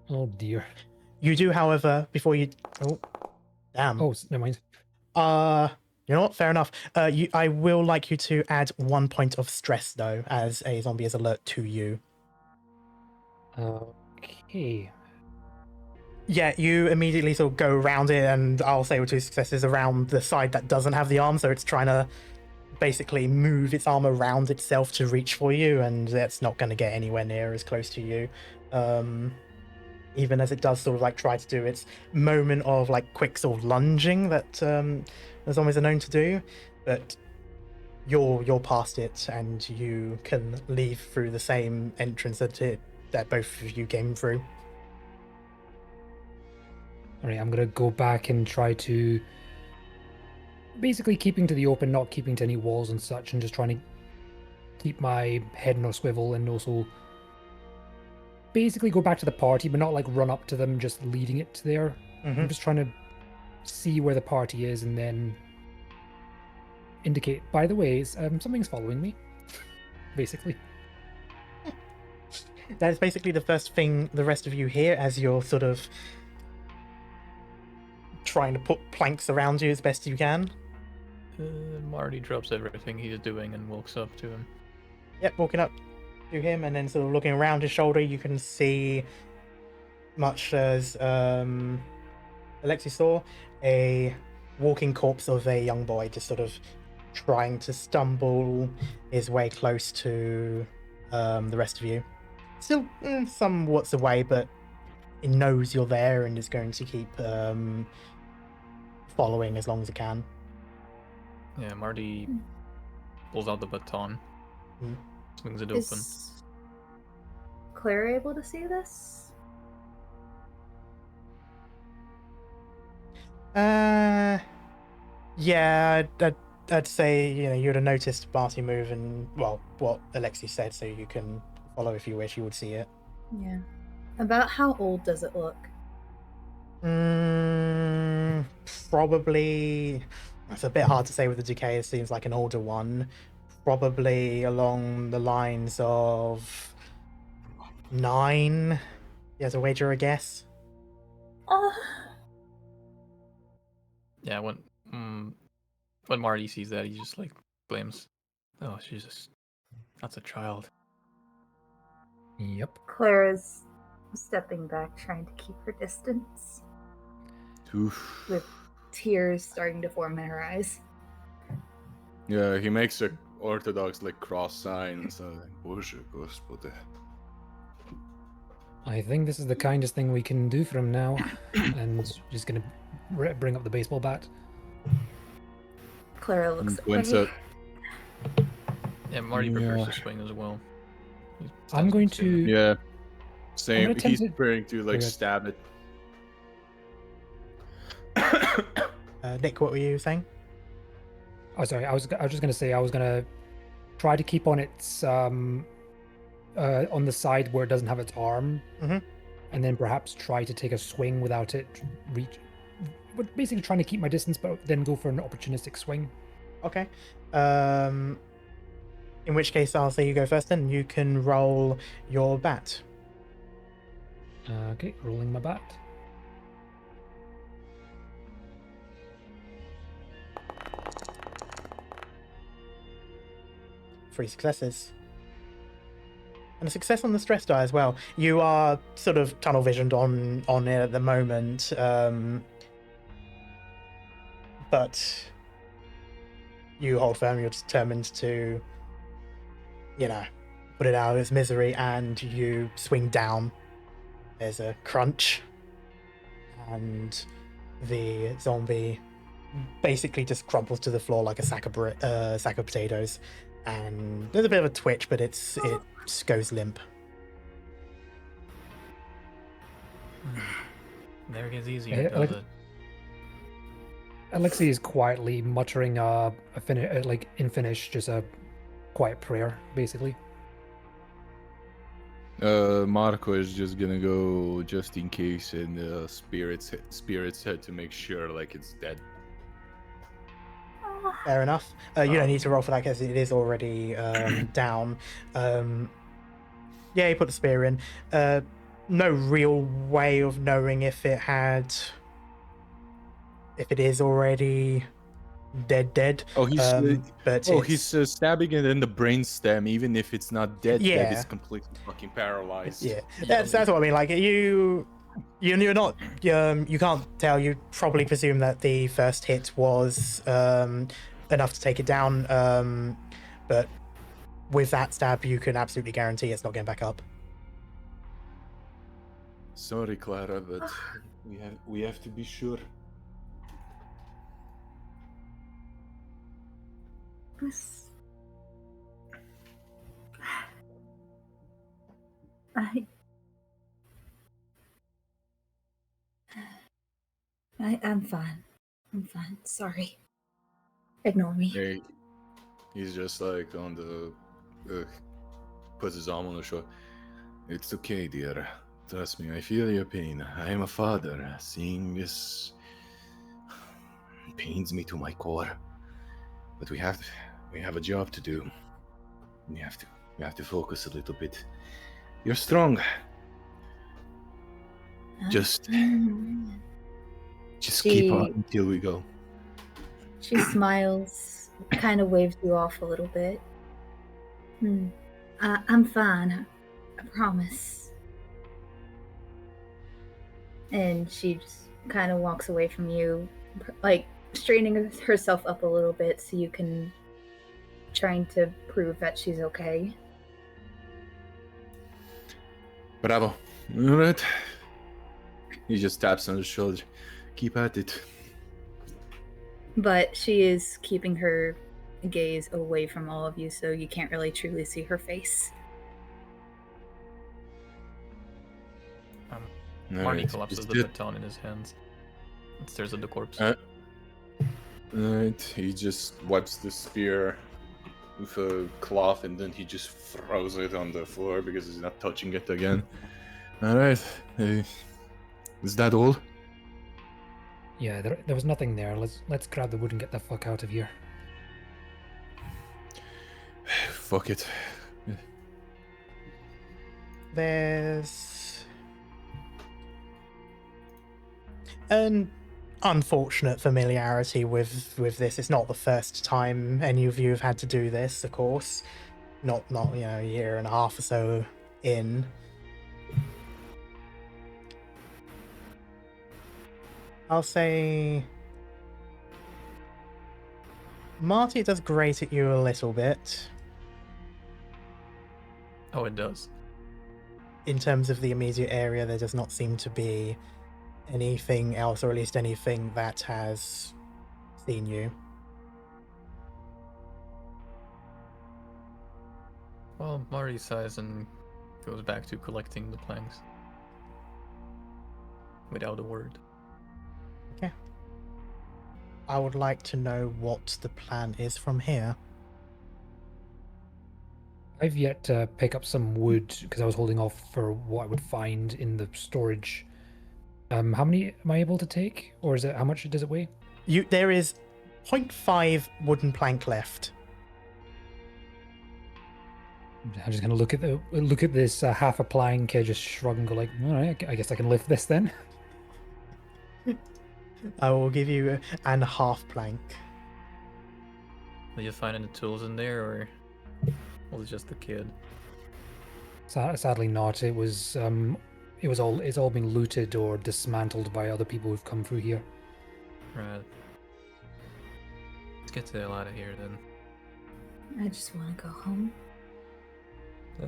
Oh dear. You do, however, before you... Oh, damn. Oh, never mind. You know what? Fair enough. I will like you to add 1 point of stress, though, as a zombie is alert to you. Okay. Yeah, you immediately sort of go around it, and I'll say with 2 successes around the side that doesn't have the arm, so it's trying to basically move its arm around itself to reach for you, and it's not going to get anywhere near as close to you. Even as it does sort of like try to do its moment of like quick sort of lunging that the zombies are known to do, but you're past it, and you can leave through the same entrance that both of you came through. Alright, I'm gonna go back and try to basically keeping to the open, not keeping to any walls and such, and just trying to keep my head on a swivel, and also basically go back to the party, but not like run up to them, just leading it there. I'm just trying to see where the party is and then indicate, by the way, something's following me, basically. That is basically the first thing the rest of you hear as you're sort of trying to put planks around you as best you can. Marty drops everything he's doing and walks up to him. Yep, walking up to him and then sort of looking around his shoulder, you can see, much as Aleksi saw, a walking corpse of a young boy just sort of trying to stumble his way close to the rest of you. Still somewhat away, but it knows you're there and is going to keep following as long as it can. Yeah, Marty pulls out the baton, swings it open. Is Clara able to see this? Yeah, I'd say, you know, you would have noticed Marty move and, well, what Aleksi said, so you can follow if you wish, you would see it. Yeah. About how old does it look? Probably, it's a bit hard to say with the decay, it seems like an older one. Probably along the lines of 9. You have to wager a guess. Oh, Yeah, when Marty sees that, he just like blames, "Oh, Jesus, that's a child." Yep. Clara's stepping back, trying to keep her distance, Oof. with tears starting to form in her eyes. Yeah, he makes a orthodox like cross sign and so like, Боже Господи. I think this is the kindest thing we can do for him now. And just gonna bring up the baseball bat. Clara looks Points away. out. Yeah, Marty prepares to swing as well. He I'm stands going next him. to. Yeah. I'm Same. gonna He's attempt to- preparing to like Okay. stab it. Nick, what were you saying? Oh, sorry. I was just gonna say I was gonna try to keep on its on the side where it doesn't have its arm, and then perhaps try to take a swing without it reach. But basically, trying to keep my distance, but then go for an opportunistic swing. Okay. In which case, I'll say you go first then. You can roll your bat. Okay, rolling my bat. Three successes. And a success on the stress die as well. You are sort of tunnel visioned on it at the moment. But you hold firm, you're determined to, you know, put it out of its misery, and you swing down. There's a crunch, and the zombie basically just crumples to the floor like a sack of potatoes. And there's a bit of a twitch, but it just goes limp. Never gets easier, like- does it? Aleksi is quietly muttering in Finnish, just a quiet prayer, basically. Marko is just gonna go just in case in spirit's head to make sure like it's dead. Fair enough. You don't need to roll for that because it is already down. Yeah, he put the spear in. No real way of knowing if it is already dead. Oh, he's But he's stabbing it in the brainstem. Even if it's not dead, Yeah. it's completely fucking paralyzed. yeah. That's what I mean. Like you're not you can't tell. You probably presume that the first hit was enough to take it down. But with that stab, you can absolutely guarantee it's not getting back up. Sorry, Clara, but we have to be sure. I'm fine. I'm fine. Sorry. Ignore me. Hey, he's just like on the puts his arm on the shoulder. It's okay, dear. Trust me, I feel your pain. I am a father. Seeing this pains me to my core. But we have a job to do. We have to focus a little bit. You're strong. Just keep on until we go. She smiles, kind of waves you off a little bit. I'm fine. I promise. And she just kind of walks away from you, like straightening herself up a little bit so you can trying to prove that she's okay. Bravo. All right. He just taps on his shoulder. Keep at it. But she is keeping her gaze away from all of you, so you can't really truly see her face. Marty collapses the baton in his hands and stares at the corpse. Right. He just wipes the spear with a cloth and then he just throws it on the floor because he's not touching it again. Alright. Is that all? Yeah, there was nothing there. Let's grab the wood and get the fuck out of here. Fuck it. There's an unfortunate familiarity with this. It's not the first time any of you have had to do this, of course. Not a year and a half or so in. I'll say Marty does grate at you a little bit. Oh, it does. In terms of the immediate area, there does not seem to be anything else, or at least anything that has seen you. Well, Marty sighs and goes back to collecting the planks. Without a word. Okay. I would like to know what the plan is from here. I've yet to pick up some wood because I was holding off for what I would find in the storage. How many am I able to take, or is it how much does it weigh? There is 0.5 wooden plank left. I'm just gonna look at this half a plank, just shrug and go like, all right, I guess I can lift this then. I will give you an half plank. Did you find any tools in there, or was it just the kid? Sadly not. It's all been looted or dismantled by other people who've come through here. Right. Let's get the hell out of here then. I just want to go home.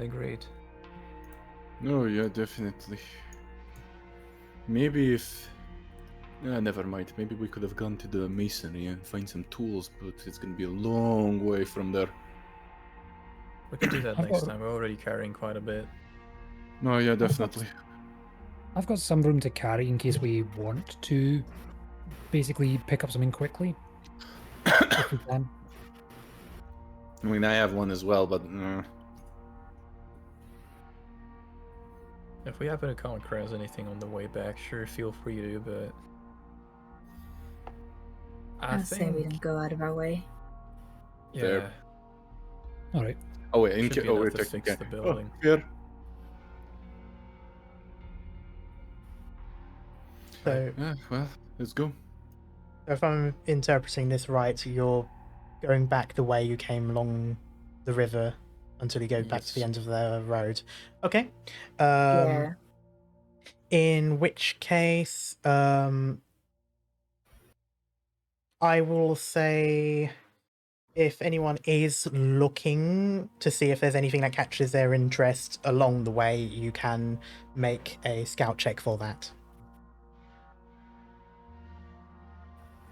Great. No, yeah, definitely. Maybe if... never mind. Maybe we could have gone to the masonry and find some tools, but it's gonna be a long way from there. We can do that next time. We're already carrying quite a bit. No, yeah, definitely. I've got some room to carry in case we want to basically pick up something quickly. If we can. I mean, I have one as well, but... If we happen to come across anything on the way back, sure, feel free to, but... I say we think. don't go out of our way. Yeah. Fair. All right. Oh wait, Should be oh, enough we're to checking fix again. the Oh, building. fair. So, Yeah, well, let's go. if I'm interpreting this right, you're going back the way you came along the river until you go back to the Yes. end of the road. Okay. Yeah. In which case, I will say if anyone is looking to see if there's anything that catches their interest along the way, you can make a scout check for that.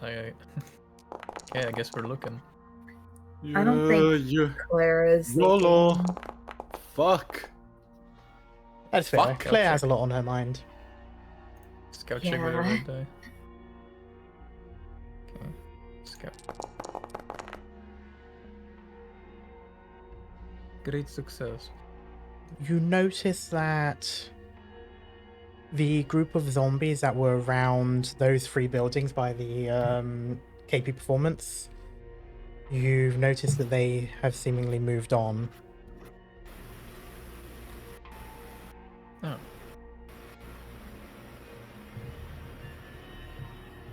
Okay, I guess we're looking. I don't think Yeah. Clara's YOLO. looking. Fuck. That's fair. Fuck. Claire has a Check. lot on her mind. Scout check with your Yeah. red die. Okay. Scout. Great success. You notice that the group of zombies that were around those 3 buildings by the KP Performance, you've noticed that they have seemingly moved on. Oh.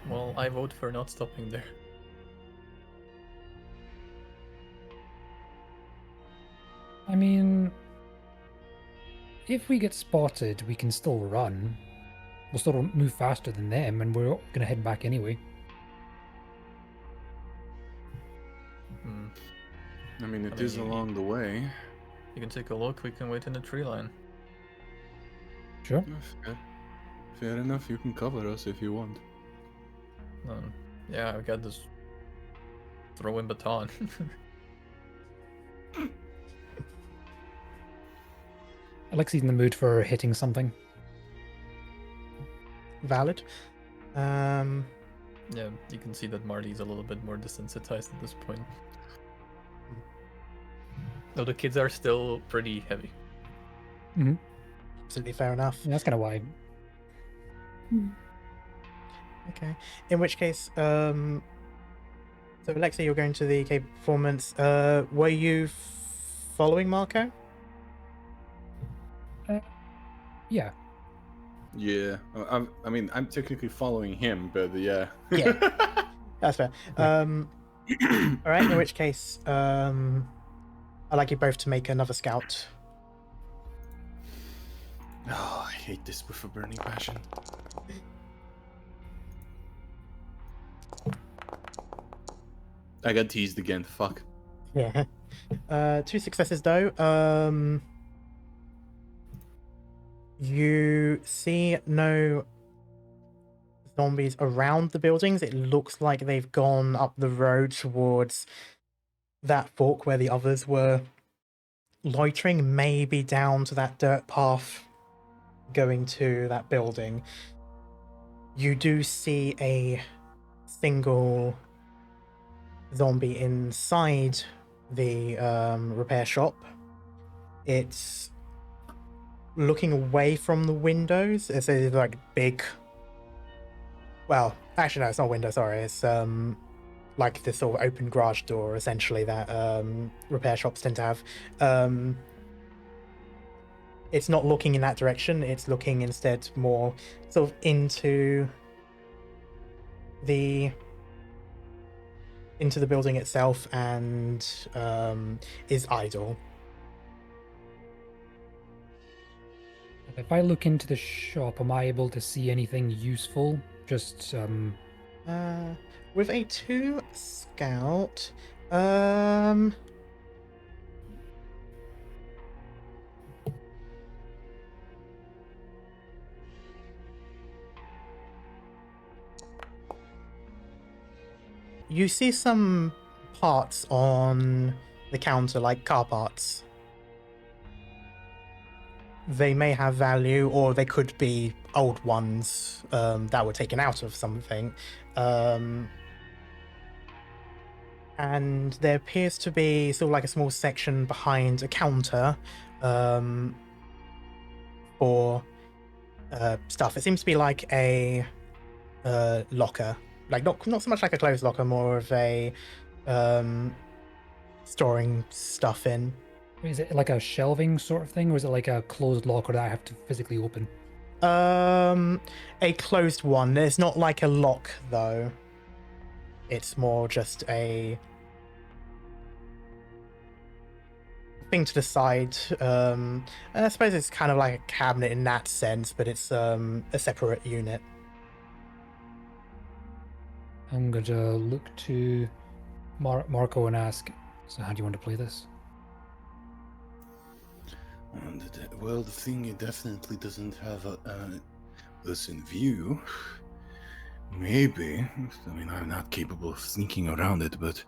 Well, I vote for not stopping there. I mean, if we get spotted, we can still run. We'll still move faster than them, and we're gonna head back anyway. Hmm. I mean, it I mean, is along the way. You can take a look. We can wait in the tree line. Sure. Yeah, fair enough. You can cover us if you want. Yeah, I got this throwing baton. Alexi's in the mood for hitting something. Valid. Yeah, you can see that Marty's a little bit more desensitized at this point. Though the kids are still pretty heavy. Absolutely fair enough. Yeah, that's kind of why. Okay. In which case, so Alexa, you're going to the KP Performance. Were you following Marko? Yeah. Yeah. I mean, I'm technically following him, but yeah. Yeah. That's fair. All right. In which case, I'd like you both to make another scout. Oh, I hate this with a burning passion. I got teased again. Fuck. Yeah. 2 successes though. You see no zombies around the buildings. It looks like they've gone up the road towards that fork where the others were loitering, maybe down to that dirt path going to that building. You do see a single zombie inside the repair shop. It's looking away from the windows. It's a like big, well, actually no, it's not a window, sorry, it's like this sort of open garage door essentially that repair shops tend to have. It's not looking in that direction, it's looking instead more sort of into the building itself, and is idle. If I look into the shop, am I able to see anything useful? Just With a 2 scout, you see some parts on the counter, like car parts. They may have value, or they could be old ones that were taken out of something. And there appears to be sort of like a small section behind a counter for stuff. It seems to be like a locker like not so much like a closed locker, more of a storing stuff in. Is it like a shelving sort of thing, or is it like a closed locker that I have to physically open? A closed one. It's not like a lock though. It's more just a thing to the side. And I suppose it's kind of like a cabinet in that sense, but it's a separate unit. I'm going to look to Marko and ask, so how do you want to play this? Well, the thing, it definitely doesn't have us in view. Maybe. I mean, I'm not capable of sneaking around it, but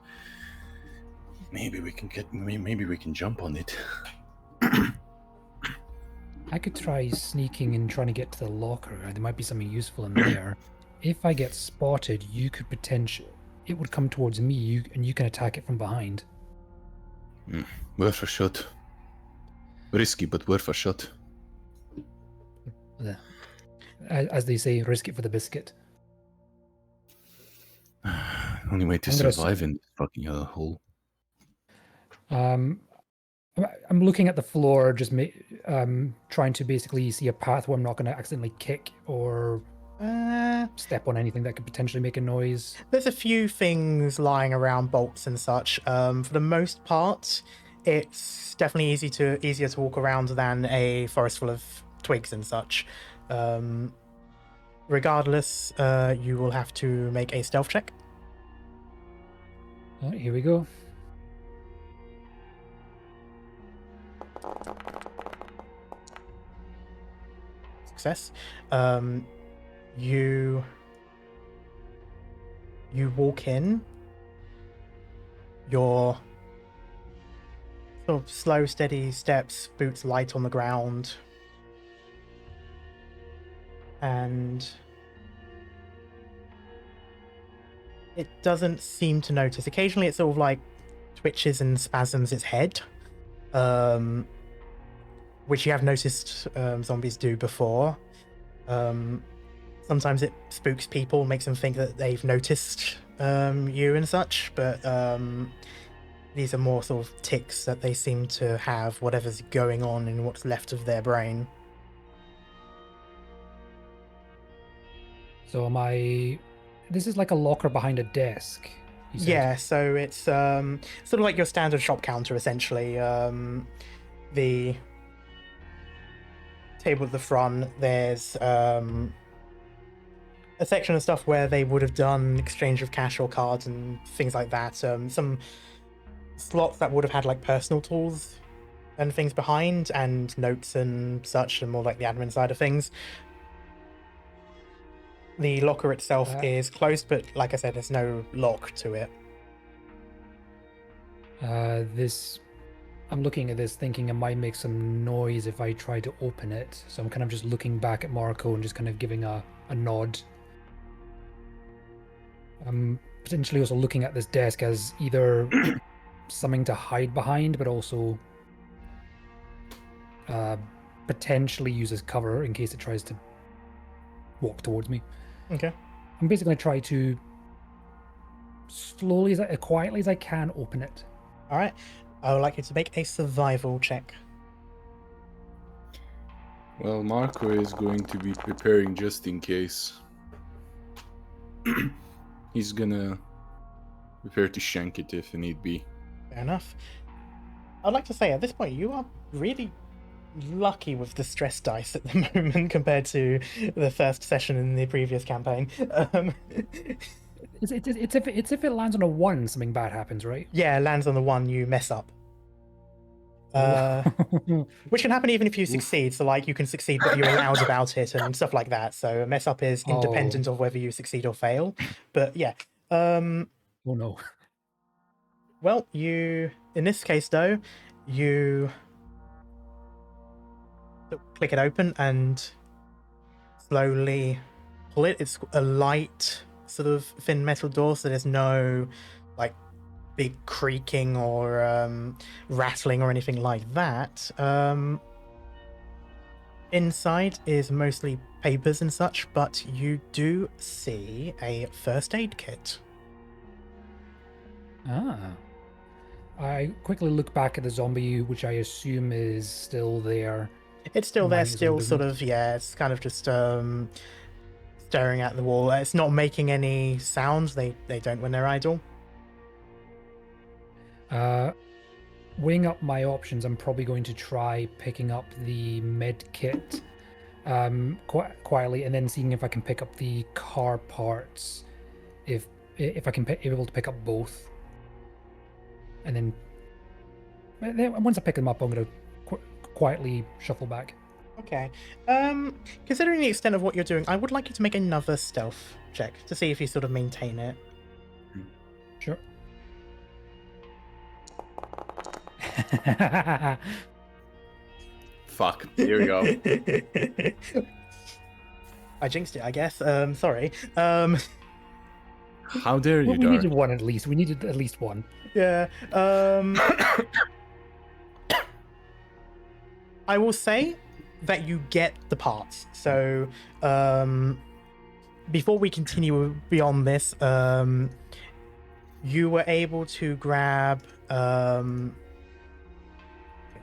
maybe we can jump on it. I could try sneaking and trying to get to the locker. There might be something useful in there. If I get spotted, you could potentially... It would come towards me, and you can attack it from behind. Worth a shot. Risky, but worth a shot. As they say, risk it for the biscuit. Only way to survive in this fucking hole. I'm looking at the floor, just trying to basically see a path where I'm not going to accidentally kick or step on anything that could potentially make a noise. There's a few things lying around, bolts and such. For the most part, it's definitely easier to walk around than a forest full of twigs and such. Regardless, you will have to make a stealth check. All right, here we go. Success. You walk in. Your sort of slow, steady steps, boots light on the ground, and it doesn't seem to notice. Occasionally, it sort of like twitches and spasms its head, which you have noticed zombies do before. Sometimes it spooks people, makes them think that they've noticed you and such, but these are more sort of tics that they seem to have, whatever's going on in what's left of their brain. So this is like a locker behind a desk. You said? Yeah, so it's sort of like your standard shop counter, essentially. The table at the front, there's a section of stuff where they would have done exchange of cash or cards and things like that. Some slots that would have had like personal tools and things behind, and notes and such, and more like the admin side of things. The locker itself is closed, but like I said, there's no lock to it. I'm looking at this thinking it might make some noise if I try to open it. So I'm kind of just looking back at Marko and just kind of giving a nod. I'm potentially also looking at this desk as either something to hide behind, but also potentially use as cover in case it tries to walk towards me. Okay. I'm basically going to try to slowly, as quietly as I can, open it. All right. I would like you to make a survival check. Well, Marko is going to be preparing just in case. He's gonna prepare to shank it if need be. Fair enough. I'd like to say at this point you are really lucky with the stress dice at the moment compared to the first session in the previous campaign. It's if it lands on a 1, something bad happens, right? Yeah, it lands on the 1, you mess up. Which can happen even if you succeed. So like you can succeed but you're allowed about it and stuff like that. So a mess up is independent of whether you succeed or fail. But yeah. Oh no. Well, in this case though, you click it open and slowly pull it. It's a light sort of thin metal door, so there's no like big creaking or rattling or anything like that. Inside is mostly papers and such, but you do see a first aid kit. Ah. I quickly look back at the zombie, which I assume is still there. It's still there, Minding its own still sort business. of, yeah, it's kind of just staring at the wall. It's not making any sounds. They don't when they're idle. Weighing up my options, I'm probably going to try picking up the med kit quietly, and then seeing if I can pick up the car parts, if I can able to pick up both, and then once I pick them up, I'm going to quietly shuffle back. Okay. Considering the extent of what you're doing, I would like you to make another stealth check to see if you sort of maintain it. Sure. Fuck. Here we go. I jinxed it, I guess. Sorry. How dare you, Well, we Dark? needed one at least. We needed at least one. Yeah. I will say that you get the parts. So, before we continue beyond this, you were able to grab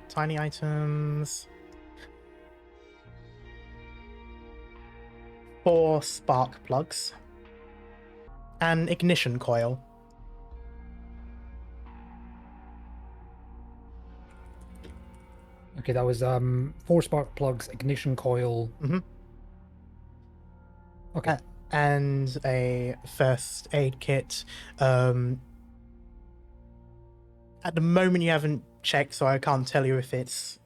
tiny items, 4 spark plugs, an ignition coil. Okay, that was 4 spark plugs, ignition coil. Mhm. Okay. And a first aid kit. At the moment, you haven't checked, so I can't tell you if it's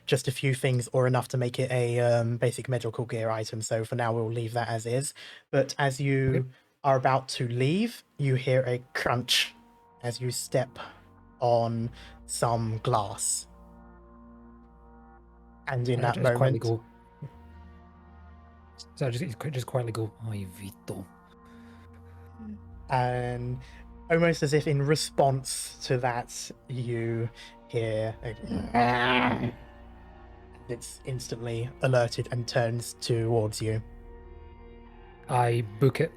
just a few things or enough to make it a basic medical gear item. So for now, we'll leave that as is. But as you are about to leave, you hear a crunch as you step on some glass. And in that Just quietly moment, go. So I just quietly go. Ay, Vito. and almost as if in response to that, you hear it's instantly alerted and turns towards you. I book it.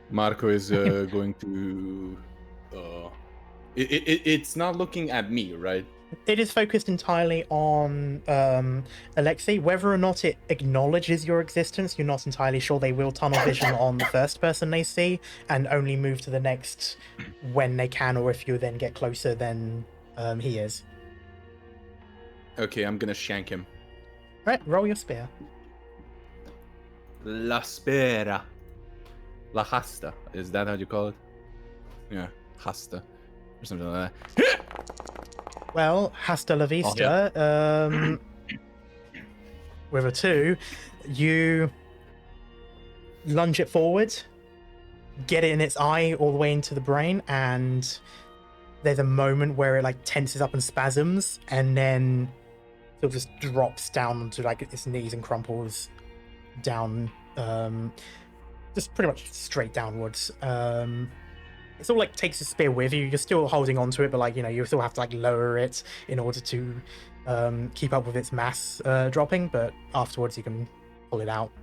Marko is going to. It's not looking at me, right? It is focused entirely on Aleksi. Whether or not it acknowledges your existence, you're not entirely sure. They will tunnel vision on the first person they see and only move to the next when they can, or if you then get closer than he is. Okay, I'm gonna shank him. Right, roll your spear. La spera. La hasta. Is that how you call it? Yeah, hasta. Or something like that. Well, hasta la vista. With a 2, you lunge it forward, get it in its eye all the way into the brain, and there's a moment where it like tenses up and spasms, and then sort of just drops down onto like its knees and crumples down, just pretty much straight downwards. It sort of like takes the spear with you. You're still holding onto it, but like, you know, you still have to like lower it in order to keep up with its mass dropping, but afterwards you can pull it out.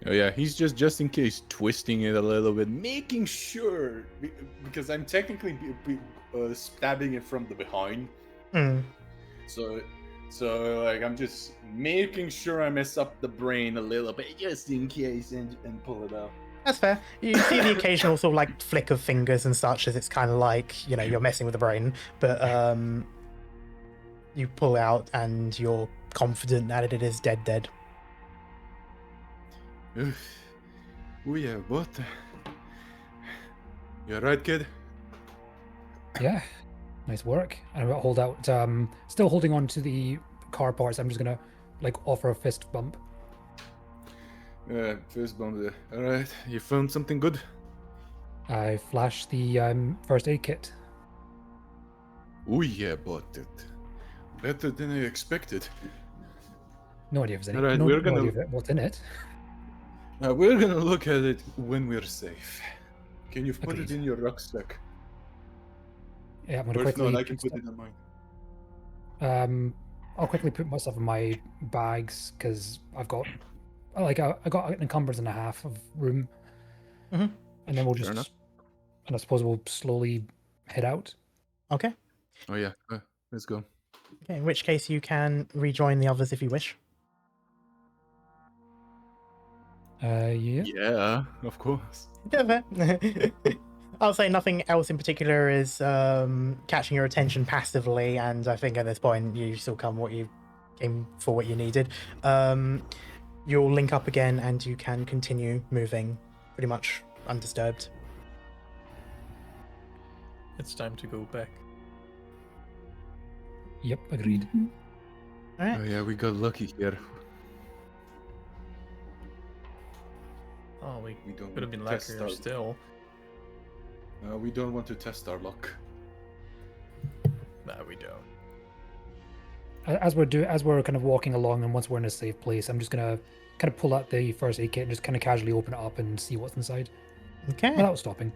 Oh yeah, he's just in case twisting it a little bit, making sure, because I'm technically stabbing it from the behind. So like I'm just making sure I mess up the brain a little bit, just in case, and pull it out. That's fair. You see the occasional sort of like flick of fingers and such, as it's kind of like, you know, you're messing with the brain, but you pull out and you're confident that it is dead. Oh yeah, what? You alright, kid? Yeah, nice work. And I hold out, still holding on to the car parts. I'm just gonna like offer a fist bump. First bump. Alright, you found something good? I flash the first aid kit. Oh yeah, but better than I expected. No idea if there's any. Alright, no, we're no gonna- idea what's in it. We're gonna look at it when we're safe. Can you put Agreed. it in your rucksack? Yeah, I'm gonna Or if quickly. not, I can put it in mine. I'll quickly put myself in my bags because I've got I got an encumbrance and a half of room, Mhm. and then we'll Fair enough. just, and I suppose we'll slowly head out. Okay. Oh yeah, let's go. Okay. In which case, you can rejoin the others if you wish. Yeah. Yeah, of course. Yeah, fair. I'll say nothing else in particular is catching your attention passively, and I think at this point you still come what you came for, what you needed. You'll link up again, and you can continue moving pretty much undisturbed. It's time to go back. Yep. Agreed. Mhm. All right. Oh yeah, we got lucky here. Oh, we We don't could have been want to test luckier still. we don't want to test our luck. No, we don't. As we're kind of walking along, and once we're in a safe place, I'm just gonna kind of pull out the first aid kit and just kind of casually open it up and see what's inside Okay. without stopping.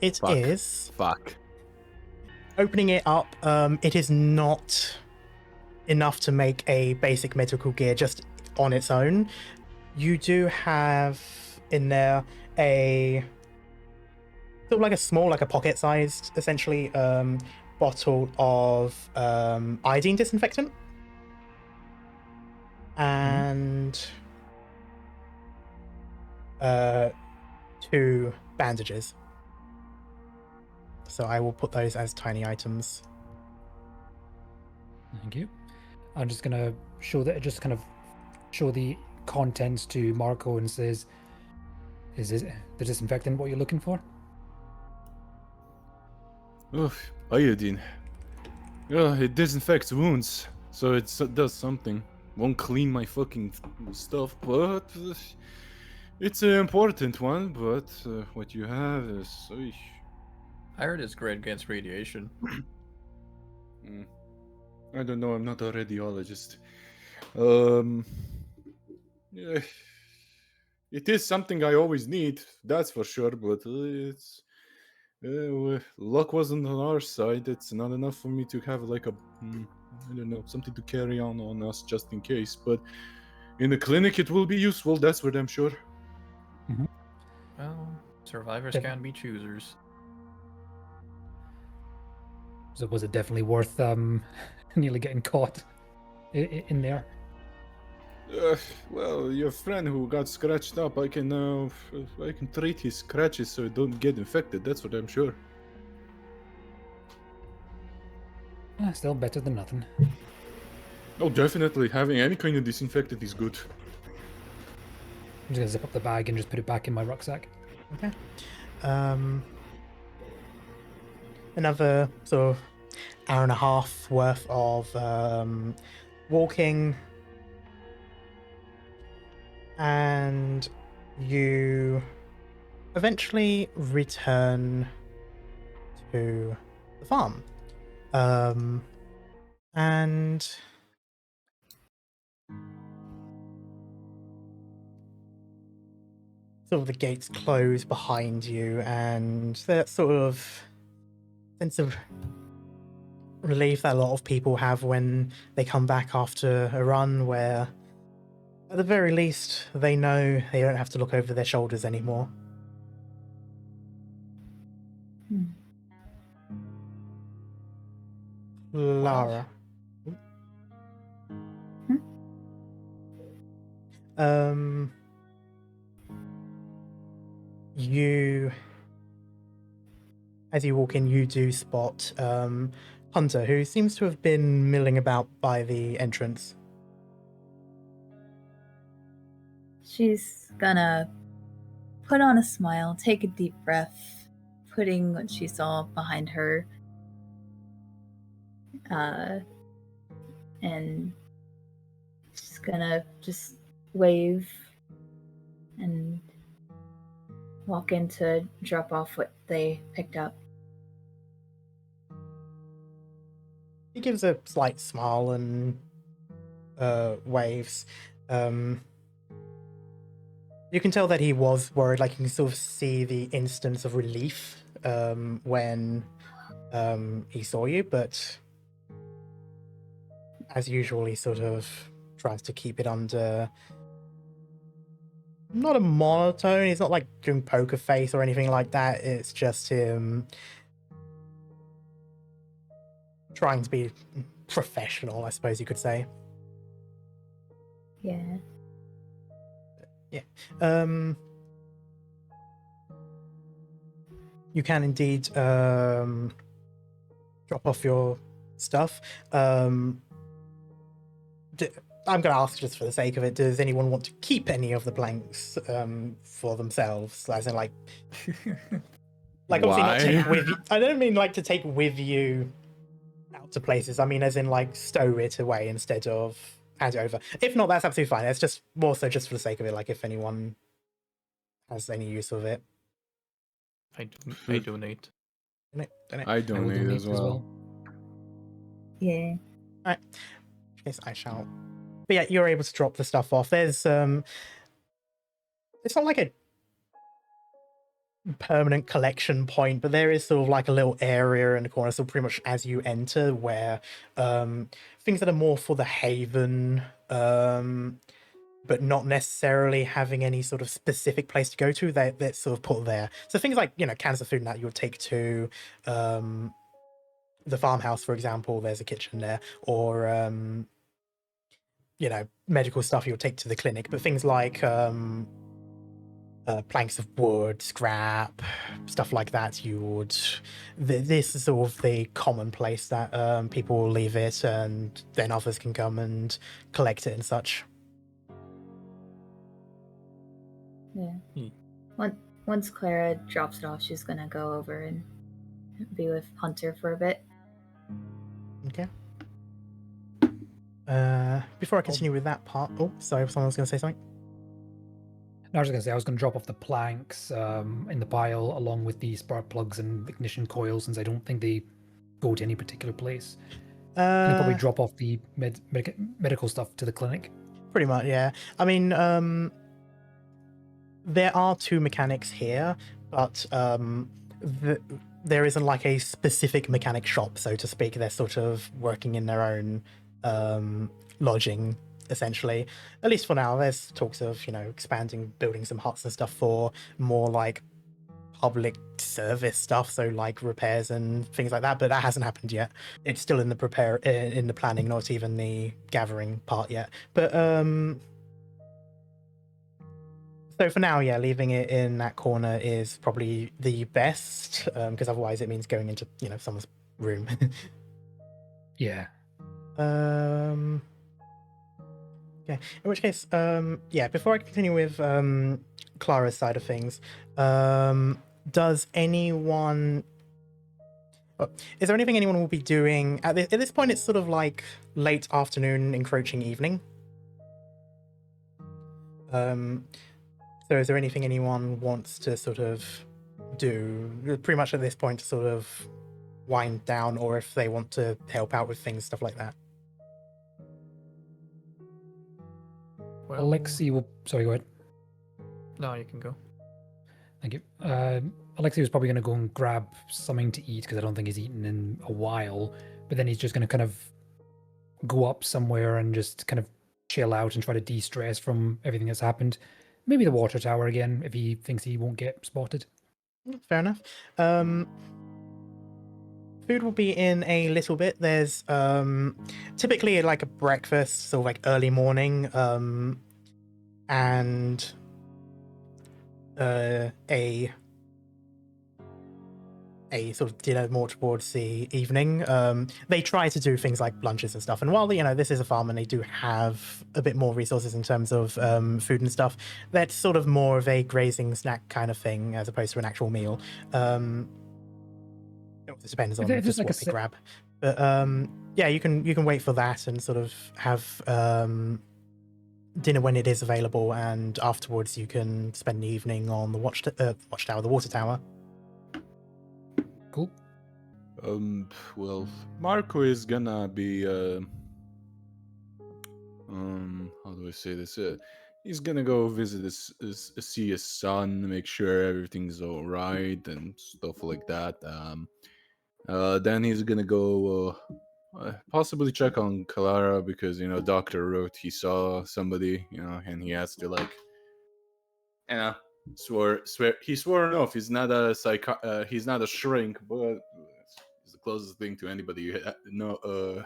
It Fuck. is. Fuck. Opening it up, it is not enough to make a basic medical gear just on its own. You do have in there a sort of like a small, like a pocket-sized, essentially, bottle of iodine disinfectant, and 2 bandages. So I will put those as tiny items. Thank you. I'm just gonna show that, just kind of show the contents to Marko and says, "Is this the disinfectant what you're looking for?" Oof, iodine. Yeah, it disinfects wounds, so it does something. Won't clean my fucking stuff, but it's an important one. But what you have is, I heard it's great against radiation. I don't know. I'm not a radiologist. Yeah, it is something I always need. That's for sure. But it's luck wasn't on our side. It's not enough for me to have like a I don't know, something to carry on us just in case. But in the clinic, it will be useful. That's for damn sure. Well, survivors Def- can be choosers. So was it definitely worth nearly getting caught in there? Well, your friend who got scratched up, I can treat his scratches so it don't get infected. That's what I'm sure. Still better than nothing. Oh, definitely. Having any kind of disinfectant is good. I'm just gonna zip up the bag and just put it back in my rucksack. Okay. Another sort of hour and a half worth of walking, and you eventually return to the farm. And sort of the gates close behind you, and that sort of sense of relief that a lot of people have when they come back after a run, where at the very least they know they don't have to look over their shoulders anymore. Clara. You, as you walk in, you do spot Hunter, who seems to have been milling about by the entrance. She's gonna put on a smile, take a deep breath, putting what she saw behind her, and she's gonna just wave and walk in to drop off what they picked up. He gives a slight smile and waves. You can tell that he was worried. Like, you can sort of see the instance of relief when he saw you, but as usual, he sort of tries to keep it under not a monotone. He's not like doing poker face or anything like that. It's just him trying to be professional, I suppose you could say. Yeah. You can indeed drop off your stuff. I'm going to ask just for the sake of it, does anyone want to keep any of the planks for themselves? As in, like obviously not take with you. I don't mean like to take with you out to places. I mean as in like stow it away instead of hand it over. If not, that's absolutely fine. It's just more so just for the sake of it, like if anyone has any use of it. I donate. I donate as well. Yeah. Alright. Yes, I shall. But yeah, you're able to drop the stuff off. There's it's not like a permanent collection point, but there is sort of like a little area in the corner, so pretty much as you enter, where things that are more for the haven, but not necessarily having any sort of specific place to go to, they're sort of put there. So things like, you know, cans of food that you would take to the farmhouse, for example, there's a kitchen there, or you know, medical stuff you'll take to the clinic, but things like planks of wood, scrap, stuff like that, you would... This is sort of the common place that people will leave it, and then others can come and collect it and such. Yeah. Once Clara drops it off, she's gonna go over and be with Hunter for a bit. Okay. Before I continue with that part... Oh, sorry, someone was going to say something? No, I was just going to say, I was going to drop off the planks in the pile along with the spark plugs and ignition coils, since I don't think they go to any particular place. And probably drop off the medical stuff to the clinic. Pretty much, yeah. I mean, there are two mechanics here, but there isn't like a specific mechanic shop, so to speak. They're sort of working in their own lodging, essentially. At least for now. There's talks of, you know, expanding, building some huts and stuff for more like public service stuff, so like repairs and things like that, but that hasn't happened yet. It's still in the in the planning, not even the gathering part yet. But so for now, yeah, leaving it in that corner is probably the best, because otherwise it means going into, you know, someone's room. Yeah. Okay. In which case, yeah, before I continue with Clara's side of things, does anyone... is there anything anyone will be doing at this point? It's sort of like late afternoon, encroaching evening. So is there anything anyone wants to sort of do pretty much at this point to sort of wind down, or if they want to help out with things, stuff like that? Well, Aleksi will... Sorry, go ahead. No, you can go. Thank you. Aleksi was probably going to go and grab something to eat, because I don't think he's eaten in a while. But then he's just going to kind of go up somewhere and just kind of chill out and try to de-stress from everything that's happened. Maybe the water tower again, if he thinks he won't get spotted. Fair enough. Food will be in a little bit. There's typically like a breakfast, sort of like early morning, and a sort of dinner more towards the evening. They try to do things like lunches and stuff. And while, you know, this is a farm and they do have a bit more resources in terms of food and stuff, that's sort of more of a grazing snack kind of thing as opposed to an actual meal. It depends on just like what they grab. But yeah, you can wait for that and sort of have dinner when it is available, and afterwards you can spend the evening on the watchtower, the water tower. Cool. Well, Marko is gonna be how do I say this? He's gonna go visit see his son, make sure everything's all right and stuff like that. Then he's gonna go possibly check on Clara because doctor wrote he saw somebody, and he has to he swore an oath. He's not a he's not a shrink, but he's the closest thing to anybody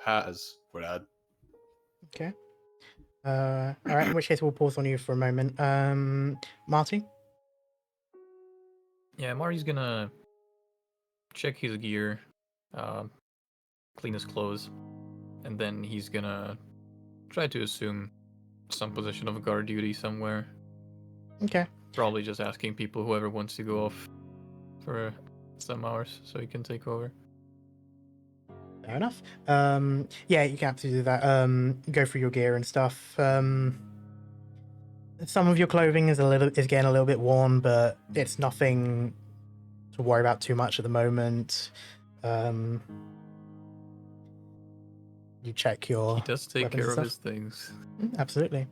has for that. Okay. All right. In which case, we'll pause on you for a moment. Marty. Yeah, Marty's gonna check his gear, clean his clothes, and then he's gonna try to assume some position of guard duty somewhere. Okay. Probably just asking people, whoever wants to go off for some hours so he can take over. Fair enough. Yeah, you can absolutely do that. Go through your gear and stuff. Some of your clothing is getting a little bit worn, but it's nothing to worry about too much at the moment. You check your. He does take weapons and care of stuff. his things. Absolutely.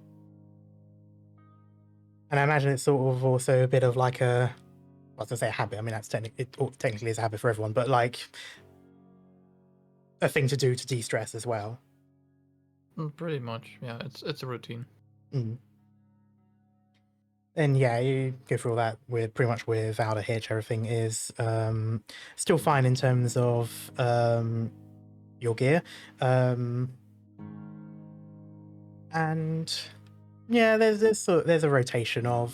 And I imagine it's sort of also a bit of like a. I was gonna say a habit. I mean, that's technically is a habit for everyone, but like a thing to do to de-stress as well. Pretty much, yeah. It's a routine. And yeah, you go through all that with pretty much without a hitch. Everything is still fine in terms of your gear. And yeah, there's a rotation of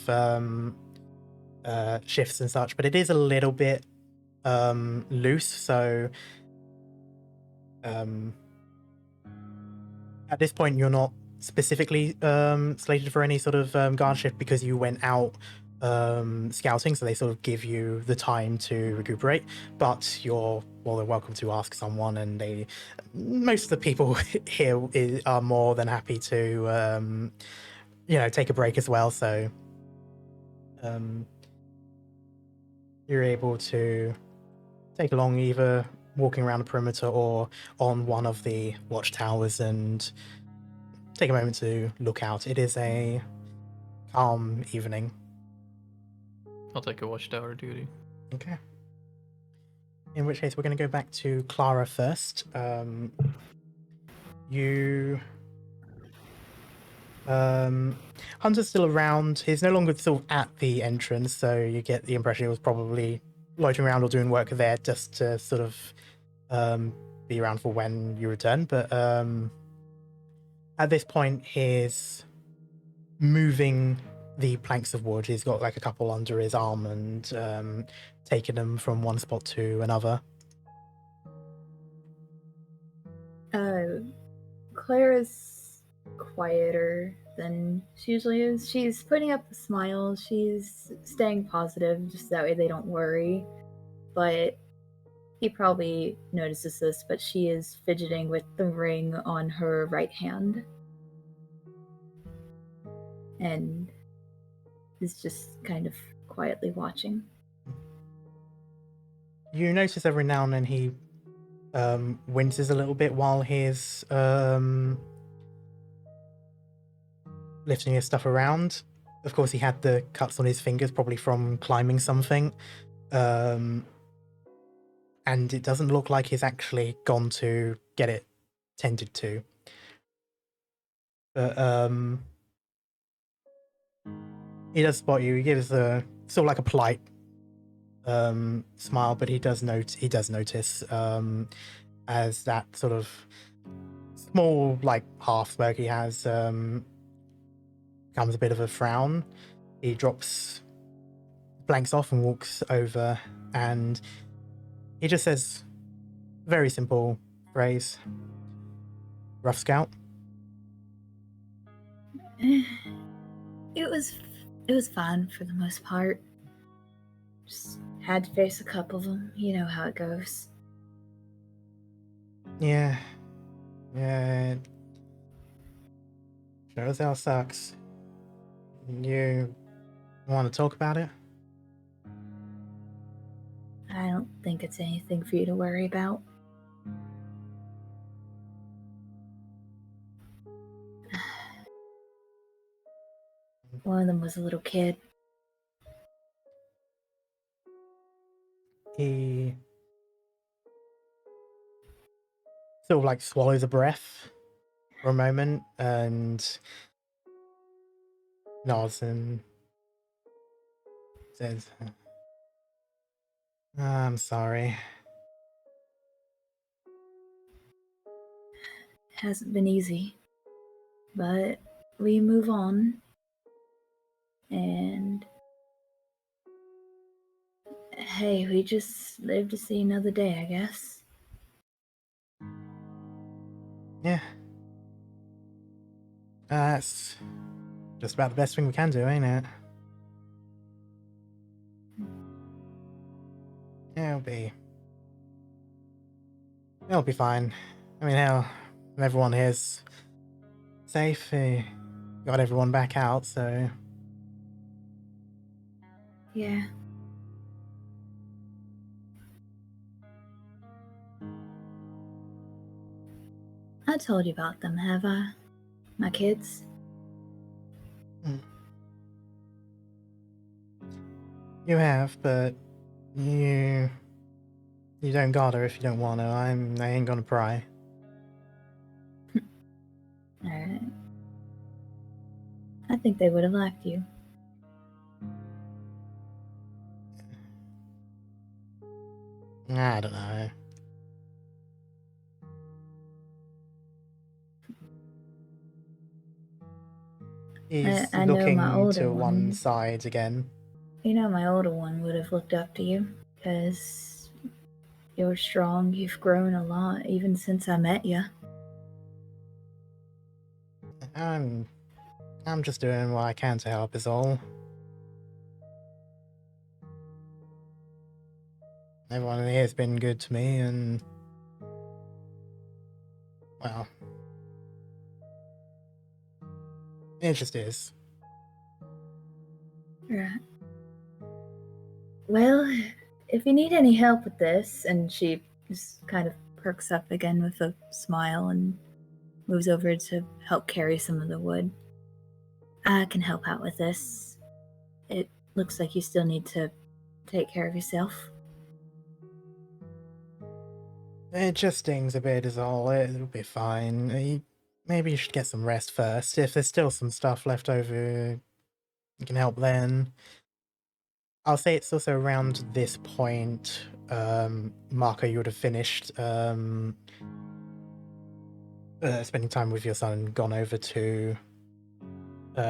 shifts and such, but it is a little bit loose. So at this point, you're not specifically slated for any sort of guard shift because you went out scouting, so they sort of give you the time to recuperate, but you're more than welcome to ask someone, and most of the people here are more than happy to take a break as well, so you're able to take along either walking around the perimeter or on one of the watchtowers and take a moment to look out. It is a calm evening. I'll take a watchtower duty. Okay. In which case, we're going to go back to Clara first. Hunter's still around. He's no longer sort of at the entrance, so you get the impression he was probably loitering around or doing work there just to sort of be around for when you return. But at this point, he's moving the planks of wood. He's got like a couple under his arm and taking them from one spot to another. Clara's quieter than she usually is. She's putting up a smile. She's staying positive, just that way they don't worry. But he probably notices this, but she is fidgeting with the ring on her right hand. And is just kind of quietly watching. You notice every now and then he winces a little bit while he's lifting his stuff around. Of course, he had the cuts on his fingers, probably from climbing something. And it doesn't look like he's actually gone to get it tended to. But he does spot you. He gives a sort of like a polite smile, but he does notice as that sort of small like half smirk he has becomes a bit of a frown. He drops blanks off and walks over, and he just says a very simple phrase: "Rough scout." It was fun for the most part. Just had to face a couple of them. You know how it goes. Yeah. Sure as hell sucks. You want to talk about it? I don't think it's anything for you to worry about. One of them was a little kid. He sort of like swallows a breath for a moment and nods and says, I'm sorry. Hasn't been easy, but we move on, and hey, we just live to see another day, I guess. Yeah. That's just about the best thing we can do, ain't it? It'll be fine. I mean, hell, everyone here's safe. Got everyone back out, so Yeah. I told you about them, have I? My kids? you have, but you don't gotta if you don't want to. I ain't gonna pry. Alright. I think they would have liked you. I don't know. He's I know my looking older to one one. side again. You know, my older one would have looked up to you, because you're strong, you've grown a lot, even since I met you. I'm just doing what I can to help is all. Everyone here has been good to me, and well, it just is. Right. Well, if you need any help with this, and she just kind of perks up again with a smile and moves over to help carry some of the wood. I can help out with this. It looks like you still need to take care of yourself. It just stings a bit is all. It'll be fine. Maybe you should get some rest first. If there's still some stuff left over, you can help then. I'll say it's also around this point, Marko, you would have finished spending time with your son and gone over to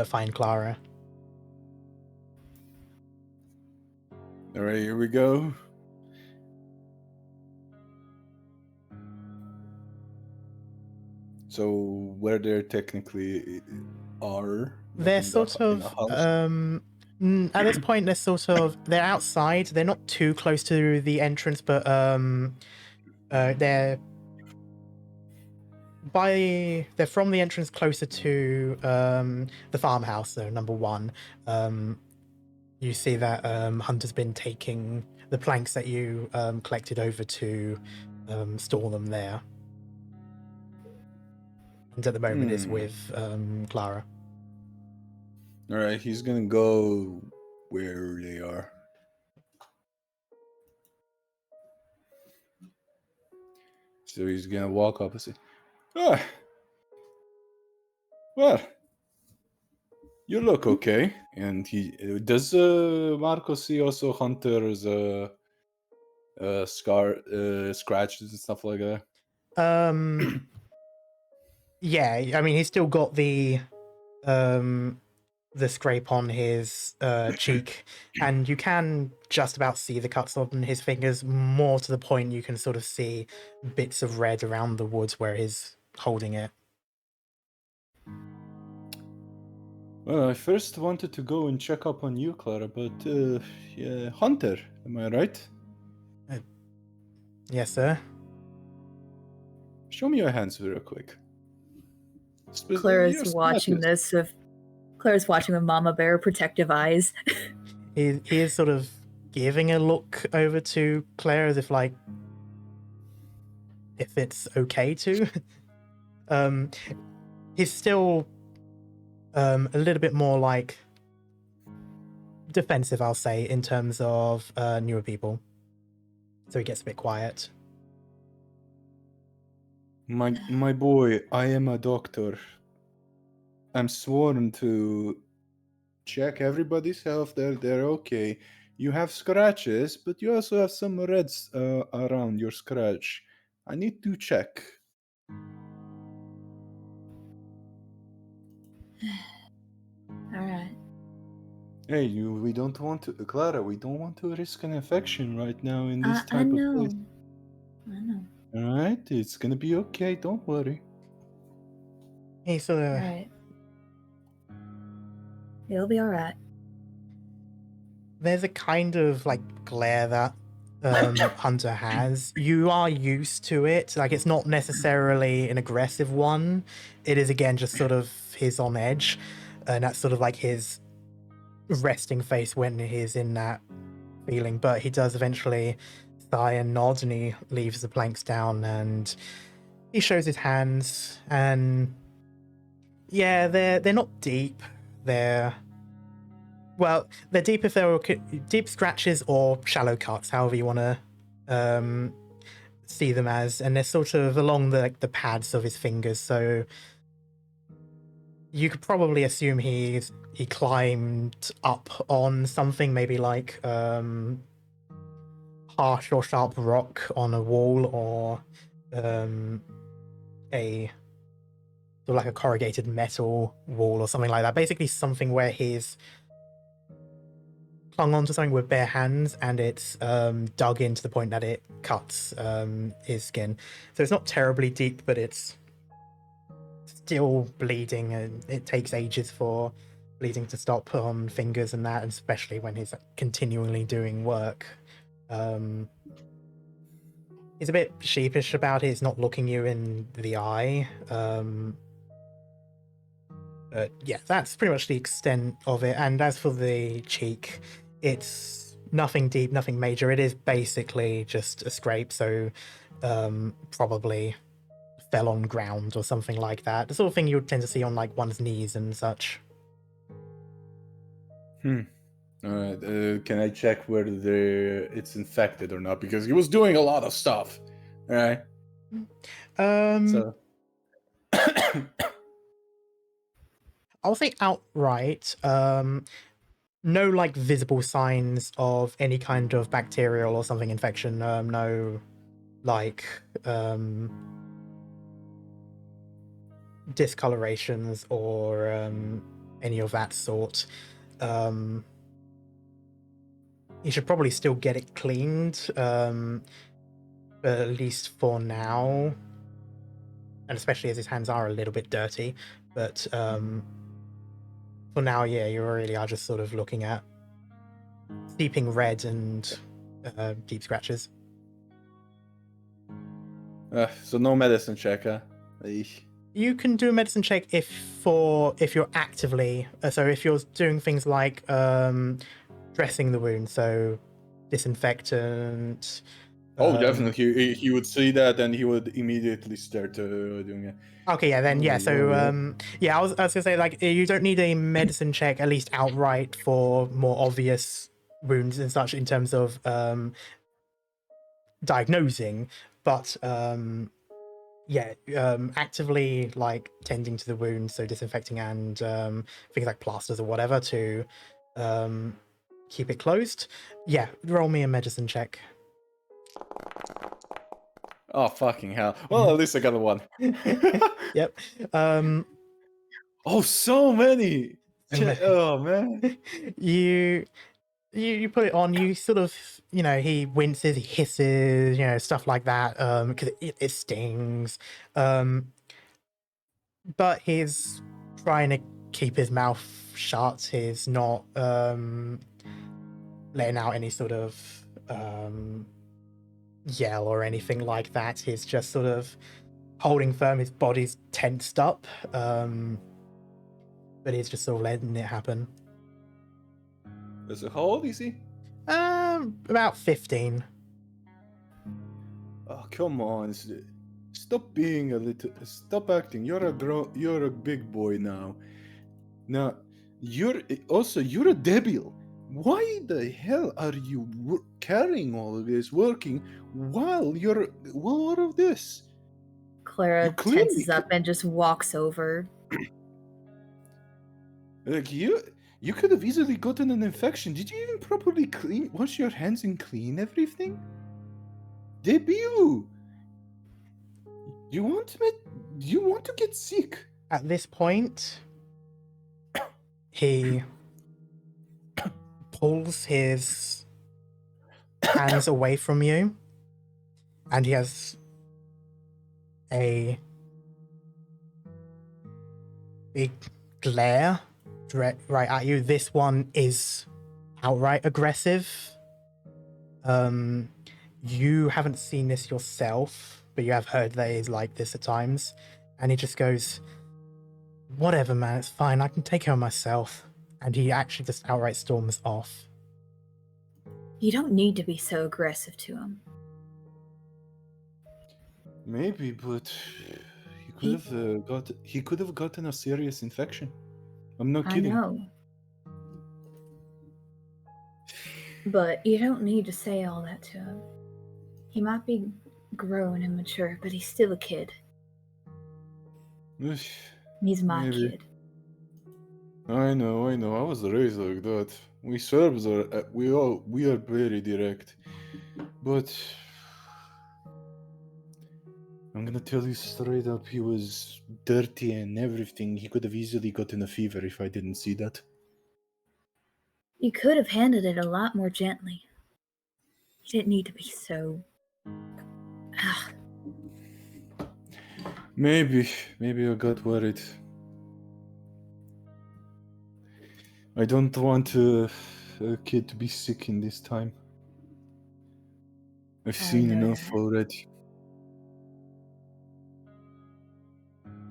find Clara. All right, here we go. So where they technically are, like They're in sort the, in of a house? at this point they're outside. They're not too close to the entrance, but they're from the entrance closer to the farmhouse, so number one. You see that Hunter's been taking the planks that you collected over to store them there. And at the moment it's with Clara. All right, he's gonna go where they are. So he's gonna walk up and say, "Ah, well, you look okay." And he does. Marko see also Hunter's scratches and stuff like that. Yeah, I mean he's still got the scrape on his cheek, and you can just about see the cuts on his fingers. More to the point, you can sort of see bits of red around the woods where he's holding it. Well, I first wanted to go and check up on you, Clara, but yeah, Hunter, am I right? Yes, sir. Show me your hands real quick. Clara's watching with Mama Bear protective eyes. He is sort of giving a look over to Claire as if like if it's okay to. He's still a little bit more like defensive, I'll say, in terms of newer people. So he gets a bit quiet. My boy, I am a doctor. I'm sworn to check everybody's health. They're okay. You have scratches, but you also have some reds around your scratch. I need to check. All right. Hey, we don't want to, Clara. We don't want to risk an infection right now in this I type of know. place. I know. All right, it's gonna be okay. Don't worry. He sort All of right. It'll be all right. there's a kind of like glare that Hunter has. You are used to it. Like it's not necessarily an aggressive one. It is again just sort of his on edge, and that's sort of like his resting face when he's in that feeling. But he does eventually sigh and nod, and he leaves the planks down, and he shows his hands, and yeah, they're not deep. They're deep if they're deep scratches or shallow cuts, however you want to see them as, and they're sort of along the pads of his fingers. So you could probably assume he climbed up on something, maybe like harsh or sharp rock on a wall, or a sort of like a corrugated metal wall or something like that. Basically, something where he's clung onto something with bare hands, and it's dug in to the point that it cuts his skin. So it's not terribly deep, but it's still bleeding, and it takes ages for bleeding to stop on fingers and that, and especially when he's continually doing work. He's a bit sheepish about it. He's not looking you in the eye. But yeah, that's pretty much the extent of it. And as for the cheek, it's nothing deep, nothing major. It is basically just a scrape, so probably fell on ground or something like that. The sort of thing you would tend to see on like one's knees and such. All right. Can I check whether it's infected or not? Because he was doing a lot of stuff. All right. So. I'll say outright, no like visible signs of any kind of bacterial or something infection. No like discolorations or any of that sort. You should probably still get it cleaned, but at least for now, and especially as his hands are a little bit dirty. But for now, yeah, you really are just sort of looking at seeping red and deep scratches. So no medicine check, huh? Eesh. You can do a medicine check if you're actively, so if you're doing things like dressing the wound, so disinfectant. Definitely. He would see that and he would immediately start doing it. Okay, yeah, then yeah. So yeah. I was gonna say, like, you don't need a medicine check, at least outright, for more obvious wounds and such in terms of diagnosing, but actively like tending to the wound, so disinfecting and things like plasters or whatever to keep it closed. Yeah, roll me a medicine check. Oh, fucking hell. Well, at least I got a 1. Yep. Oh, so many. Okay. Oh, man. You put it on, you sort of, he winces, he hisses, stuff like that, because it stings. But he's trying to keep his mouth shut. He's not letting out any sort of yell or anything like that. He's just sort of holding firm. His body's tensed up, but he's just sort of letting it happen. So how old is he? About 15. Oh, come on. Stop being a little. Stop acting. You're a big boy now. Now, you're a debil. Why the hell are you carrying all of this, working while you're all of this? Clara clearly tenses up and just walks over. Like you could have easily gotten an infection. Did you even properly wash your hands and clean everything? Debut. You want to get sick? At this point, he pulls his hands away from you, and he has a big glare right at you. This one is outright aggressive. You haven't seen this yourself, but you have heard that it is like this at times. And he just goes, "Whatever, man, it's fine. I can take care of myself." And he actually just outright storms off. You don't need to be so aggressive to him. Maybe, but he could have gotten a serious infection. I'm not I kidding. know. But you don't need to say all that to him. He might be grown and mature, but he's still a kid. He's my Maybe. kid. I know. I was raised like that. We Serbs are we are very direct. But I'm gonna tell you straight up, he was dirty and everything. He could have easily gotten a fever if I didn't see that. You could have handled it a lot more gently. You didn't need to be so... Maybe I got worried. I don't want a kid to be sick in this time. I've seen know enough that. already.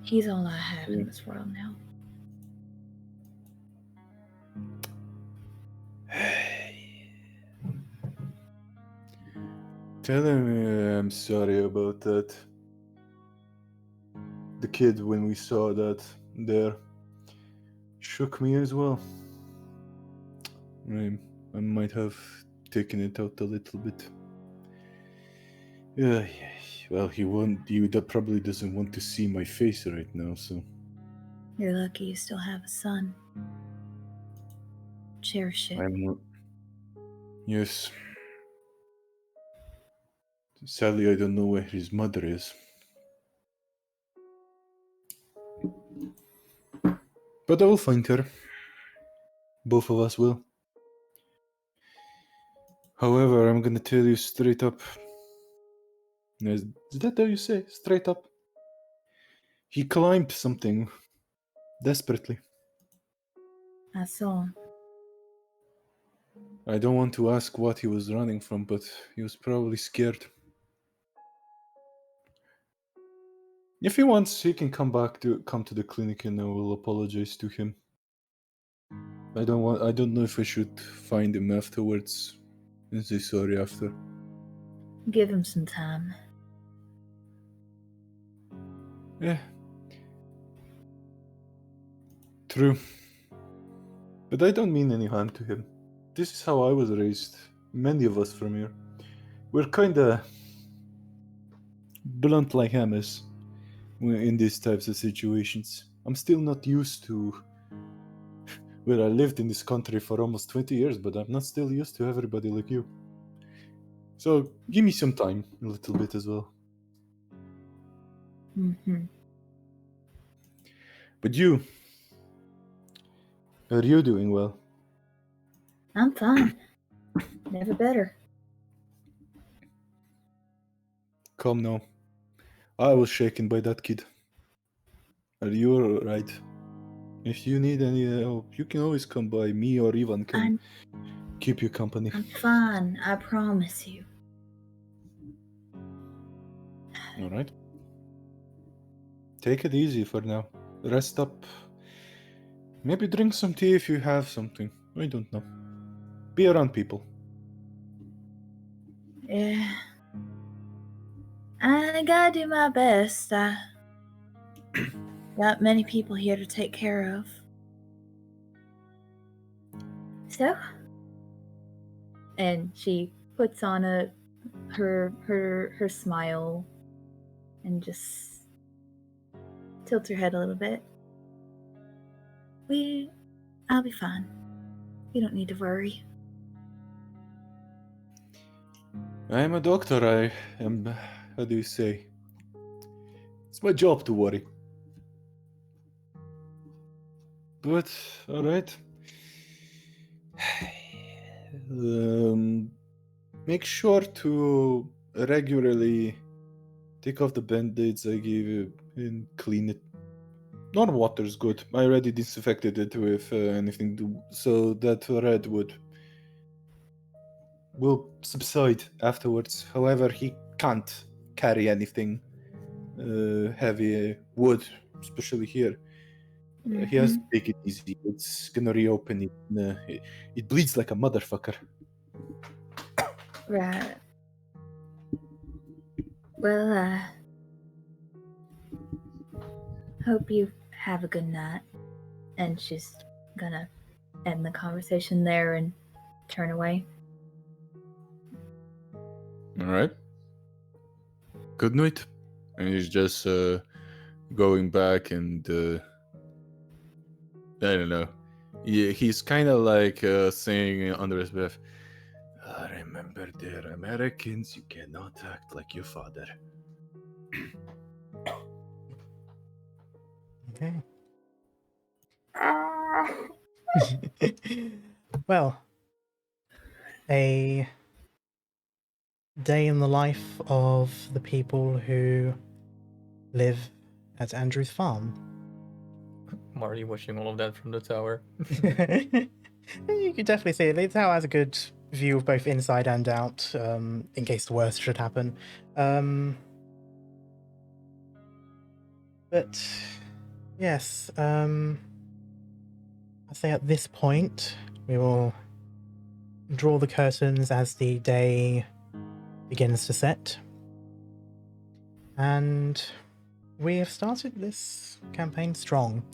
He's all I have in this world now. Tell him I'm sorry about that. The kid, when we saw that there, shook me as well. I might have taken it out a little bit. Yeah. Well, he probably doesn't want to see my face right now, so. You're lucky you still have a son. Cherish it. Yes. Sadly, I don't know where his mother is. But I will find her. Both of us will. However, I'm gonna tell you straight up. Is that how you say? Straight up? He climbed something. Desperately. I saw. I don't want to ask what he was running from, but he was probably scared. If he wants, he can come to the clinic and I will apologize to him. I don't know if I should find him afterwards and say sorry after. Give him some time. Yeah. True. But I don't mean any harm to him. This is how I was raised. Many of us from here. We're kinda blunt like hammers in these types of situations. I'm still not used to... Well, I lived in this country for almost 20 years, but I'm not still used to everybody like you. So, give me some time, a little bit as well. Mm-hmm. But you... Are you doing well? I'm fine. Never better. Come now. I was shaken by that kid. Are you alright? If you need any help, you can always come by. Me or Ivan can keep you company. I'm fine, I promise you. Alright. Take it easy for now. Rest up. Maybe drink some tea if you have something. I don't know. Be around people. Yeah. I gotta do my best. I got many people here to take care of. So? And she puts on her smile and just tilts her head a little bit. I'll be fine. You don't need to worry. I am a doctor. I am, how do you say? It's my job to worry. But, alright. Make sure to regularly take off the band-aids I gave you and clean it. Normal water is good. I already disinfected it with anything, so that red will subside afterwards. However, he can't carry anything heavy wood, especially here. He has to take it easy. It's gonna reopen it. It bleeds like a motherfucker. Right. Well, hope you have a good night. And she's gonna end the conversation there and turn away. Alright. Good night. And he's just going back and I don't know. Yeah, he's kind of like saying under his breath, remember, they're Americans. You cannot act like your father. Okay. Well, a day in the life of the people who live at Andrew's farm. Marty watching all of that from the tower. You can definitely see it. The tower has a good view of both inside and out, in case the worst should happen. But yes, I'd say at this point we will draw the curtains as the day begins to set. And we have started this campaign strong.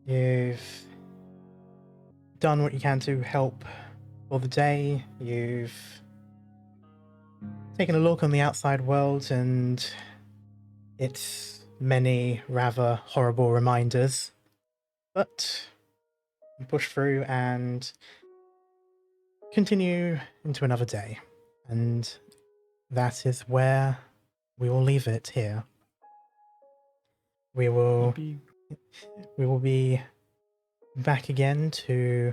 You've done what you can to help for the day. You've taken a look on the outside world and its many rather horrible reminders. But you push through and continue into another day. And that is where we will leave it here. We will be back again to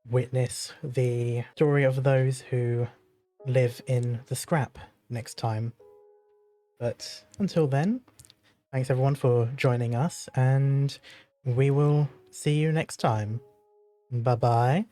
witness the story of those who live in the scrap next time. But until then, thanks everyone for joining us, and we will see you next time. Bye-bye.